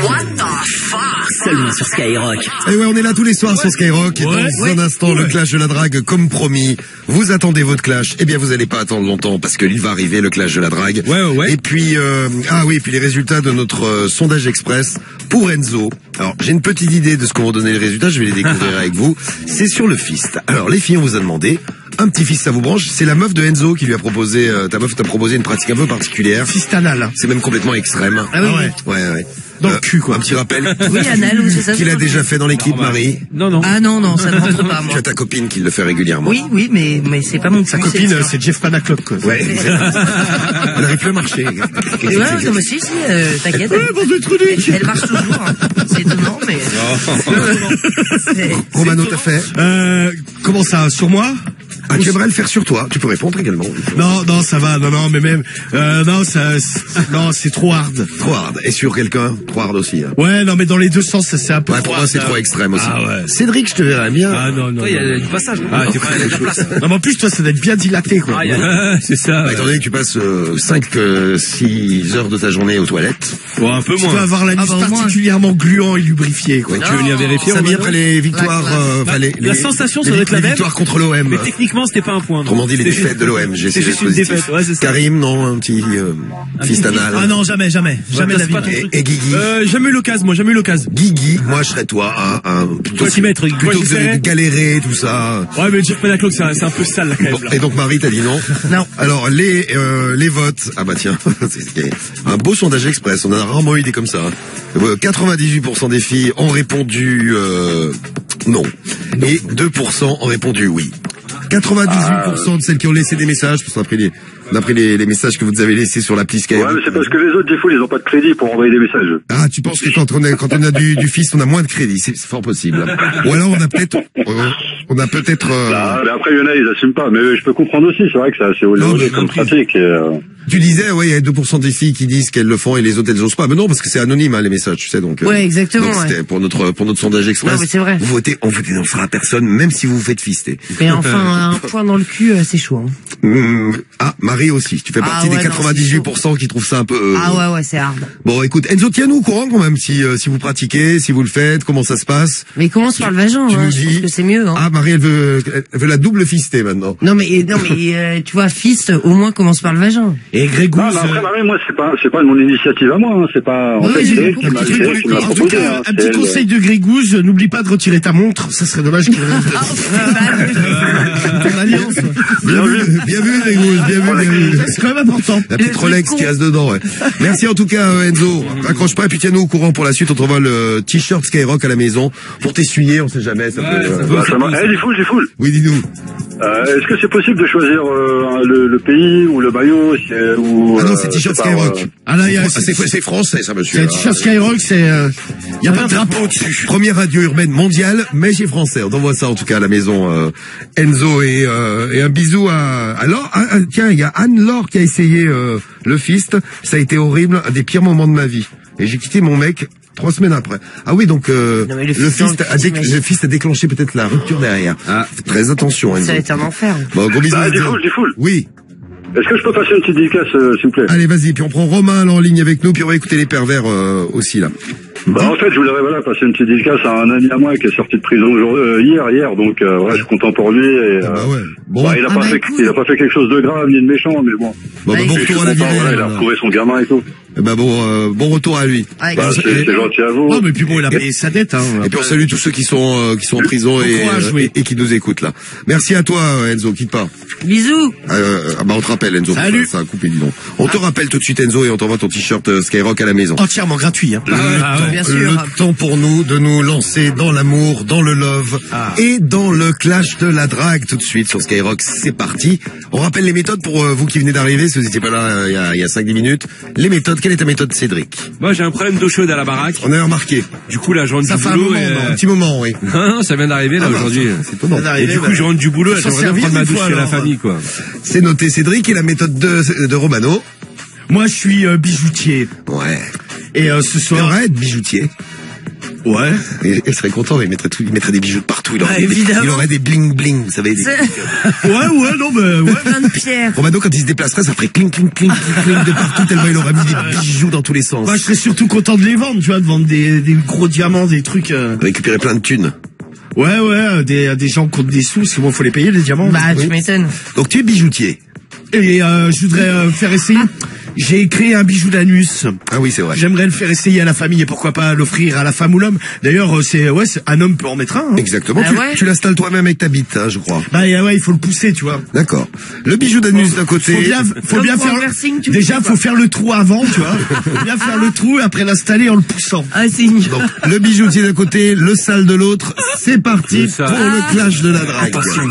What the fuck? Seulement sur Skyrock. Et ouais, on est là tous les soirs sur Skyrock. Et dans un instant, le clash de la drague, comme promis. Vous attendez votre clash. Eh bien, vous allez pas attendre longtemps parce qu'il va arriver le clash de la drague. Ouais. Et puis, et puis les résultats de notre sondage express pour Enzo. Alors, j'ai une petite idée de ce qu'on va donner les résultats. Je vais les découvrir avec vous. C'est sur le fist. Alors, les filles, on vous a demandé. Un petit fist, ça vous branche? C'est la meuf de Enzo qui lui a proposé, ta meuf t'a proposé une pratique un peu particulière. Fist anal. C'est même complètement extrême. Ah oui. Ouais. Dans le cul, quoi. Un petit rappel. Oui, anal, c'est ça. Qu'il a déjà fait dans l'équipe, Marie. Non. Ah non, ça ne rentre pas, moi. Tu as ta copine qui le fait régulièrement. Oui, mais c'est pas mon cul. Sa copine, c'est Jeff Panaclock, quoi. Ouais. Elle arrive plus à marcher. Ouais, non, mais si, t'inquiète. Elle marche toujours, hein. C'est étonnant, mais... Romano, t'as fait? Comment ça, sur moi? Ah, tu aimerais le faire sur toi? Tu peux répondre également. Non, ça va. Non, mais même, non, c'est trop hard. Trop hard. Et sur quelqu'un? Trop hard aussi, hein. Ouais, non, mais dans les deux sens, c'est un peu trop pour hard. moi, c'est trop extrême aussi. Ah ouais. Cédric, je te verrais bien. Ah non. Toi, il y a du passage. Ah, t'es prêt à la place. Non, mais en plus, toi, ça doit être bien dilaté, quoi. C'est ça. Étant donné que tu passes 5-6 heures de ta journée aux toilettes. Ouais, un peu moins. Tu dois avoir l'anus particulièrement gluant et lubrifié, quoi. Tu veux venir vérifier? Ça vient après les victoires, la sensation, ça doit être la même. Les victoires contre l'OM. Mais techniquement, c'était pas un point. Autrement dit, les défaites de l'OM. C'est juste une défaite, ouais, c'est ça. Karim, non, un petit fist anal. Ah non, jamais la vie. Et Guigui. Jamais eu l'occasion, moi, jamais eu l'occasion. Guigui, moi, je serais toi, toi qui mettre, plutôt que de galérer, tout ça. Ouais, mais Jeff Panaclock, c'est un peu sale, là, quand même. Et donc, Marie, t'as dit non? Non. Alors, les votes. Ah bah tiens, c'est un beau sondage express. On a rarement eu des comme ça. 98% des filles ont répondu non. Et 2% ont répondu oui. 98% de celles qui ont laissé des messages, parce qu'on a pris les messages que vous avez laissés sur l'appli Skype. Ouais, mais c'est parce que les autres, des fois, ils ont pas de crédit pour envoyer des messages. Ah, tu penses que quand on a du fist, on a moins de crédit? C'est fort possible. Ou alors on a peut-être mais après, il y en a, ils assument pas. Mais je peux comprendre aussi, c'est vrai que c'est assez olé comme pratique. Tu disais, ouais, il y a 2% des filles qui disent qu'elles le font et les autres, elles osent pas. Mais non, parce que c'est anonyme, hein, les messages, tu sais, donc. Ouais, exactement. Donc c'était pour notre sondage express. Non, mais c'est vrai. On vous dénoncera personne, même si vous vous faites fister. Mais enfin, un point dans le cul, c'est chaud, hein. Ah, Marie Marie aussi. Tu fais partie des 98% qui trouvent ça un peu... ouais, c'est hard. Bon, écoute, Enzo, tiens-nous au courant quand même si vous pratiquez, si vous le faites, comment ça se passe. Mais commence par le vagin, tu nous je dis... pense que c'est mieux. Hein. Ah, Marie, elle veut la double fistée maintenant. Non mais tu vois, fist, au moins commence par le vagin. Et Grégouze... Non, mais après, Marie, moi, c'est pas mon initiative à moi, hein. C'est pas... En fait, c'est qui m'a proposé. En tout cas, un petit conseil de Grégouze, n'oublie pas de retirer ta montre, ça serait dommage qu'il reste... Bien vu, Grégouze, bien vu. C'est quand même important. La petite Rolex qui reste dedans, ouais. Merci en tout cas, Enzo. Raccroche pas et puis tiens-nous au courant pour la suite. On te renvoie le t-shirt Skyrock à la maison pour t'essuyer, on sait jamais. Ça peut... Difool. Oui, dis-nous. Est-ce que c'est possible de choisir le pays ou le maillot ou, ah non, c'est t-shirt Skyrock. Ah là, c'est français, ça, monsieur. C'est t-shirt Skyrock, y a pas de drapeau dessus. Première radio urbaine mondiale, mais j'ai français. On t'envoie ça en tout cas à la maison, Enzo, et un bisou à Laure. Tiens, il y a Anne-Laure qui a essayé le fist. Ça a été horrible, un des pires moments de ma vie. Et j'ai quitté mon mec 3 semaines après. Ah oui, donc le fist a déclenché peut-être la rupture derrière. Ah, très attention, Enzo. Ça a été un enfer. Bon, gros bisous. Difool. Oui. Est-ce que je peux passer une petite dédicace, s'il vous plaît? Allez, vas-y, puis on prend Romain là, en ligne avec nous, puis on va écouter les pervers aussi là. Bah en fait, je voulais passer une petite dédicace à un ami à moi qui est sorti de prison hier, donc je suis content pour lui. Et, bon, il a pas fait quelque chose de grave ni de méchant, mais bon. Bon retour à la vie. Il a retrouvé son gamin et tout. Bon retour à lui. C'est gentil à vous. Non, mais puis bon, il a payé sa dette. Hein, et puis on salue tous ceux qui sont en prison et qui nous écoutent là. Merci à toi, Enzo, quitte pas. Bisous. On te rappelle, Enzo. Salut. Ça a coupé, dis donc. On te rappelle tout de suite, Enzo, et on t'envoie ton t-shirt Skyrock à la maison. Entièrement gratuit. Hein. Bien sûr. Le temps pour nous de nous lancer dans l'amour, dans le love et dans le clash de la drague tout de suite sur Skyrock. C'est parti. On rappelle les méthodes pour vous qui venez d'arriver, si vous n'étiez pas là il y a 5-10 minutes. Les méthodes, quelle est ta méthode, Cédric? Moi, j'ai un problème d'eau chaude à la baraque. On a remarqué. Du coup, là, je rentre du boulot. Un petit moment, oui. Non, ça vient d'arriver, là, aujourd'hui. C'est étonnant. Et du coup, je rentre du boulot, là, j'aimerais bien prendre ma douche chez la famille, quoi. C'est noté, Cédric, et la méthode de Romano. Moi, je suis bijoutier. Ouais. Et ce soir... Il être bijoutier. Ouais. Et il serait content, il mettrait des bijoux de partout. Il aurait des bling bling, vous savez. Non mais plein de pierres. Romano, quand il se déplacerait, ça ferait cling cling cling cling cling de partout tellement il aurait mis des bijoux dans tous les sens. Moi, je serais surtout content de les vendre, tu vois, de vendre des gros diamants, des trucs. Récupérer plein de thunes. Ouais, des gens comptent des sous, parce que bon, faut les payer les diamants. Bah, tu m'étonnes. Donc tu es bijoutier. Et je voudrais faire essayer. J'ai créé un bijou d'anus. Ah oui, c'est vrai. J'aimerais le faire essayer à la famille et pourquoi pas l'offrir à la femme ou l'homme. D'ailleurs, un homme peut en mettre un. Hein. Exactement. Tu l'installes toi-même avec ta bite, hein, je crois. Bah ouais, il faut le pousser, tu vois. D'accord. Le bijou d'anus d'un côté. Faut bien faire. Déjà, faut faire le trou avant, tu vois. Faut bien faire le trou et après l'installer en le poussant. Ah, c'est une... Donc, le bijoutier d'un côté, le sale de l'autre. C'est parti pour le clash de la drague. Attention,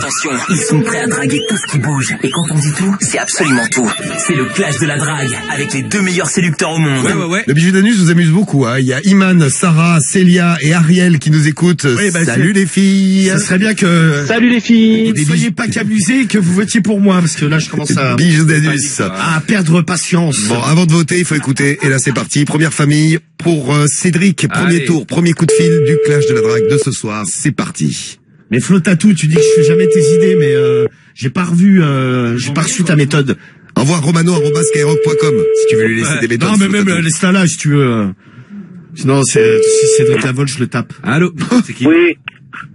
ils sont prêts à draguer tout ce qui bouge. Et quand on dit tout, c'est absolument tout. C'est le clash de la drague avec les 2 meilleurs séducteurs au monde. Ouais. Le bijou d'anus vous amuse beaucoup, hein. Il y a Iman, Sarah, Célia et Ariel qui nous écoutent. Salut les filles. Ça serait bien que... Salut les filles. Ne soyez pas qu'amusés, que vous votiez pour moi, parce que là je commence à... Bijou d'anus. À perdre patience. Bon, avant de voter, il faut écouter. Et là c'est parti. Première famille pour Cédric. Premier tour, premier coup de fil du clash de la drague de ce soir. C'est parti. Mais Flo Tatou, tu dis que je fais jamais tes idées, mais j'ai pas reçu ta méthode. Envoie romano@skyrock.com si tu veux lui laisser des méthodes. Non, mais même laisse-la là si tu veux. Sinon, si Cédric la vole, je le tape. Allô? C'est qui? Oui.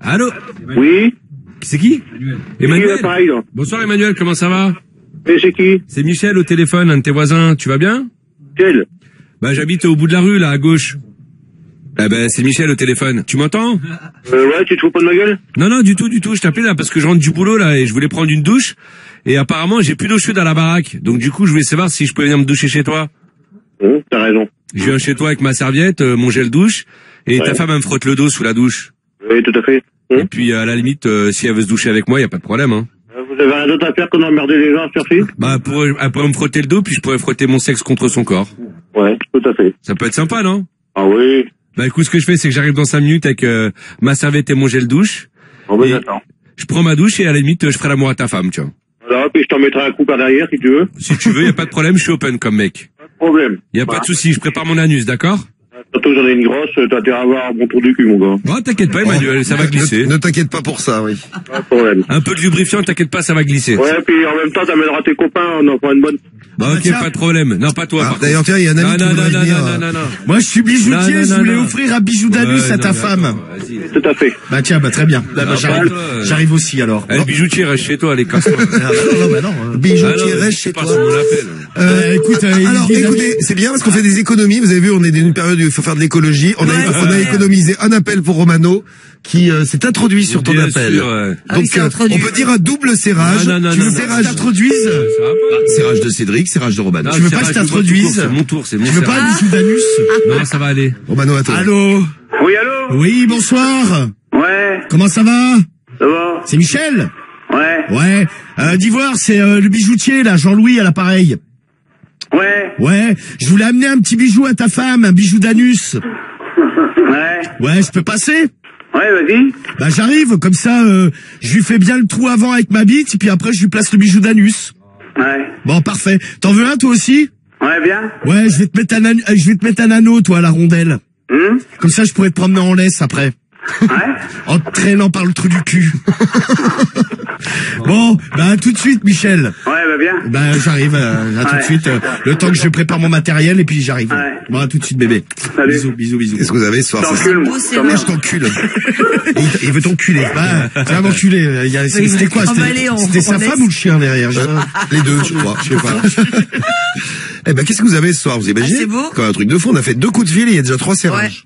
Allô? Oui. C'est qui? Emmanuel. Pareil, Bonsoir Emmanuel, comment ça va? Et c'est qui? C'est Michel au téléphone, un de tes voisins. Tu vas bien? Quel? Bah j'habite au bout de la rue, là, à gauche. Ah ben c'est Michel au téléphone. Tu m'entends? Ouais, tu te fous pas de ma gueule? Non, du tout. Je t'appelais là parce que je rentre du boulot là et je voulais prendre une douche. Et apparemment j'ai plus d'eau chaude à la baraque. Donc du coup je voulais savoir si je pouvais venir me doucher chez toi. T'as raison. Je viens chez toi avec ma serviette, mon gel douche, et ta femme elle me frotte le dos sous la douche. Oui, tout à fait. Et puis à la limite, si elle veut se doucher avec moi, y a pas de problème. Hein. Vous avez rien d'autre à faire que d'emmerder les gens, Surfi? Bah elle pourrait me frotter le dos, puis je pourrais frotter mon sexe contre son corps. Ouais, tout à fait. Ça peut être sympa, non? Ah oui. Bah écoute, ce que je fais, c'est que j'arrive dans 5 minutes avec ma serviette et mon gel douche. Bon ben j'attends. Je prends ma douche et à la limite, je ferai l'amour à ta femme, tu vois. Voilà, puis je t'en mettrai un coup par derrière si tu veux. Si tu veux, y a pas de problème, je suis open comme mec. Pas de problème. Y a pas de souci, je prépare mon anus, d'accord? Bientôt j'en ai une grosse, t'as intérêt à avoir un bon tour du cul, mon gars. Oh, t'inquiète pas, Emmanuel, ça va glisser. Ne t'inquiète pas pour ça, oui. Pas de problème. Un peu de lubrifiant, t'inquiète pas, ça va glisser. Ouais, puis en même temps, t'amèneras tes copains, on en prend une bonne. Bah, ok, pas de problème. Non, pas toi. Ah, d'ailleurs, tiens, il y a un ami qui voudrait venir. Non. Moi, je suis bijoutier, je voulais offrir un bijou d'anus à ta femme. Tout à fait. Bah tiens, bah très bien. Bah, j'arrive aussi alors. Le bijoutier reste chez toi, les casse. Non. Bijoutier reste chez toi. Écoute, alors, écoutez, c'est bien parce qu'on fait des économies. Vous avez vu, on est dans une période où il faut faire de l'écologie. On a économisé un appel pour Romano qui s'est introduit sur ton appel. Donc, on peut dire un double serrage. Tu veux serrage t'introduise? Serrage de Cédric, serrage de Romano. Tu veux pas que je t'introduise? C'est mon tour, c'est mon Tu veux pas un bijou d'anus? Non, ça va aller. Romano, à toi. Allô? Oui, allô? Oui, bonsoir. Ouais. Comment ça va? Ça va? C'est Michel? Ouais. Ouais. d'Ivoire, c'est le bijoutier, là, Jean-Louis à l'appareil. Ouais. Ouais. Je voulais amener un petit bijou à ta femme, un bijou d'anus. Ouais. Ouais, je peux passer? Ouais, vas-y. Bah j'arrive, comme ça, je lui fais bien le trou avant avec ma bite, et puis après je lui place le bijou d'anus. Ouais. Bon, parfait. T'en veux un toi aussi? Ouais, bien. Ouais, je vais te mettre un anneau, toi, à la rondelle. Comme ça, je pourrais te promener en laisse après. Ouais. En te traînant par le trou du cul. Bon, bah à tout de suite, Michel. Ouais, bah bien. Bah j'arrive, à tout de suite. Le temps que je prépare mon matériel et puis j'arrive. Ouais. Bon, à tout de suite, bébé. Salut. Bisous. Qu'est-ce que vous avez ce soir? T'encules, moi. Moi, je t'encule. Il veut t'enculer. Bah, tu vas m'enculer. C'était quoi? C'était sa femme ou le chien derrière? Les deux, je crois. Je sais pas. Eh ben, qu'est-ce que vous avez ce soir? Vous imaginez? C'est beau. Quand un truc de fou, on a fait 2 coups de fil et il y a déjà 3 serrages.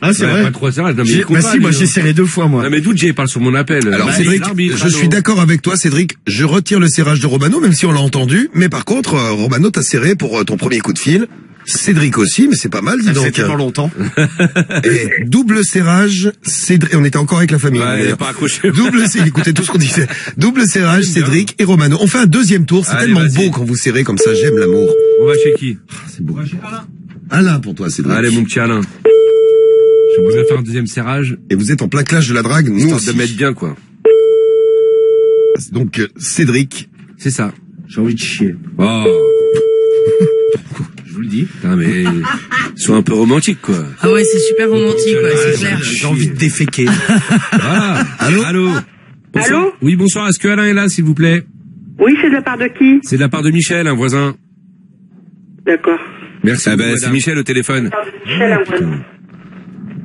Ah, c'est vrai. Pas 3 serrages. Non, mais Bah si, moi j'ai serré 2 fois, moi. Non, mais d'où Jay parle sur mon appel. Alors, Cédric, je suis d'accord avec toi, Cédric. Je retire le serrage de Romano, même si on l'a entendu. Mais par contre, Romano t'a serré pour ton premier coup de fil. Cédric aussi, mais c'est pas mal, dis donc. C'était pas longtemps. Et double serrage, Cédric, on était encore avec la famille. Ouais, il a pas accroché. Écoutez tout ce qu'on disait. Double serrage, Cédric et Romano. On fait un deuxième tour, c'est tellement beau quand vous serrez comme ça, j'aime l'amour. On va chez qui? C'est beau. Alain pour toi, Cédric. Allez, mon petit Alain. Je voudrais faire un deuxième serrage. Et vous êtes en plein clash de la drague, nous aussi. De mettre bien, quoi. Donc, Cédric. C'est ça. J'ai envie de chier. Oh. Je vous le dis. Putain, mais sois un peu romantique, quoi. Ah ouais, c'est super romantique, ouais, c'est clair. J'ai envie de déféquer. Voilà. Allô. Bonsoir. Allô? Oui, bonsoir. Est-ce que Alain est là, s'il vous plaît? Oui, c'est de la part de qui? C'est de la part de Michel, un voisin. D'accord. Merci. Ah ben, c'est Michel au téléphone. Michel, un voisin.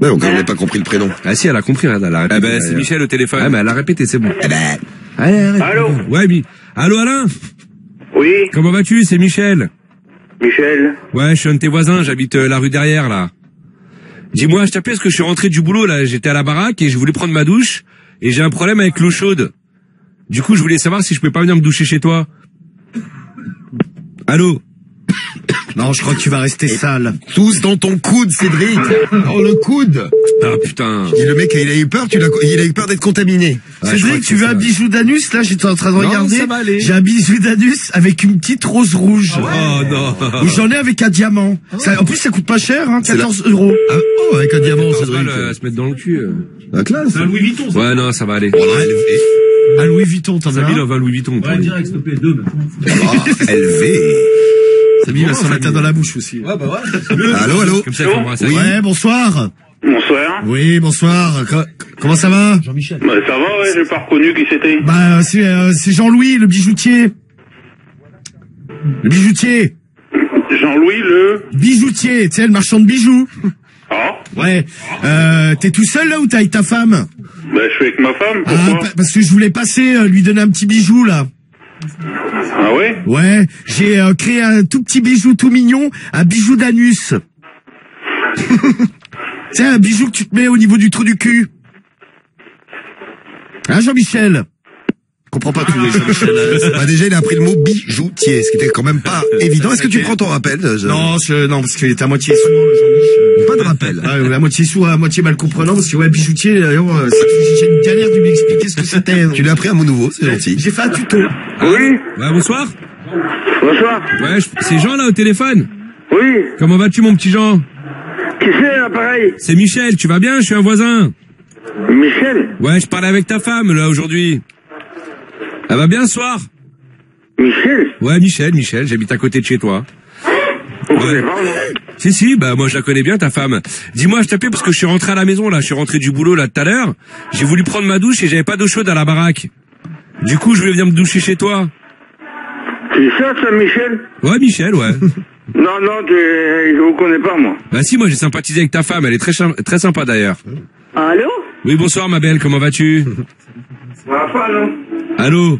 Ouais, donc elle n'a pas compris le prénom. Ah si, elle a compris, elle a répété. Ah ben, c'est Michel au téléphone. Ah ben, elle a répété, c'est bon. Eh ben. Allez. Allô? Ouais, allô, Alain? Oui. Comment vas-tu? C'est Michel. Michel. Ouais, je suis un de tes voisins, j'habite la rue derrière, là. Dis-moi, je t'appelle parce que je suis rentré du boulot, là. J'étais à la baraque et je voulais prendre ma douche et j'ai un problème avec l'eau chaude. Du coup, je voulais savoir si je peux pas venir me doucher chez toi. Allô? Non, je crois que tu vas rester sale. Tous dans ton coude, Cédric. Dans le coude. Ah putain. Et le mec, il a eu peur, il a eu peur d'être contaminé. Cédric, tu veux un bijou d'anus? Là, j'étais en train de regarder. Ça va aller. J'ai un bijou d'anus avec une petite rose rouge. Oh non. Ou j'en ai avec un diamant. Ça, en plus, ça coûte pas cher, hein, 14 €. Ah, oh, avec un diamant, Cédric. Se mettre dans le cul. La classe. C'est un Louis Vuitton, ça. Ouais, non, ça va aller. Un Louis Vuitton, t'en as Sabine, un? on va Louis Vuitton. Ouais, direct, s'il te plaît, 2 maintenant. LV. Sabine, elle s'en la tête dans la bouche aussi. Ouais, bah ouais. Allô? Comme ça, il faut embrasser. Ouais, bonsoir. Bonsoir. Oui, bonsoir. Comment ça va? Jean-Michel. Bah, ça va, ouais, j'ai pas reconnu qui c'était. Bah, c'est Jean-Louis, le bijoutier. Le bijoutier. Jean-Louis, le... Bijoutier, tu sais, le marchand de bijoux. Ah. Ouais. T'es tout seul, là, ou t'es avec ta femme? Bah, je suis avec ma femme, pourquoi? Parce que je voulais passer, lui donner un petit bijou, là. Ah ouais? Ouais, j'ai créé un tout petit bijou tout mignon, un bijou d'anus. C'est un bijou que tu te mets au niveau du trou du cul. Hein, Jean-Michel? Je comprends pas tout, Jean-Michel. Bah déjà, il a appris le mot bijoutier, ce qui était quand même pas évident. Est-ce que tu prends ton rappel? Non, parce qu'il était à moitié sourd, Jean-Michel. Pas de rappel. Ouais, à moitié sourd, à moitié mal comprenant, parce que ouais, bijoutier, j'ai une galère de lui expliquer ce que c'était. Tu lui as appris un mot nouveau, c'est gentil. J'ai fait un tuto. Oui. Ouais, bonsoir. Bonsoir. Ouais, c'est Jean, là, au téléphone. Oui. Comment vas-tu, mon petit Jean? Qui c'est, là, pareil? C'est Michel, tu vas bien? Je suis un voisin. Michel? Ouais, je parlais avec ta femme, là, aujourd'hui. Elle va bien ce soir? Michel? Ouais, Michel, j'habite à côté de chez toi. On connaît pas, Si, bah moi je la connais bien ta femme. Dis-moi, je t'appelais parce que je suis rentré à la maison là, je suis rentré du boulot là tout à l'heure. J'ai voulu prendre ma douche et j'avais pas d'eau chaude à la baraque. Du coup, je voulais venir me doucher chez toi. C'est ça, Michel? Ouais, Michel, ouais. Non, je vous connais pas, moi. Bah si, moi j'ai sympathisé avec ta femme, elle est très sympa d'ailleurs. Allô? Oui, bonsoir ma belle, comment vas-tu? Allô?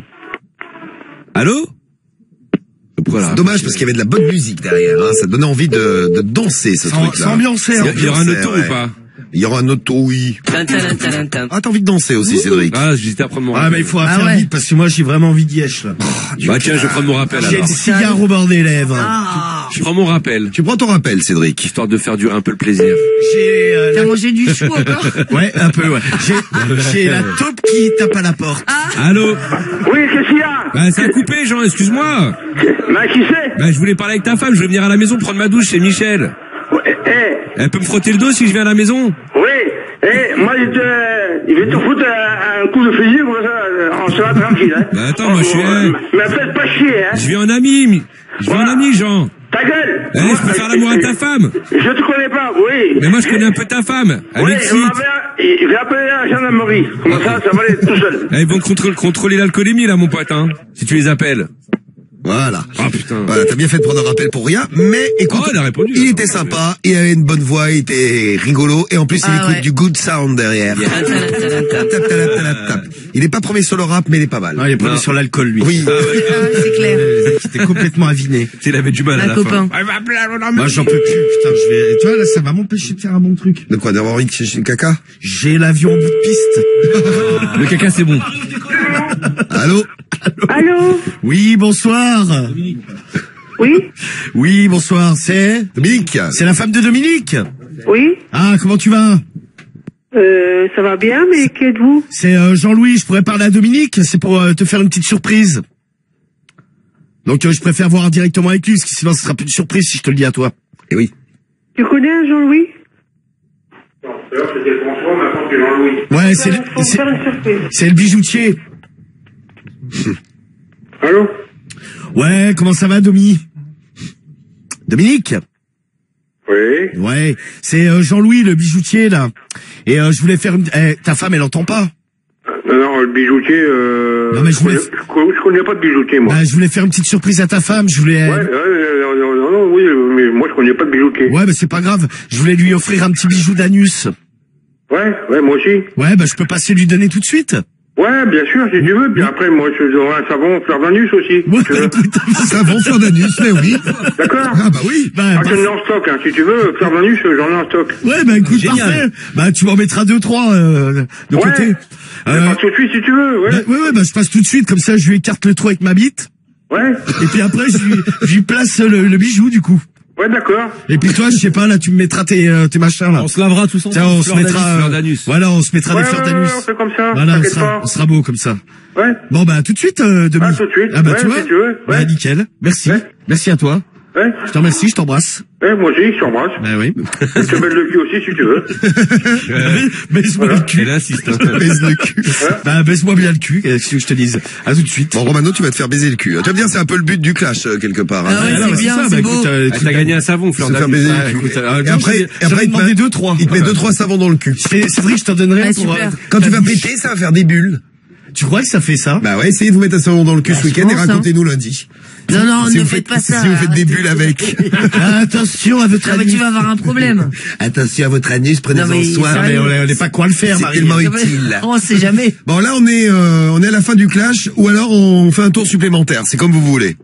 C'est dommage parce qu'il y avait de la bonne musique derrière, hein. Ça donnait envie de danser ce truc-là. S'ambiancer. Il y aura un auto ou pas? Il y aura un auto, oui. Ah, t'as envie de danser aussi, Cédric? Ah, j'hésitais à prendre mon rappel. Ah, mais il faut faire vite parce que moi j'ai vraiment envie d'y être là. Bah tiens, je vais prendre mon rappel alors. J'ai le cigare au bord des lèvres. Je prends mon rappel. Tu prends ton rappel, Cédric. Histoire de faire durer un peu le plaisir. T'as mangé du chou encore? Ouais, un peu, ouais. J'ai la taupe qui tape à la porte. Allô? Oui, qu'est-ce qu'il y a? Bah ça a coupé, Jean, excuse-moi. Bah, qui c'est? Bah je voulais parler avec ta femme, je veux venir à la maison prendre ma douche, c'est Michel. Elle peut me frotter le dos si je viens à la maison? Oui, moi il va te foutre un coup de fusil, comme ça, on sera tranquille, hein. Bah attends, moi je suis... Mais faites pas chier, hein. Je viens en ami, Jean. Ta gueule! Je peux faire l'amour à ta femme. Je te connais pas, oui. Mais moi je connais un peu ta femme. Oui, il va appeler la gendarmerie. Comme ça va aller tout seul. Ils vont contrôler l'alcoolémie là, mon pote, hein, si tu les appelles. Voilà. Ah putain. Voilà, t'as bien fait de prendre un rappel pour rien, mais écoute, elle a répondu, il était sympa, il avait une bonne voix, il était rigolo, et en plus il écoute du good sound derrière. Il est pas premier sur le rap, mais il est pas mal. Non, il est premier sur l'alcool, lui. Oui. C'est clair. C'était complètement aviné. Il avait du mal à la copain. fin. Moi, j'en peux plus, putain, tu vois, là, ça va m'empêcher de faire un bon truc. De quoi, d'avoir envie de chercher le caca? J'ai l'avion en bout de piste. Le caca, c'est bon. Allô? Oui, bonsoir. Oui? Oui, bonsoir, c'est Dominique. C'est la femme de Dominique. Oui? Ah, comment tu vas? Ça va bien, mais qui êtes-vous? C'est Jean-Louis, je pourrais parler à Dominique, c'est pour te faire une petite surprise. Donc je préfère voir directement avec lui, parce que sinon ce sera plus une surprise si je te le dis à toi. Eh oui. Tu connais un Jean-Louis? C'était François, maintenant c'est Jean-Louis. Ouais, c'est le bijoutier. Allô? Ouais, comment ça va, Dominique? Oui. Ouais, c'est Jean-Louis, le bijoutier, là. Et je voulais faire une... ta femme, elle entend pas? Non, le bijoutier, non, mais je connais pas de bijoutier, moi. Je voulais faire une petite surprise à ta femme, je voulais... oui, mais moi je connais pas de bijoutier. Ouais, c'est pas grave, je voulais lui offrir un petit bijou d'anus. Ouais, moi aussi. Ouais, je peux passer lui donner tout de suite. Ouais, bien sûr, si tu veux. Puis après, moi, je donnerai un savon fleur d'anus aussi. Ouais, savon fleur d'anus, mais oui. D'accord. Ah bah oui. J'en ai en stock, hein. Si tu veux, fleur d'anus, j'en ai en stock. Ouais, écoute, génial. Parfait. Tu m'en mettras 2-3 de côté. Pas tout de suite, si tu veux, ouais. Ouais, je passe tout de suite, comme ça, je lui écarte le trou avec ma bite. Ouais. Et puis après, je lui place le bijou, du coup. Ouais, d'accord. Et puis toi, je sais pas, là, tu me mettras tes machins, là. On se lavera tous ensemble. Tiens, on se mettra, fleur d'anus. Voilà, on se mettra des fleurs d'anus. on fait comme ça. Voilà, on sera beau comme ça. Ouais. Bon, tout de suite, Dominique. Ah, tout de suite. Ah, tu vois. Si tu veux. Ouais. Nickel. Merci. Ouais. Merci à toi. Ouais. Je te remercie, je t'embrasse. Ouais, moi aussi, je t'embrasse. Oui. Je te baise le cul aussi, si tu veux. Baise-moi le cul. Elle insiste. Baise le cul. Baise-moi bien le cul, qu'est-ce que je te dise. À tout de suite. Bon, Romano, tu vas te faire baiser le cul. Tu vas me dire, c'est un peu le but du clash, quelque part. Ah ouais, c'est bien, c'est beau. T'as gagné un savon, fleur d'anus. d'anus. Et après, il te met 2-3. Il te met 2-3 savons dans le cul. C'est vrai que je t'en donnerai pour... Quand tu vas péter, ça va faire des bulles. Tu crois que ça fait ça? Bah ouais, essayez de vous mettre un savon dans le cul ce week-end et racontez-nous lundi. Non, ne faites pas ça. Si vous faites des bulles avec. Attention à votre anus. Tu vas avoir un problème. Attention à votre anus, prenez-en soin. Mais on n'est pas quoi le faire, c'est tellement utile. On sait jamais. Bon, là, on est à la fin du clash, ou alors on fait un tour supplémentaire. C'est comme vous voulez.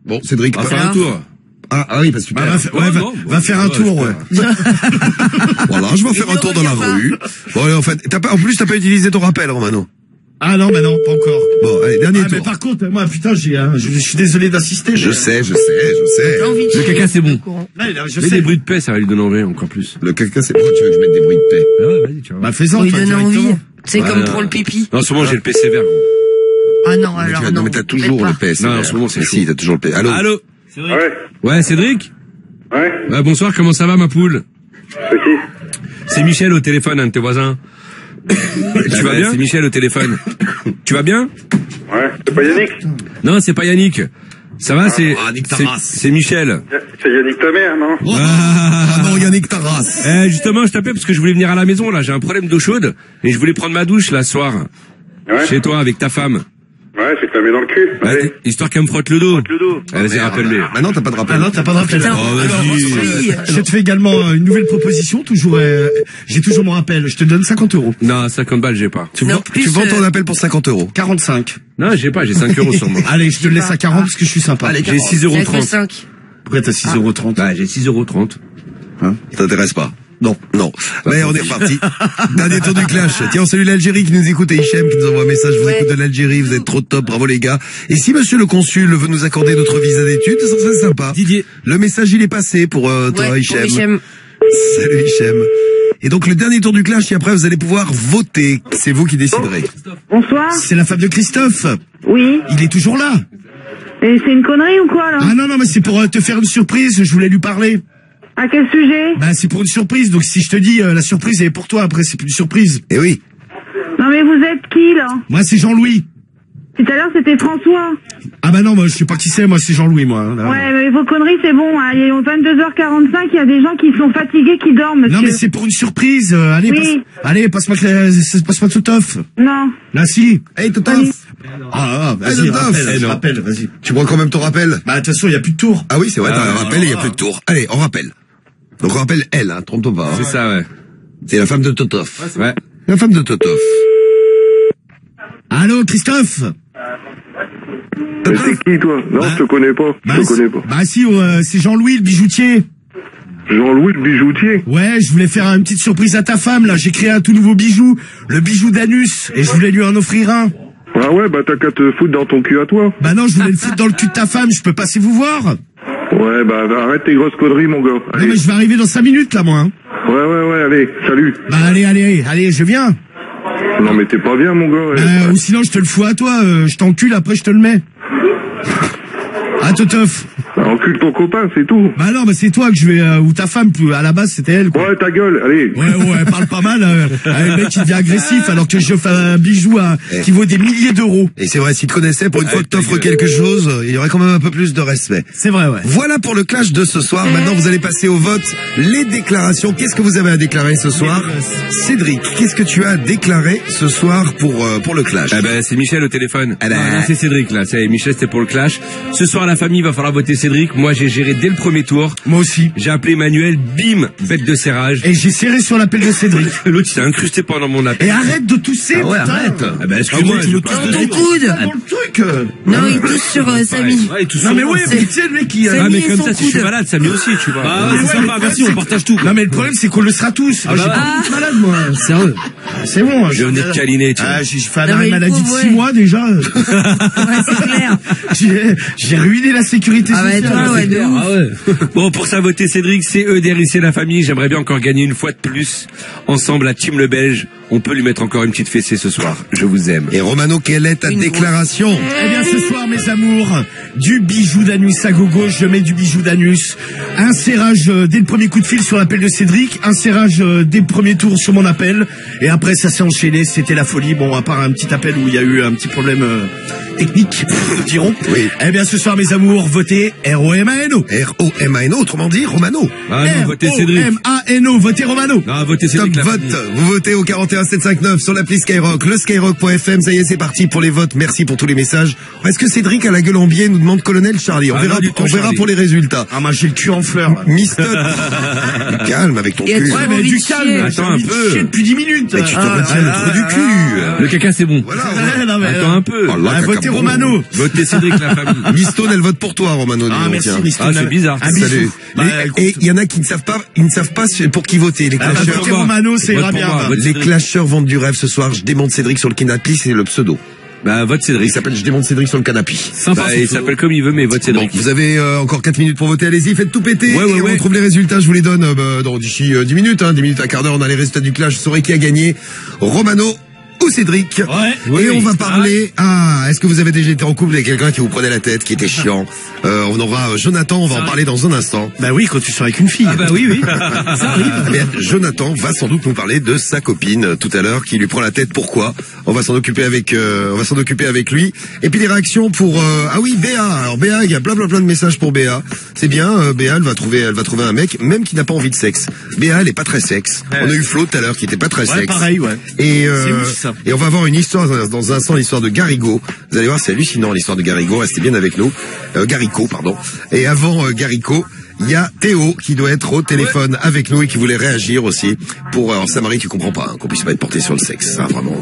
Bon, Cédric. On va faire un tour. Ah oui, parce que va faire un tour, ouais. Voilà, je vais faire un tour dans la rue. Bon, en fait, en plus, t'as pas utilisé ton rappel, Romano. Ah non, non, pas encore. Bon, allez, dernier tour. Mais par contre, moi, putain, je suis désolé d'assister. Je sais. Le caca, c'est bon. Mais des bruits de paix, ça va lui donner envie encore plus. Le caca, c'est bon. Tu veux que je mette des bruits de paix? Ah ouais, vas-y, tu vois. Fais-en, il donne envie. C'est comme pour le pipi. Non, en ce moment, j'ai le PC vert, gros. Ah non, alors non. Non, mais t'as toujours le PC. Non, en ce moment, c'est chaud. Si, t'as toujours le PC. Allô? Ouais, Cédric? Ouais. Bonsoir, comment ça va, ma poule? C'est qui? C'est Michel au téléphone, un de tes voisins. Tu vas bien? C'est Michel au téléphone. Tu vas bien? Ouais. C'est pas Yannick? Non, c'est pas Yannick. Ça va, c'est Michel. C'est Yannick ta mère, non? Non, Yannick ta race. Justement, je t'appelle parce que je voulais venir à la maison, là. J'ai un problème d'eau chaude et je voulais prendre ma douche, là, ce soir. Ouais. Chez toi, avec ta femme. Ouais, c'est que t'as mis dans le cul. Ouais, histoire qu'elle me frotte le dos. Vas-y, rappelle-le. Maintenant, t'as pas de rappel. Ah non, t'as pas de rappel. Oh, vas-y. Je te fais également une nouvelle proposition, toujours, j'ai toujours mon rappel. Je te donne 50 €. Non, 50 balles, j'ai pas. Tu vends ton appel pour 50 €. 45. Non, j'ai pas, j'ai 5 € sur moi. Allez, je te le laisse à 40 parce que je suis sympa. Allez, j'ai 6,30 €. Pourquoi t'as 6,30 €? Bah, j'ai 6,30 €. Hein? Ça t'intéresse pas? Non. Mais on est reparti. Dernier tour du clash. Tiens, on salue l'Algérie qui nous écoute et Hichem qui nous envoie un message. Vous écoutez de l'Algérie, vous êtes trop top, bravo les gars. Et si monsieur le consul veut nous accorder notre visa d'études, ça serait sympa. Didier. Le message il est passé pour toi Hichem. Salut Hichem. Et donc le dernier tour du clash et après vous allez pouvoir voter. C'est vous qui déciderez. Bonsoir. C'est la femme de Christophe. Oui. Il est toujours là. Et c'est une connerie ou quoi, là? Ah non, mais c'est pour te faire une surprise, je voulais lui parler. À quel sujet? Bah c'est pour une surprise, donc si je te dis la surprise elle est pour toi, après c'est plus une surprise. Eh oui. Non mais vous êtes qui, là? Moi c'est Jean-Louis. Tout à l'heure c'était François. Ah bah non, moi je sais pas qui c'est, moi c'est Jean-Louis, moi. Là. Ouais, mais vos conneries c'est bon, hein. Il est 22h45, il y a des gens qui sont fatigués, qui dorment, monsieur. Non mais c'est pour une surprise, allez, oui. passe-moi Totoff. Non. Là si. Hey Totoff. Oui. Vas-y, rappelle, vas-y. Tu prends quand même ton rappel? Bah de toute façon il y a plus de tour. Ah oui, c'est vrai, t'as un rappel et il y a plus de tour. Allez, on rappelle. Donc on rappelle elle, hein, trompe-toi pas. C'est ça, ouais. C'est la femme de Totoff. Ouais. La femme de Totoff. Allô, Christophe? C'est qui, toi? Non, je te connais pas. Bah si, c'est Jean-Louis, le bijoutier. Jean-Louis, le bijoutier? Ouais, je voulais faire une petite surprise à ta femme, là. J'ai créé un tout nouveau bijou, le bijou d'anus, et je voulais lui en offrir un. Ah ouais, bah t'as qu'à te foutre dans ton cul à toi. Bah non, je voulais le foutre dans le cul de ta femme, je peux passer vous voir? Ouais, bah arrête tes grosses conneries, mon gars. Allez. Non mais je vais arriver dans 5 minutes, là, moi. Hein. Ouais, allez, salut. Bah allez, je viens. Non mais t'es pas bien, mon gars. Ou sinon je te le fous à toi, je t'encule, après je te le mets. Ah, Totoff. Encule ton copain, c'est tout. Bah non, c'est toi que je vais, ou ta femme, à la base c'était elle, quoi. Ouais, ta gueule, allez. Ouais, parle pas mal, le mec il devient agressif alors que je fais un bijou qui vaut des milliers d'euros. Et c'est vrai, s'il te connaissait, pour une fois que t'offres quelque chose, il y aurait quand même un peu plus de respect. C'est vrai, ouais. Voilà pour le clash de ce soir. Maintenant, vous allez passer au vote. Les déclarations. Qu'est-ce que vous avez à déclarer ce soir? Cédric, qu'est-ce que tu as à déclarer ce soir pour le clash? Ah ben, c'est Michel au téléphone. Non, c'est Cédric, là. C'est Michel, c'était pour le clash. Ce soir, la famille va falloir voter Cédric. Moi, j'ai géré dès le premier tour. Moi aussi. J'ai appelé Manuel, bim, bête de serrage. Et j'ai serré sur l'appel de Cédric. L'autre, il s'est incrusté pendant mon appel. Et arrête de tousser, ouais, arrête. Ah ben, excuse-moi, tu me touches dans le coude. Dans le truc. Non, il touche sur Samy. Ouais, il touche non, sur mais moi. ouais, mais tu sais, le mec, Ah, mais comme ça, si je suis malade, Samy aussi, tu vois. Ah, c'est sympa, merci, on partage tout. Non, mais le problème, c'est qu'on le sera tous. Moi, j'ai pas de malade, moi. Sérieux. C'est bon. Je venais de câliner, tu vois. Ah, j'ai fait un arrêt maladie de 6 mois, déjà. Ouais, c'est clair. J'ai ruiné la sécurité sociale. Toi, ouais, de ouf. Bon, pour ça, voter Cédric, c'est EDRIC la famille. J'aimerais bien encore gagner une fois de plus. Ensemble, la team Le Belge. On peut lui mettre encore une petite fessée ce soir. Je vous aime. Et Romano, quelle est ta déclaration? Eh bien, ce soir, mes amours, du bijou d'anus à gogo, je mets du bijou d'anus. Un serrage dès le premier coup de fil sur l'appel de Cédric, un serrage dès le premier tour sur mon appel. Et après, ça s'est enchaîné, c'était la folie. Bon, à part un petit appel où il y a eu un petit problème technique, nous dirons. Oui. Eh bien, ce soir, mes amours, votez R-O-M-A-N-O. R-O-M-A-N-O, autrement dit, Romano. Ah non, votez Cédric. R-O-M-A-N-O, votez Romano. Non, votez Top Cédric. vote. Vous votez au 41 759 sur l'appli Skyrock, le skyrock.fm. Ça y est, c'est parti pour les votes. Merci pour tous les messages. Est-ce que Cédric a la gueule en biais, nous demande Colonel Charlie. On verra pour les résultats. Ah, moi, j'ai le cul en fleurs, là. Mister. Calme avec ton cul. Ouais, mais du calme. Attends un peu. Depuis 10 minutes. Et tu te retiens le trou du cul. Le caca, c'est bon. Voilà. Non, mais, Attends un peu. Oh là, votez caca, Romano. Votez Cédric la famille. Mistone, elle vote pour toi, Romano. Ah, merci, Mistone. Ah, c'est bizarre. Un bisou. Salut. Et il y en a qui ne savent pas pour qui voter. Les clasheurs. Votez Romano, ça ira bien. Les clasheurs vendent du rêve ce soir. Je démonte Cédric sur le canapé, c'est le pseudo. Bah, vote Cédric. Il s'appelle Je démonte Cédric sur le canapé. Bah, il s'appelle comme il veut, mais vote Cédric. Bon, vous avez encore 4 minutes pour voter, allez-y, faites tout péter. Ouais, et on trouve les résultats, je vous les donne d'ici 10 minutes, 10 minutes, un quart d'heure, on a les résultats du clash, je saurai qui a gagné. Romano ou Cédric. Et on va parler, est-ce que vous avez déjà été en couple avec quelqu'un qui vous prenait la tête, qui était chiant? On aura Jonathan, on va en parler dans un instant. Bah oui, quand tu sors avec une fille. Ah bah oui. Ça arrive. Eh Jonathan va sans doute nous parler de sa copine tout à l'heure qui lui prend la tête. Pourquoi? On va s'en occuper avec lui. Et puis les réactions pour Béa. Alors Béa, il y a plein de messages pour Béa. C'est bien, Béa elle va trouver un mec même qui n'a pas envie de sexe. Béa elle est pas très sexe. On a eu Flo tout à l'heure qui était pas très sexe. Pareil, ouais. Et on va avoir une histoire dans un instant, l'histoire de Garrigo. Vous allez voir, c'est hallucinant l'histoire de Garrigo. Restez bien avec nous. Garicot, pardon. Et avant Garicot, il y a Théo qui doit être au téléphone avec nous et qui voulait réagir aussi pour Samari, tu comprends pas qu'on puisse pas être porté sur le sexe, ça vraiment.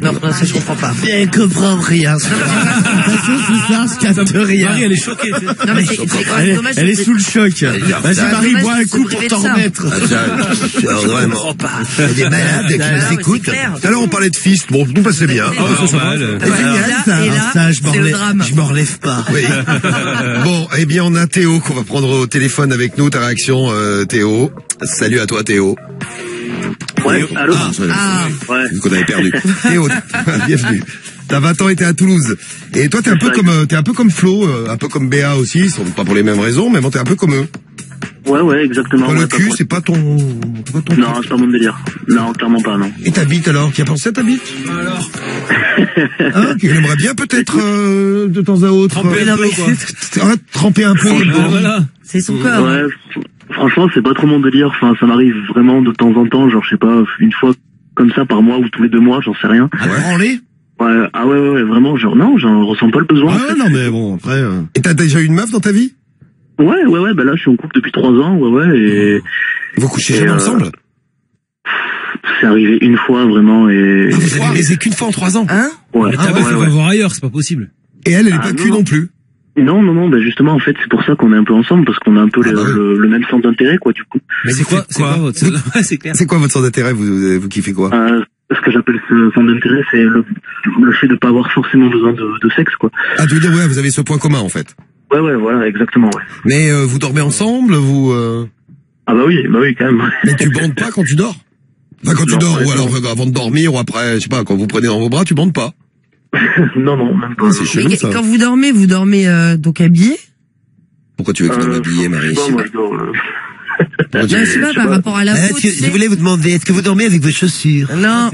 Non, ça je comprends pas. Elle comprend rien. C'est ça, je capte rien. Marie, elle est choquée. Non mais c'est quand même dommage. Elle est sous le choc. Vas-y Marie, bois un coup pour t'en remettre. Vraiment pas. Elle est malade, qui nous écoute. Tout à l'heure on parlait de fist, bon, nous passait bien. Ça, je m'en relève pas. Oui. Bon, eh bien on a Théo qu'on va prendre au téléphone avec nous. Ta réaction, Théo. Salut à toi, Théo. Ouais, allô. Ouais. Qu'on avait perdu. Théo, bienvenue. T'as 20 ans et t'es à Toulouse. Et toi, t'es un peu comme Flo, un peu comme Béa aussi. Pas pour les mêmes raisons, mais bon, t'es un peu comme eux. Ouais, exactement. Le cul, c'est pas ton... Non, c'est pas mon délire. Non, clairement pas, non. Et ta bite alors? Qui a pensé à ta bite? Alors tu aimerais bien peut-être de temps à autre tremper un peu. Voilà. C'est son corps. Ouais, franchement, c'est pas trop mon délire. Enfin, ça m'arrive vraiment de temps en temps, genre je sais pas, une fois comme ça par mois ou tous les 2 mois, j'en sais rien. Ouais. Ouais, vraiment, genre non, j'en ressens pas le besoin. Ah non, mais bon, après... Et t'as déjà eu une meuf dans ta vie? Ouais, bah là, je suis en couple depuis 3 ans, et... Vous couchez jamais ensemble? C'est arrivé une fois, vraiment, et... Ah, vous avez baisé qu'une fois en 3 ans? Hein? Ouais. Ta meuf, elle va voir ailleurs, c'est pas possible. Et elle est pas cul non plus? Non, bah justement, en fait, c'est pour ça qu'on est un peu ensemble, parce qu'on a un peu le même centre d'intérêt, quoi, du coup. Mais c'est quoi votre... c'est clair. C'est quoi votre centre d'intérêt? Vous kiffez quoi? Ce que j'appelle ce centre d'intérêt, c'est le fait de pas avoir forcément besoin de sexe, quoi. Ah, tu veux dire, ouais, vous avez ce point commun, en fait. Ouais, voilà, exactement, ouais. Mais vous dormez ensemble, Ah bah oui, quand même. Mais tu bandes pas quand tu dors? Enfin, quand tu dors, ou alors avant de dormir, ou après, je sais pas, quand vous prenez dans vos bras, tu bandes pas? Non, même pas. C'est chelou, ça. Quand vous dormez donc habillé? Pourquoi tu veux que je dorme habillé, Marie? Je sais pas, par rapport à la peau. Je voulais vous demander, est-ce que vous dormez avec vos chaussures? Non.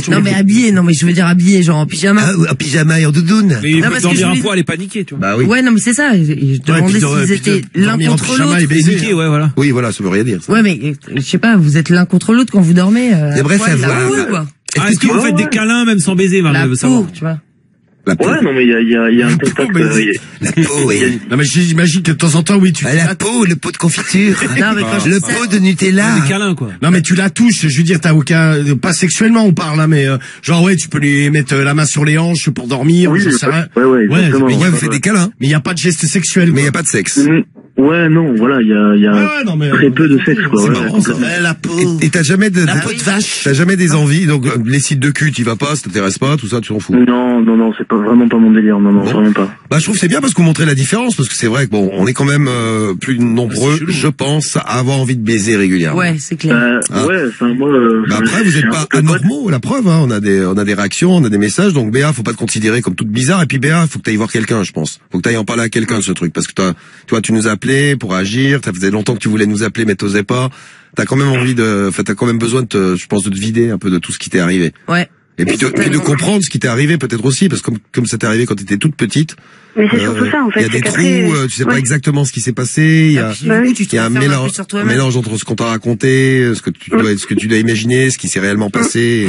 Non, mais habillé, je veux dire habillé, genre en pyjama. En pyjama et en doudoune. Mais il faut dormir un poil et paniquer, tu vois. Bah oui. Ouais, non, mais c'est ça. Je demandais s'ils étaient l'un contre l'autre. Paniquer, ouais, voilà. Oui, voilà, ça veut rien dire. Ouais, mais je sais pas, vous êtes l'un contre l'autre quand vous dormez. C'est vrai, ça va. Est-ce que vous faites des câlins même sans baiser, Marie? La peau, tu vois. Ouais, non, mais il y a un contact. La peau, oui. Non, mais j'imagine que de temps en temps, oui, tu... La peau, le pot de confiture. Non, mais quand le pot de Nutella. Des câlins, quoi. Non, mais tu la touches, je veux dire, t'as aucun... Pas sexuellement, on parle, hein, mais genre, ouais, tu peux lui mettre la main sur les hanches pour dormir. Oui, ouais, exactement. Mais vous faites des câlins. Mais il n'y a pas de geste sexuel. Mais il n'y a pas de sexe. Ouais, non, voilà, il y a très peu de sexe, quoi. C'est marrant, ça. La peau. Et t'as jamais la peau de vache. T'as jamais des envies, donc les sites de cul, t'y vas pas, ça t'intéresse pas, tout ça, tu t'en fous. Non, c'est vraiment pas mon délire, non, vraiment pas. Bah, je trouve que c'est bien parce que vous montrez la différence, parce que c'est vrai que bon, on est quand même plus nombreux, je pense, à avoir envie de baiser régulièrement. Ouais, c'est clair. Ouais, enfin moi. Bah après, vous êtes pas anormaux, la preuve, hein. On a des réactions, on a des messages, donc Béa, faut pas te considérer comme toute bizarre. Et puis Béa, faut que t'ailles voir quelqu'un, je pense. Faut que t'ailles en parler à quelqu'un de ce truc, parce que toi, tu nous as appelé pour agir. Ça faisait longtemps que tu voulais nous appeler, mais t'osais pas. T'as quand même t'as quand même besoin je pense, de te vider un peu de tout ce qui t'est arrivé. Ouais. Et puis de comprendre ce qui t'est arrivé peut-être aussi, parce que comme ça t'est arrivé quand t'étais toute petite. Mais c'est surtout ça, en fait. Il y a des trous, tu sais pas exactement ce qui s'est passé. Il y a un mélange entre ce qu'on t'a raconté, ce que tu dois imaginer, ce qui s'est réellement passé.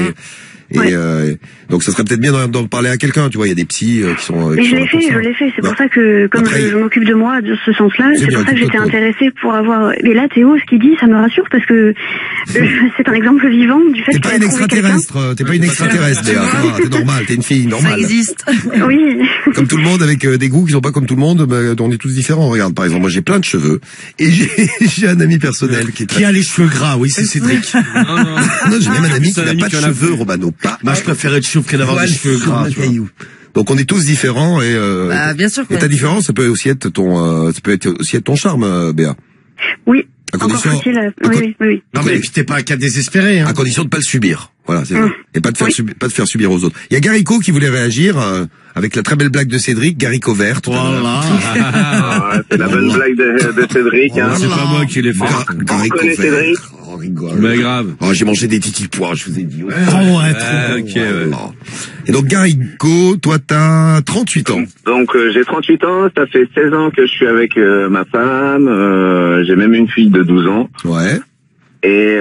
Donc ça serait peut-être bien d'en parler à quelqu'un, tu vois, il y a des psys qui sont... Mais je l'ai fait, c'est pour ça que, comme je m'occupe de moi de ce sens-là, c'est pour ça que j'étais intéressée pour avoir... Mais là, Théo, ce qu'il dit, ça me rassure, parce que c'est un exemple vivant du fait qu'il a trouvé quelqu'un. T'es pas une extraterrestre, Béa, t'es normal, t'es une fille normale. Ça existe. Oui. Comme tout le monde, avec des goûts qui sont pas comme tout le monde, mais on est tous différents. Regarde, par exemple, moi j'ai plein de cheveux, et j'ai un ami personnel qui a les cheveux gras, oui, c'est Cédric. Non, j'ai même un ami qui n'a pas de cheveux, Romano. Moi, je préférais être chauve que d'avoir des cheveux gras. Donc on est tous différents et bien sûr. Et ta différence, ça peut aussi être ton charme, Béa. Oui, À condition. Encore faut-il, oui. Non, mais puis t'es pas un cas désespéré, hein. À condition de pas le subir. Voilà, c'est ça. Et pas de faire subir aux autres. Il y a Garico qui voulait réagir, avec la très belle blague de Cédric, Garico vert. Voilà. C'est la bonne blague de Cédric, hein. C'est pas moi qui l'ai fait. Garico vert. Cédric. Oh, rigole. Mais grave. Oh, j'ai mangé des titis pois, je vous ai dit. Ouais. Ouais. Et donc, Garico, toi, t'as 38 ans. Donc, j'ai 38 ans, ça fait 16 ans que je suis avec ma femme, j'ai même une fille de 12 ans. Ouais. Et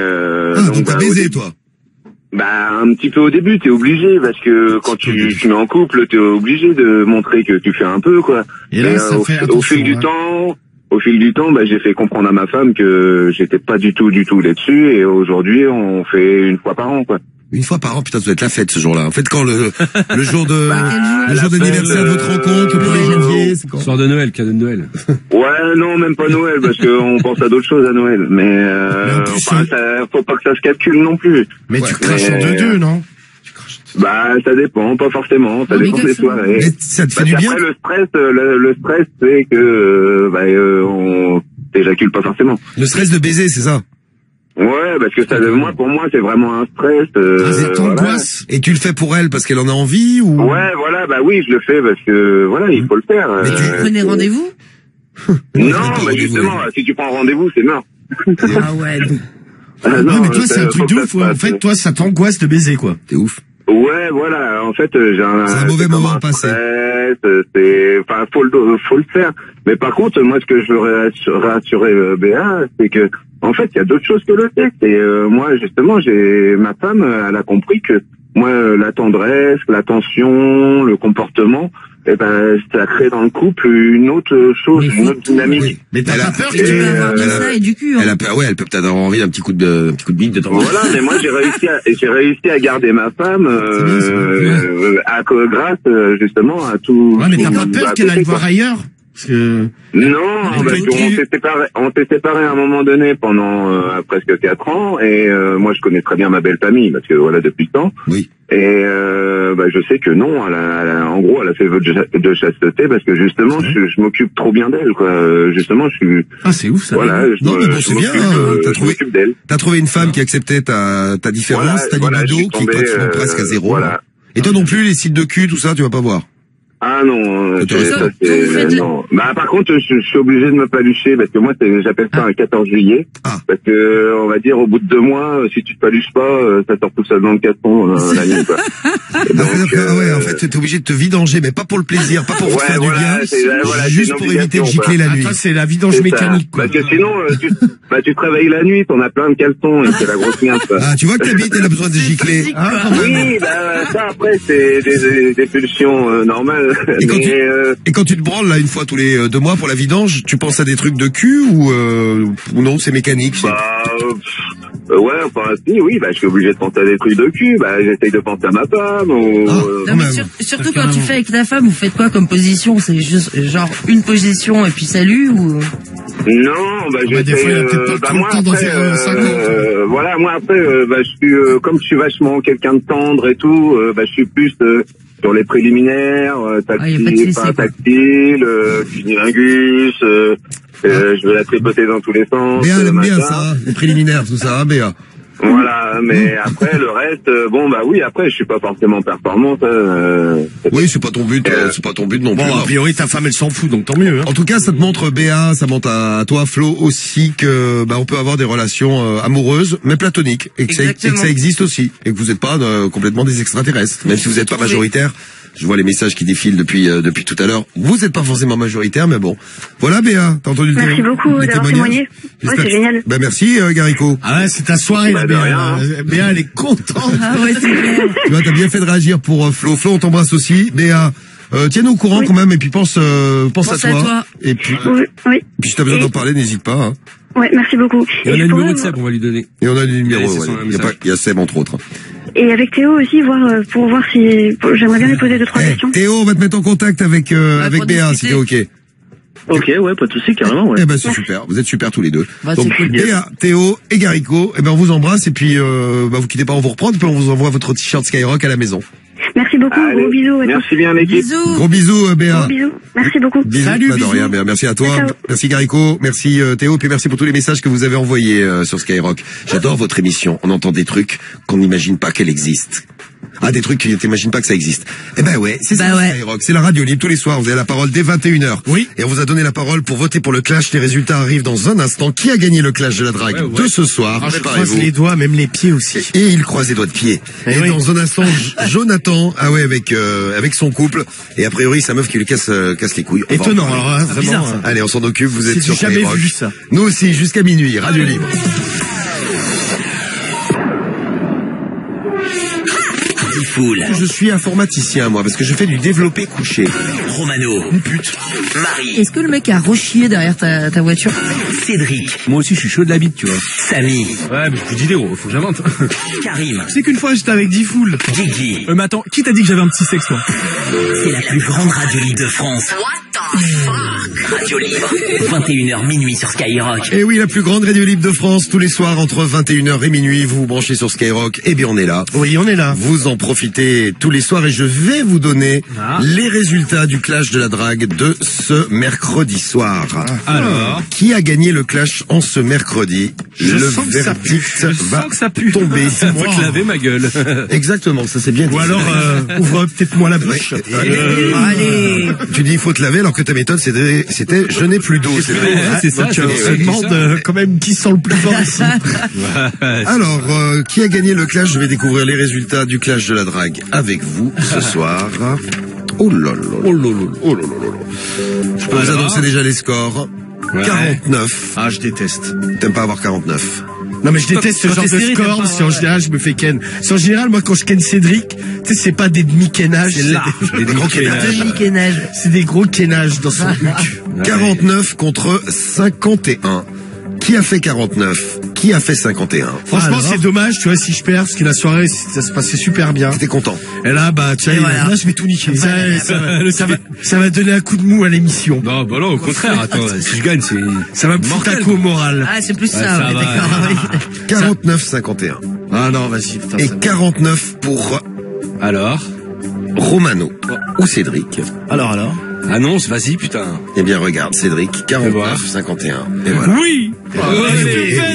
donc t'as baisé, toi? Bah, un petit peu au début, t'es obligé, parce que quand tu mets en couple, t'es obligé de montrer que tu fais un peu, quoi. Et là, ça fait au fil du temps, bah, j'ai fait comprendre à ma femme que j'étais pas du tout là-dessus, et aujourd'hui, on fait une fois par an, quoi. Une fois par an, putain, ça doit être la fête ce jour-là. En fait, quand le jour d'anniversaire de votre rencontre, le 1er janvier, c'est quand? Soir de Noël, cadeau de Noël. Ouais, non, même pas Noël, parce qu'on pense à d'autres choses à Noël. Mais faut pas que ça se calcule non plus. Mais tu craches en deux, non? Bah, ça dépend, pas forcément. Ça dépend des soirées. Mais ça te fait du bien? Après, le stress, c'est que, on t'éjacule pas forcément. Le stress de baiser, c'est ça? Ouais, parce que pour moi, c'est vraiment un stress. C'est t'angoisse. Et tu le fais pour elle parce qu'elle en a envie ou? Ouais, voilà, bah oui, je le fais parce que, voilà, il faut le faire. Mais tu prenais rendez-vous? Non, bah justement, si tu prends rendez-vous, c'est mort. Ah ouais. Non, mais toi, c'est un truc de ouf. En fait, toi, ça t'angoisse de baiser, quoi. T'es ouf. Ouais, voilà. En fait, j'ai c'est un mauvais moment passé. Faut le faire. Mais par contre, moi, ce que je veux rassurer Béa, c'est que, en fait, il y a d'autres choses que le sexe. Et moi, justement, ma femme, elle a compris que moi, la tendresse, l'attention, le comportement, ça crée dans le couple une autre chose, une autre dynamique. Oui. Mais t'as pas peur que tu peux avoir de ça et du cul, hein. Elle peut peut-être avoir envie d'un petit coup de bite de temps en temps. Voilà, mais moi j'ai réussi à garder ma femme grâce justement à tout. Ouais, mais t'as pas peur qu'elle aille voir ailleurs? Non, on s'est séparés à un moment donné pendant presque 4 ans, et moi je connais très bien ma belle famille parce que voilà, depuis le temps. Oui. Et je sais que non, en gros elle a fait vœu de chasteté parce que justement je m'occupe trop bien d'elle, quoi. Justement, je suis. Ah, c'est ouf ça. Voilà. Non, mais bon, c'est bien. T'as trouvé une femme qui acceptait ta différence, ta libido qui est pratiquement presque à zéro. Voilà. Et toi non plus, les sites de cul, tout ça, tu vas pas voir. Ah non, non. Bah par contre, je suis obligé de me palucher parce que moi j'appelle ça un 14 juillet. Parce que on va dire au bout de 2 mois, si tu te paluches pas, ça sort tout seul dans le caston la nuit, quoi. Donc, ouais, en fait, t'es obligé de te vidanger, mais pas pour le plaisir, pas pour te faire du bien, juste pour éviter de gicler la nuit. Toi, c'est la vidange mécanique, quoi. Parce que sinon, tu te réveilles la nuit, t'en as plein de caleçons et c'est la grosse merde, quoi. Ah, tu vois que ta bite, elle a besoin de gicler. Oui, ça après c'est des pulsions normales. Et quand tu te branles là une fois tous les 2 mois pour la vidange, tu penses à des trucs de cul ou non, c'est mécanique? Ouais, enfin si, oui, je suis obligé de penser à des trucs de cul, j'essaye de penser à ma femme non, mais surtout quand tu fais avec ta femme, vous faites quoi comme position? C'est juste genre une position et puis salut ou? Non, j'essaye, moi après, voilà, moi après, je suis, comme je suis vachement quelqu'un de tendre et tout, je suis plus sur les préliminaires, tactile, cunilingus, je veux la tripoter dans tous les sens. Béa, elle aime bien ça, les préliminaires, tout ça, Béa. Voilà, mais après le reste, oui, après je suis pas forcément performante. Oui, c'est pas ton but, c'est pas ton but non plus. Bon, a priori ta femme elle s'en fout, donc tant mieux. Hein. En tout cas, ça te montre, Béa, ça montre à toi, Flo, aussi que on peut avoir des relations amoureuses, mais platoniques, et que ça existe aussi, et que vous n'êtes pas complètement des extraterrestres, même si vous n'êtes pas majoritaire. Je vois les messages qui défilent depuis tout à l'heure. Vous n'êtes pas forcément majoritaire, mais bon. Voilà, Béa, t'as entendu Merci beaucoup d'avoir témoigné. Ouais, c'est génial. Merci, Garico. Ah ouais, c'est ta soirée, là, Béa. Béa, elle est contente. Ah ouais, c'est clair. Tu vois, t'as bien fait de réagir pour Flo. Flo, on t'embrasse aussi. Béa, tiens-nous au courant quand même, et puis pense à toi. Et puis, oui. Puis si t'as besoin d'en parler, n'hésite pas. Hein. Ouais, merci beaucoup. Et on a le numéro de Seb, on va lui donner. Et on a le numéro, il y a Seb, entre autres. Et avec Théo aussi, pour voir si, j'aimerais bien lui poser 2-3 questions. Théo, on va te mettre en contact avec Béa, si t'es ok. Ok, ouais, pas de souci, carrément, ouais. Eh ben, c'est super. Vous êtes super tous les deux. Donc, Béa, Théo et Garico, on vous embrasse, et puis, vous quittez pas, on vous reprend, et puis on vous envoie votre t-shirt Skyrock à la maison. Merci beaucoup. beaucoup. Allez, gros bisous. merci bien, l'équipe. Gros bisous, Béa. Gros bisous. Merci beaucoup. Bisous. Salut, Bah, de rien, Béa. Merci à toi. Ciao. Merci Garico. Merci Théo. Puis merci pour tous les messages que vous avez envoyés sur Skyrock. J'adore votre émission. On entend des trucs qu'on n'imagine pas qu'elle existe. Ah, des trucs que t'imagines pas que ça existe. Eh ben ouais, c'est ça, Skyrock. C'est la radio libre tous les soirs. Vous avez la parole dès 21h. Oui. Et on vous a donné la parole pour voter pour le clash. Les résultats arrivent dans un instant. Qui a gagné le clash de la drague de ce soir? Je croise les doigts, même les pieds aussi. Et il croise les doigts de pied. Et dans un instant, Jonathan, avec son couple. Et a priori, sa meuf qui lui casse les couilles. Étonnant, alors, hein, vraiment. Bizarre, ça. Allez, on s'en occupe. Vous êtes sur Skyrock. J'ai jamais vu ça. Nous aussi, jusqu'à minuit. Radio libre. Je suis informaticien, moi, parce que je fais du développé couché. Romano. Une pute. Marie. Est-ce que le mec a rechié derrière ta voiture? Cédric. Moi aussi, je suis chaud de la bite, tu vois. Samy. Ouais, mais j'ai d'idées, gros. Faut que j'invente. Karim. Tu sais qu'une fois, j'étais avec Diffoul. Gigi. Mais attends, qui t'a dit que j'avais un petit sexe, toi? C'est la plus grande radio libre de France. What the fuck? Radio libre. 21h minuit sur Skyrock. Et oui, la plus grande radio libre de France, tous les soirs entre 21h et minuit, vous vous branchez sur Skyrock. Eh bien, on est là. Oui, on est là. Vous en profitez tous les soirs et je vais vous donner les résultats du clash de la drague de ce mercredi soir. Alors, qui a gagné le clash en ce mercredi? Je le sens que ça pue. verdict va tomber. Ça faut te laver ma gueule. Exactement, ça c'est bien dit. Ou alors, ouvre peut-être moi la bouche. Allez. Tu dis il faut te laver alors que ta méthode c'était je n'ai plus d'eau. C'est ça. Donc, on se demande quand même qui sent le plus fort ici. Alors, qui a gagné le clash? Je vais découvrir les résultats du clash de la drague avec vous ce soir. Oh là là. Oh là là. Oh là là. Je peux vous annoncer déjà les scores. 49. Ah, je déteste. T'aimes pas avoir 49? Non, mais je déteste ce genre de score. Si en général, je me fais ken. Si en général, moi, quand je ken Cédric, tu sais, c'est pas des demi-kenages. C'est des gros kenages. C'est des gros kenages dans son truc. 49 contre 51. Qui a fait 49? Qui a fait 51? Franchement, c'est dommage, tu vois, si je perds, parce que la soirée, ça se passait super bien. T'étais content. Et là, bah, tu vois, là, je vais tout niquer. Ça va donner un coup de mou à l'émission. Non, bah non, au contraire, attends, si je gagne, ça va me foutre un coup au moral. Ah, c'est plus ça, d'accord. 49-51. Ah non, vas-y, putain. Et 49 pour Alors Romano ou Cédric. Alors. Annonce, vas-y, putain. Eh bien, regarde, Cédric, 49-51. Et voilà. Oui!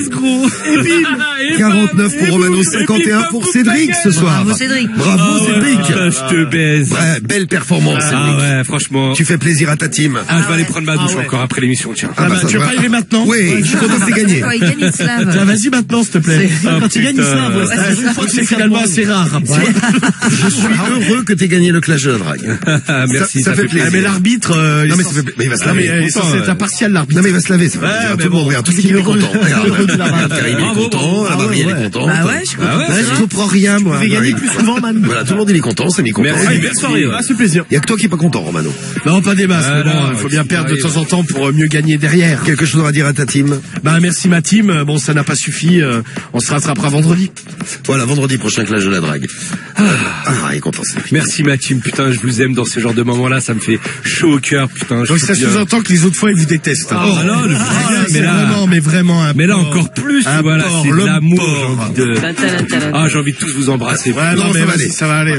Gros! Et bim! 49 pour Romano, 51 pour Cédric ce soir. Bravo Cédric. Bravo Cédric. Je te baise. Ouais, belle performance, Cédric. Ah ouais, franchement. Tu fais plaisir à ta team. Ah, je vais aller prendre ma douche encore après l'émission, tiens. Ah bah, tu veux pas y aller maintenant? Oui, je suis content que t'aies gagné. Quand il gagne, il se lave. Tiens, vas-y maintenant, s'il te plaît. Quand tu gagnes, il se lave, Je crois que c'est finalement assez rare. Je suis heureux que t'aies gagné le clash de la drague. Merci, ça fait plaisir. Mais l'arbitre, non mais ça fait mais il va se laver. C'est impartial l'arbitre. Non mais il va se laver, ça va. Tout le monde, regarde, tout l'équipe est content. Karim est content, la Marie elle est contente. Ah ouais, je suis content. Je comprends rien moi. Tu vais gagner plus souvent, man. Voilà, tout le monde il est content, c'est mis content. Merci. C'est plaisir. Il y a que toi qui est pas content, Romano. Non, pas des masses, mais bon, il faut bien perdre de temps en temps pour mieux gagner derrière. Quelque chose à dire à ta team? Bah merci ma team, bon ça n'a pas suffi, on se rattrapera vendredi. Voilà, vendredi prochain clash de la drague. Il est content. Merci ma team, putain, je vous aime dans ce genre de moments-là, ça me fait chaud au cœur, putain. Donc ça sous-entend que les autres fois ils vous détestent. Mais vraiment. Mais là encore plus, voilà, c'est de l'amour. J'ai envie de tous vous embrasser. Ouais, non mais vas-y, ça va aller.